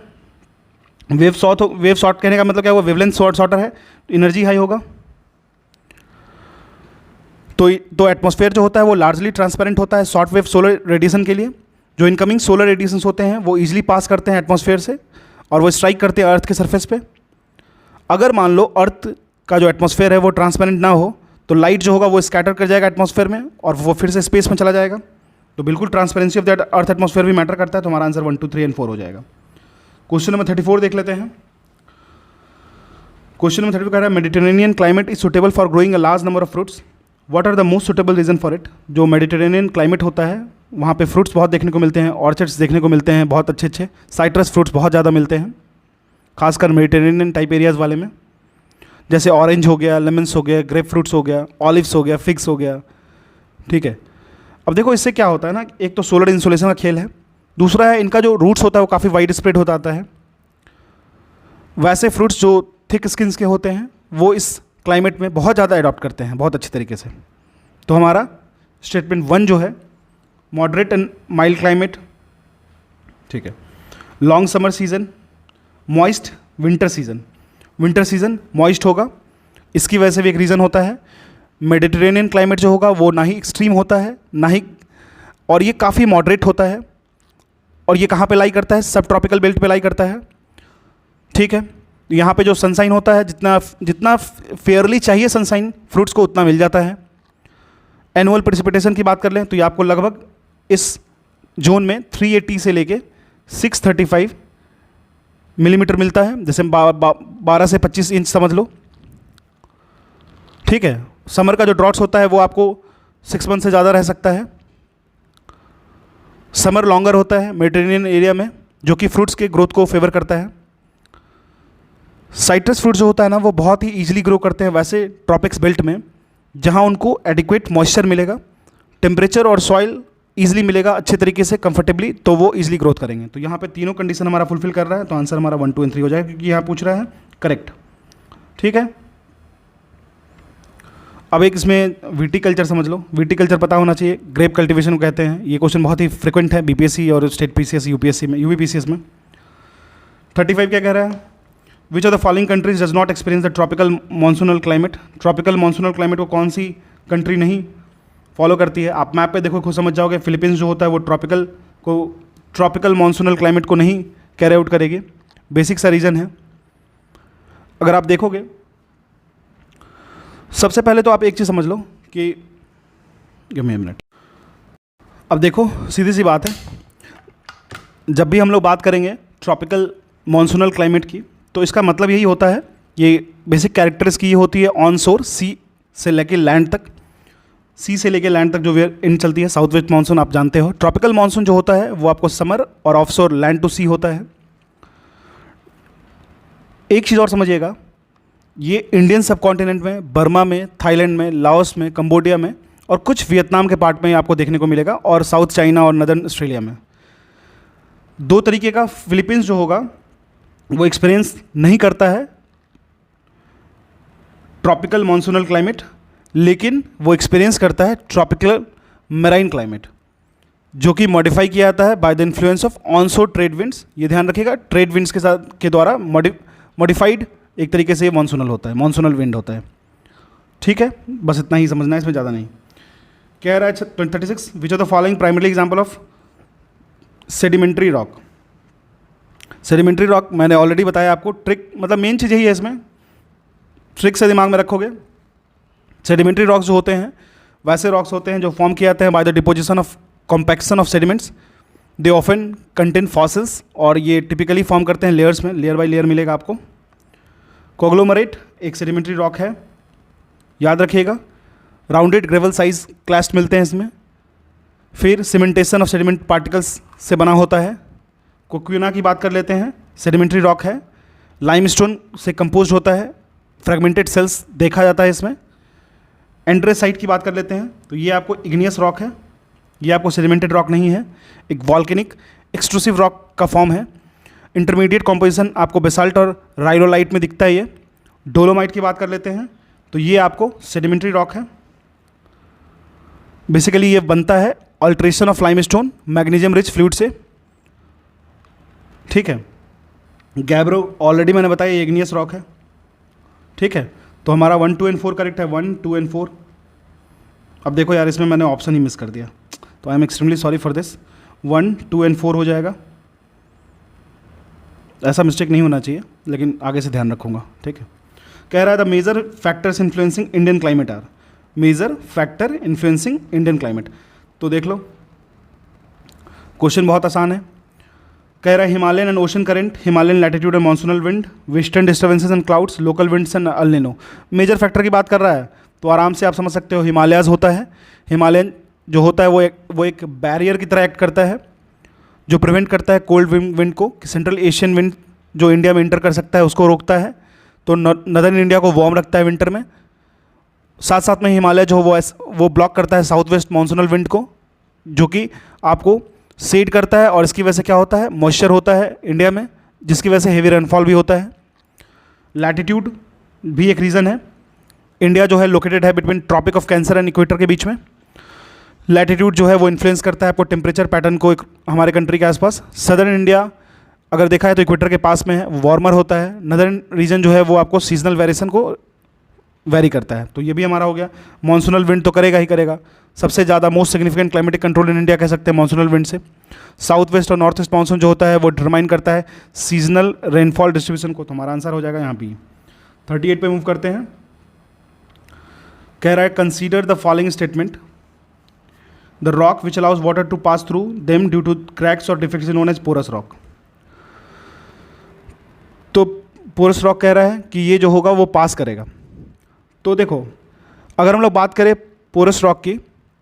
A: वेव शॉर्ट कहने का मतलब क्या हुआ, वेवलेंथ शॉर्टर है, एनर्जी हाई होगा। तो एटमॉस्फेयर जो होता है वो लार्जली ट्रांसपेरेंट होता है शॉर्ट वेव सोलर रेडिएशन के लिए। जो इनकमिंग सोलर रेडिएशंस होते हैं वो ईजिली पास करते हैं एटमॉस्फेयर से और वो स्ट्राइक करते हैं अर्थ के सरफेस पे। अगर मान लो अर्थ का जो एटमॉस्फेयर है वो ट्रांसपेरेंट ना हो तो लाइट जो होगा वो स्कैटर कर जाएगा एटमॉस्फेयर में और वो फिर से स्पेस में चला जाएगा। तो बिल्कुल transparency of that earth atmosphere भी मैटर करता है। तो हमारा आंसर 1, 2, 3 एंड 4 हो जाएगा। क्वेश्चन नंबर 34 देख लेते हैं। क्वेश्चन नंबर 34 कह रहा है Mediterranean climate is suitable for growing a large number of fruits, what are the most suitable region for it. जो मेडिटेरेनियन क्लाइमेट होता है वहाँ पे फ्रूट्स बहुत देखने को मिलते हैं, ऑर्चर्ड्स देखने को मिलते हैं बहुत अच्छे अच्छे, साइट्रस फ्रूट्स बहुत ज़्यादा मिलते हैं खासकर मेडिटेरेनियन टाइप एरियाज़ वाले में, जैसे ऑरेंज हो गया, लेमन्स हो गया, ग्रेप फ्रूट्स हो गया, ऑलिव्स हो गया, फिग्स हो गया। ठीक है, अब देखो इससे क्या होता है ना, एक तो सोलर इंसोलेशन का खेल है, दूसरा है इनका जो रूट्स होता है वो काफ़ी वाइड स्प्रेड होता आता है। वैसे फ्रूट्स जो थिक स्किन्स के होते हैं वो इस क्लाइमेट में बहुत ज़्यादा अडॉप्ट करते हैं बहुत अच्छे तरीके से। तो हमारा स्टेटमेंट 1 जो है मॉडरेट एंड माइल्ड क्लाइमेट, ठीक है, long summer season, moist winter season. Winter season moist होगा, इसकी वजह से भी एक रीज़न होता है। मेडिटेरेनियन क्लाइमेट जो होगा वो ना ही एक्सट्रीम होता है ना ही, और ये काफ़ी मॉडरेट होता है। और ये कहाँ पे लाई करता है, सब ट्रॉपिकल बेल्ट पे लाई करता है। ठीक है, यहाँ पे जो सनसाइन होता है जितना फेयरली चाहिए सनसाइन फ्रूट्स को उतना मिल जाता है। एनुअल प्रेसिपिटेशन की बात कर लें तो ये आपको लगभग इस जोन में 380 से लेके 635 मिलीमीटर मिलता है, जैसे 12 से 25 इंच समझ लो। ठीक है, समर का जो ड्रॉट्स होता है वो आपको 6 मंथ से ज़्यादा रह सकता है। समर लॉन्गर होता है मेडिटेरेनियन एरिया में, जो कि फ्रूट्स के ग्रोथ को फेवर करता है। साइट्रस फ्रूट जो होता है ना वो बहुत ही ईजिली ग्रो करते हैं वैसे ट्रॉपिक्स बेल्ट में, जहाँ उनको एडिक्वेट मॉइस्चर मिलेगा, टेम्परेचर और सॉइल ईजिली मिलेगा अच्छे तरीके से कंफर्टेबली, तो वो ईजिली ग्रोथ करेंगे। तो यहाँ पे तीनों कंडीशन हमारा फुलफिल कर रहा है, तो आंसर हमारा 1, 2 एंड 3 हो जाएगा, क्योंकि यहाँ पूछ रहा है करेक्ट। ठीक है, अब एक इसमें विटीकल्चर समझ लो। विटीकल्चर पता होना चाहिए, ग्रेप कल्टीवेशन को कहते हैं। ये क्वेश्चन बहुत ही फ्रिक्वेंट है बीपीएससी और स्टेट पीसीएस, यूपीएससी में, यूपीपीसीएस में। 35 क्या कह रहा है, which of the following countries does not experience the tropical monsoonal climate. Tropical monsoonal climate को कौन सी कंट्री नहीं फॉलो करती है। आप मैप पे देखो खुद समझ जाओगे, फिलीपींस जो होता है वो ट्रॉपिकल मॉनसूनल क्लाइमेट को नहीं कैरी आउट करेगी। बेसिक सा रीज़न है। अगर आप देखोगे सबसे पहले तो आप एक चीज़ समझ लो कि गिव मी अ मिनट। अब देखो सीधी सी बात है, जब भी हम लोग बात करेंगे ट्रॉपिकल मॉनसूनल क्लाइमेट की तो इसका मतलब यही होता है, ये बेसिक कैरेक्टर्स की ये होती है ऑन शोर, सी से लेके लैंड तक, सी से लेके लैंड तक जो वेयर इन चलती है। साउथ वेस्ट मानसून आप जानते हो। ट्रॉपिकल मानसून जो होता है वो आपको समर और ऑफ शोर लैंड टू सी होता है। एक चीज़ और समझिएगा, ये इंडियन सब कॉन्टिनेंट में, बर्मा में, थाईलैंड में, लाओस में, कंबोडिया में और कुछ वियतनाम के पार्ट में आपको देखने को मिलेगा, और साउथ चाइना और नदर्न ऑस्ट्रेलिया में। 2 तरीके का फिलीपींस जो होगा वो एक्सपीरियंस नहीं करता है ट्रॉपिकल मॉनसूनल क्लाइमेट, लेकिन वो एक्सपीरियंस करता है ट्रॉपिकल मैराइन क्लाइमेट, जो कि मॉडिफाई किया जाता है by the influence of onshore trade winds. ये ध्यान रखिएगा, ट्रेड विंड्स के द्वारा मॉडिफाइड एक तरीके से मॉनसूनल होता है, मॉनसूनल विंड होता है। ठीक है, बस इतना ही समझना है, इसमें ज़्यादा नहीं। कह रहा है 36, which are the following primary example of sedimentary rock. Sedimentary rock मैंने ऑलरेडी बताया आपको, ट्रिक मतलब मेन चीज़ यही है इसमें, ट्रिक से दिमाग में रखोगे। सेडिमेंट्री रॉक्स जो होते हैं वैसे रॉक्स होते हैं जो फॉर्म किए जाते हैं bye the deposition of compaction of sediments. They often contain fossils, और ये टिपिकली फॉर्म करते हैं लेयर्स में, लेयर बाय लेयर मिलेगा आपको। कोग्लोमरेट एक सेडिमेंट्री रॉक है, याद रखिएगा। राउंडेड ग्रेवल साइज क्लास्ट मिलते हैं इसमें। फिर सीमेंटेशन ऑफ सेडिमेंट पार्टिकल्स से बना होता है। कोक्यूना की बात कर लेते हैं, सेडिमेंट्री रॉक है, लाइमस्टोन से कंपोज होता है, फ्रेगमेंटेड सेल्स देखा जाता है इसमें। एंड्रेसाइट की बात कर लेते हैं, तो ये आपको इग्नियस रॉक है, ये आपको सेडिमेंटेड रॉक नहीं है, एक वॉल्केनिक एक्सट्रूसिव रॉक का फॉर्म है। इंटरमीडिएट कॉम्पोजिशन आपको बेसाल्ट और राइलोलाइट में दिखता है ये। डोलोमाइट की बात कर लेते हैं, तो ये आपको सेडिमेंट्री रॉक है। बेसिकली ये बनता है alteration of limestone magnesium rich fluid से, ठीक है। गैब्रो ऑलरेडी मैंने बताया ये इग्नियस रॉक है, ठीक है। तो हमारा 1, 2 and 4 करेक्ट है, 1, 2 and 4। अब देखो यार, इसमें मैंने ऑप्शन ही मिस कर दिया, तो I am extremely sorry for this. 1, 2 and 4 हो जाएगा, ऐसा मिस्टेक नहीं होना चाहिए, लेकिन आगे से ध्यान रखूंगा, ठीक है। कह रहा है the major factors influencing Indian climate are, major factor influencing Indian climate. तो देख लो, क्वेश्चन बहुत आसान है। कह रहा है Himalayan and ocean current, Himalayan latitude and monsoonal wind, western disturbances and clouds, local winds and El Nino. Major factor की बात कर रहा है, तो आराम से आप समझ सकते हो हिमालयाज होता है। हिमालयन जो होता है वो एक बैरियर की तरह एक्ट करता है, जो प्रिवेंट करता है कोल्ड विंड को, कि सेंट्रल एशियन विंड जो इंडिया में इंटर कर सकता है उसको रोकता है, तो नदर्न इंडिया को वार्म रखता है विंटर में। साथ साथ में हिमालय जो वो ब्लॉक करता है साउथ वेस्ट मानसूनल विंड को, जो कि आपको सेड करता है, और इसकी वजह से क्या होता है, मॉइस्चर होता है इंडिया में, जिसकी वजह से हेवी रेनफॉल भी होता है। लैटिट्यूड भी एक रीज़न है। इंडिया जो है लोकेटेड है between tropic of cancer and equator के बीच में। लैटिट्यूड जो है वो इन्फ्लुएंस करता है आपको टेम्परेचर पैटर्न को हमारे कंट्री के आसपास। सदर्न इंडिया अगर देखा है तो इक्वेटर के पास में है, वार्मर होता है। नदर्न रीजन जो है वो आपको सीजनल वेरिएशन को वेरी करता है, तो ये भी हमारा हो गया। मॉनसूनल विंड तो करेगा ही करेगा, सबसे ज़्यादा most significant climatic control in India कह सकते हैं मॉनसूनल विंड से। साउथ वेस्ट और नॉर्थ ईस्ट मानसून जो होता है वो डिटरमाइन करता है सीजनल रेनफॉल डिस्ट्रीब्यूशन को, तो हमारा आंसर हो जाएगा यहाँ पे। 38 पे मूव करते हैं। कह रहा है consider the following statement, the rock which allows water to pass through them due to cracks और defects known as porous rock. तो पोरस रॉक कह रहा है कि ये जो होगा वो पास करेगा। तो देखो, अगर हम लोग बात करें पोरस रॉक की,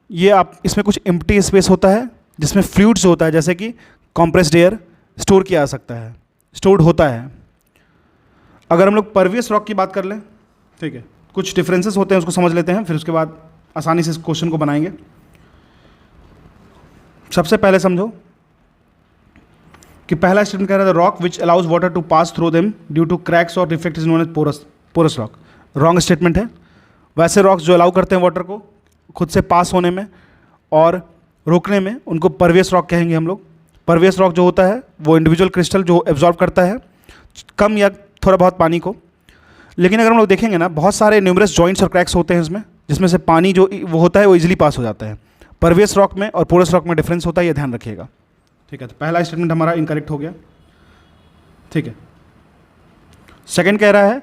A: ये आप इसमें कुछ एम्प्टी स्पेस होता है जिसमें फ्लूइड्स होता है, जैसे कि कंप्रेस्ड एयर स्टोर किया जा सकता है, स्टोर्ड होता है। अगर हम लोग परवियस रॉक की बात कर लें, ठीक है, कुछ डिफरेंसेस होते हैं उसको समझ लेते हैं, फिर उसके बाद आसानी से इस क्वेश्चन को बनाएंगे। सबसे पहले समझो कि पहला स्टेटमेंट कह रहा है rock which allows water to pass through them due to cracks और defect is known as porous rock. Wrong statement है। वैसे रॉक्स जो अलाउ करते हैं वाटर को खुद से पास होने में और रोकने में, उनको परवियस रॉक कहेंगे हम लोग। परवियस रॉक जो होता है वो इंडिविजुअल क्रिस्टल जो एब्जॉर्ब करता है कम या थोड़ा बहुत पानी को। लेकिन अगर हम लोग देखेंगे ना, बहुत सारे न्यूमरस जॉइंट्स और क्रैक्स होते हैं इसमें, जिसमें से पानी जो वो होता है वो इजीली पास हो जाता है। परवियस रॉक में और पोरस रॉक में डिफरेंस होता है, ये ध्यान रखिएगा, ठीक है। तो पहला स्टेटमेंट हमारा इनकरेक्ट हो गया, ठीक है। सेकंड कह रहा है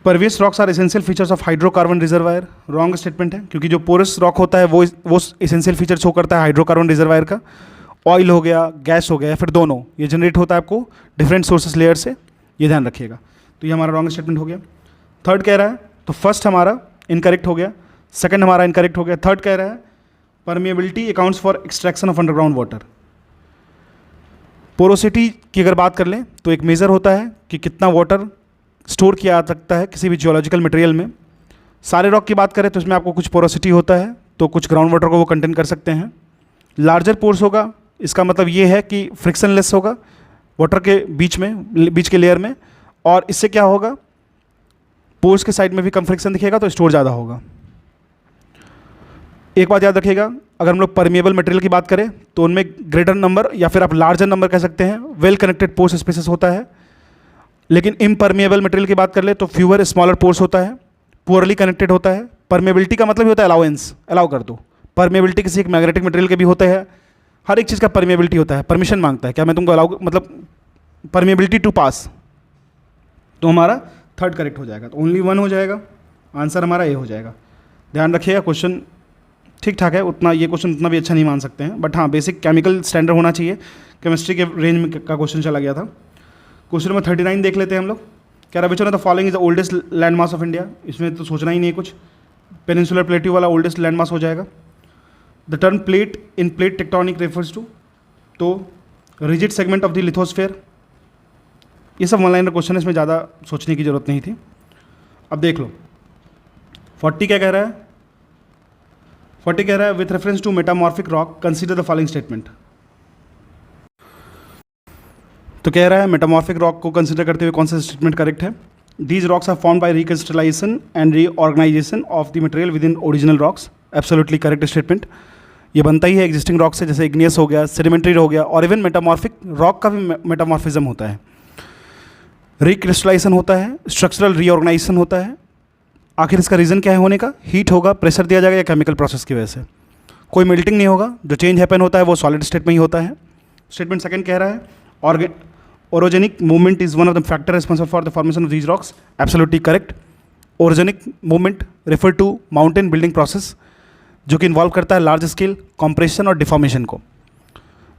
A: pervious rocks are essential features of hydrocarbon reservoir. Wrong statement है, क्योंकि जो पोरस रॉक होता है वो एसेंशियल फीचर शो करता है हाइड्रोकार्बन रिजर्वायर का। ऑयल हो गया, गैस हो गया, या फिर दोनों, ये जनरेट होता है आपको डिफरेंट सोर्सेस लेयर से, ये ध्यान रखिएगा। तो ये हमारा रॉन्ग स्टेटमेंट हो गया। थर्ड कह रहा है, तो फर्स्ट हमारा इनकरेक्ट हो गया, सेकंड हमारा इनकरेक्ट हो गया। थर्ड कह रहा है permeability accounts for extraction of underground water. Porosity की अगर बात कर लें तो एक मेजर होता है कि कितना वाटर स्टोर किया जा सकता है किसी भी जियोलॉजिकल मटेरियल में। सारे रॉक की बात करें तो इसमें आपको कुछ पोरोसिटी होता है, तो कुछ ग्राउंड वाटर को वो कंटेन कर सकते हैं। लार्जर पोर्स होगा, इसका मतलब ये है कि फ्रिक्शनलेस होगा वाटर के बीच के लेयर में, और इससे क्या होगा, पोर्स के साइड में भी कम फ्रिक्शन दिखेगा तो स्टोर ज़्यादा होगा। एक बात याद रखिएगा, अगर हम लोग परमिएबल मटेरियल की बात करें तो उनमें ग्रेटर नंबर या फिर आप लार्जर नंबर कह सकते हैं वेल कनेक्टेड पोर्स स्पेसेस होता है। लेकिन इम्परमिएबल मटेरियल की बात कर ले तो फ्यूअर स्मॉलर पोर्स होता है, पुअरली कनेक्टेड होता है। परमिएबिलिटी का मतलब ही होता है अलाउंस, अलाउ कर दो। परमिएबिलिटी किसी एक मैग्नेटिक मटेरियल के भी होते हैं, हर एक चीज़ का परमिएबिलिटी होता है, परमिशन मांगता है, क्या मैं तुमको अलाउ, मतलब परमिएबिलिटी टू पास। तो हमारा थर्ड करेक्ट हो जाएगा, तो ओनली वन हो जाएगा। आंसर हमारा ए हो जाएगा। ध्यान रखिएगा क्वेश्चन ठीक ठाक है, उतना ये क्वेश्चन उतना भी अच्छा नहीं मान सकते हैं, बट हाँ बेसिक केमिकल स्टैंडर्ड होना चाहिए। केमिस्ट्री के रेंज में का क्वेश्चन चला गया था। क्वेश्चन नंबर 39 देख लेते हैं हम लोग। कह रहा है the following is the oldest land mass of India. इसमें तो सोचना ही नहीं है कुछ, पेनिनसुलर प्लेट्यू वाला ओल्डेस्ट लैंड मास हो जाएगा। The term plate in plate tectonic refers to, तो rigid segment of the lithosphere. ये सब ऑनलाइन क्वेश्चन है, इसमें ज़्यादा सोचने की जरूरत नहीं थी। अब देख लो 40 क्या कह रहा है। 40 कह रहा है with reference to metamorphic rock consider the following statement. तो कह रहा है मेटामॉर्फिक रॉक को कंसीडर करते हुए कौन सा स्टेटमेंट करेक्ट है। These rocks are formed by recrystallization and reorganization of the material within original rocks. Absolutely correct statement. ये बनता ही है एग्जिस्टिंग रॉक से, जैसे इग्नियस हो गया, सेडिमेंट्री हो गया, और इवन मेटामॉर्फिक रॉक का भी मेटामॉर्फिज्म होता है। रिक्रिस्टलाइजेशन होता है, स्ट्रक्चरल रीऑर्गेनाइजेशन होता है। आखिर इसका रीज़न क्या है होने का? हीट होगा, प्रेशर दिया जाएगा, या केमिकल प्रोसेस की वजह से। कोई मेल्टिंग नहीं होगा, जो चेंज हैपन होता है वो सॉलिड स्टेट में ही होता है। स्टेटमेंट सेकंड कह रहा है orogenic movement is one of the factor responsible for the formation of these rocks. Absolutely correct. Orogenic movement refer to mountain building process, जो कि इन्वॉल्व करता है लार्ज स्केल कॉम्प्रेशन और डिफॉर्मेशन को।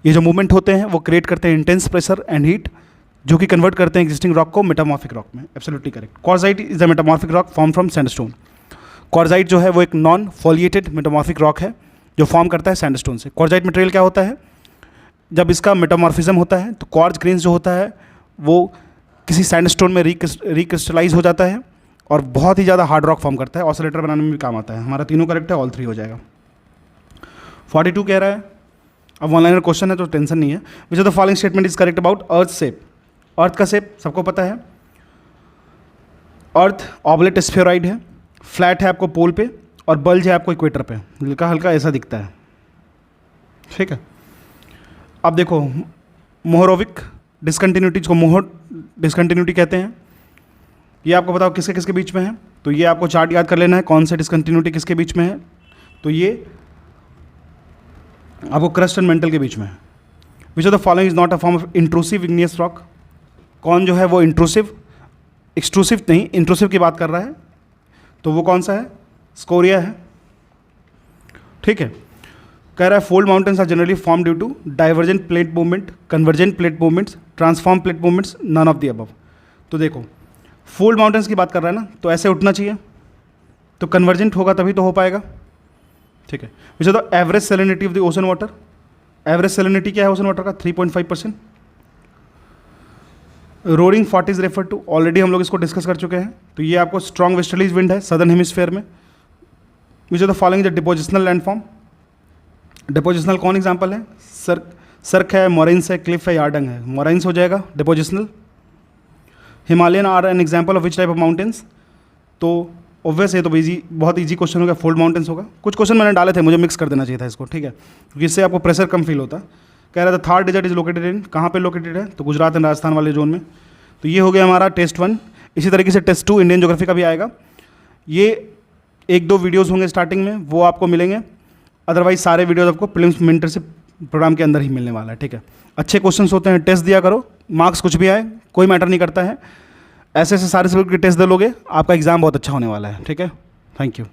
A: ये जो मूवमेंट होते हैं वो क्रिएट करते हैं इंटेंस प्रेशर एंड हीट, जो कि कन्वर्ट करते हैं एग्जिस्टिंग रॉक को मेटामॉर्फिक रॉक में। Absolutely correct. Quartzite is the metamorphic rock form from sandstone. Quartzite जो है वो एक नॉन फॉलिएटेड मेटामॉर्फिक रॉक है जो फॉर्म करता है सैंडस्टोन से। क्वार्जाइट मटेरियल क्या होता है? जब इसका मेटामॉर्फिज्म होता है तो क्वार्ज ग्रेन्स जो होता है वो किसी सैंडस्टोन में रिक्रिस्टलाइज हो जाता है और बहुत ही ज़्यादा हार्ड रॉक फॉर्म करता है। ऑसिलेटर बनाने में भी काम आता है। हमारा तीनों करेक्ट है, ऑल 3 हो जाएगा। 42 कह रहा है, अब ऑनलाइन क्वेश्चन है तो टेंशन नहीं है। Which of the following statement is correct about earth shape. Earth का शेप सबको पता है, अर्थ ऑबलेट स्फेरॉइड है, फ्लैट है आपको पोल पे, और बल्ज है आपको इक्वेटर पे, हल्का हल्का ऐसा दिखता है। ठीक है। अब देखो मोहरोविक डिसकंटिन्यूटी, को मोहर डिसकंटिन्यूटी कहते हैं। ये आपको बताओ किसके किसके बीच में है, तो ये आपको चार्ट याद कर लेना है कौन सा डिसकंटिन्यूटी किसके बीच में है। तो ये आपको क्रस्ट एंड मेंटल के बीच में है। Which of the following is not a form of intrusive igneous rock. कौन जो है वो इंट्रूसिव, एक्सट्रूसिव नहीं, इंट्रूसिव की बात कर रहा है, तो वो कौन सा है? स्कोरिया है। ठीक है। कह रहा है fold mountains are generally form due to divergent plate movement, convergent plate movements, transform plate movements, none of the above. तो देखो फोल्ड माउंटेन्स की बात कर रहा है ना, तो ऐसे उठना चाहिए, तो कन्वर्जेंट होगा तभी तो हो पाएगा। ठीक है। Which is the average salinity of the ocean water. Average salinity क्या है ओशन वाटर का? 3.5%। Roaring 40 is refer to, already हम लोग इसको डिस्कस कर चुके हैं, तो ये आपको स्ट्रॉन्ग वेस्टर्लीज विंड है सदर्न हेमिस्फीयर में। विच of the following the depositional landform. Depositional कौन एग्जाम्पल है? सर्क है, मोरेंस है, क्लिफ है, यार्डंग है। मोरेंस हो जाएगा depositional. Himalayan are an example of which type of mountains. तो ऑब्वियस है, तो इजी, बहुत इजी क्वेश्चन होगा, फोल्ड माउंटेन्स होगा। कुछ क्वेश्चन मैंने डाले थे, मुझे मिक्स कर देना चाहिए था इसको, ठीक है, क्योंकि इससे आपको प्रेशर कम फील होता। कह रहा था Thar desert is located in, कहाँ पे लोकेटेड है? तो गुजरात एंड राजस्थान वाले जोन में। तो ये हो गया हमारा टेस्ट 1। इसी तरीके से टेस्ट 2 इंडियन ज्योग्राफी का भी आएगा। ये 1-2 वीडियोज़ होंगे स्टार्टिंग में, वो आपको मिलेंगे, अदरवाइज सारे वीडियोज़ आपको प्रीलिम्स मेंटरशिप प्रोग्राम के अंदर ही मिलने वाला है। ठीक है। अच्छे क्वेश्चंस होते हैं, टेस्ट दिया करो, मार्क्स कुछ भी आए कोई मैटर नहीं करता है। ऐसे ऐसे सारे सब्जेक्ट के टेस्ट दे लोगे, आपका एग्जाम बहुत अच्छा होने वाला है। ठीक है। Thank you.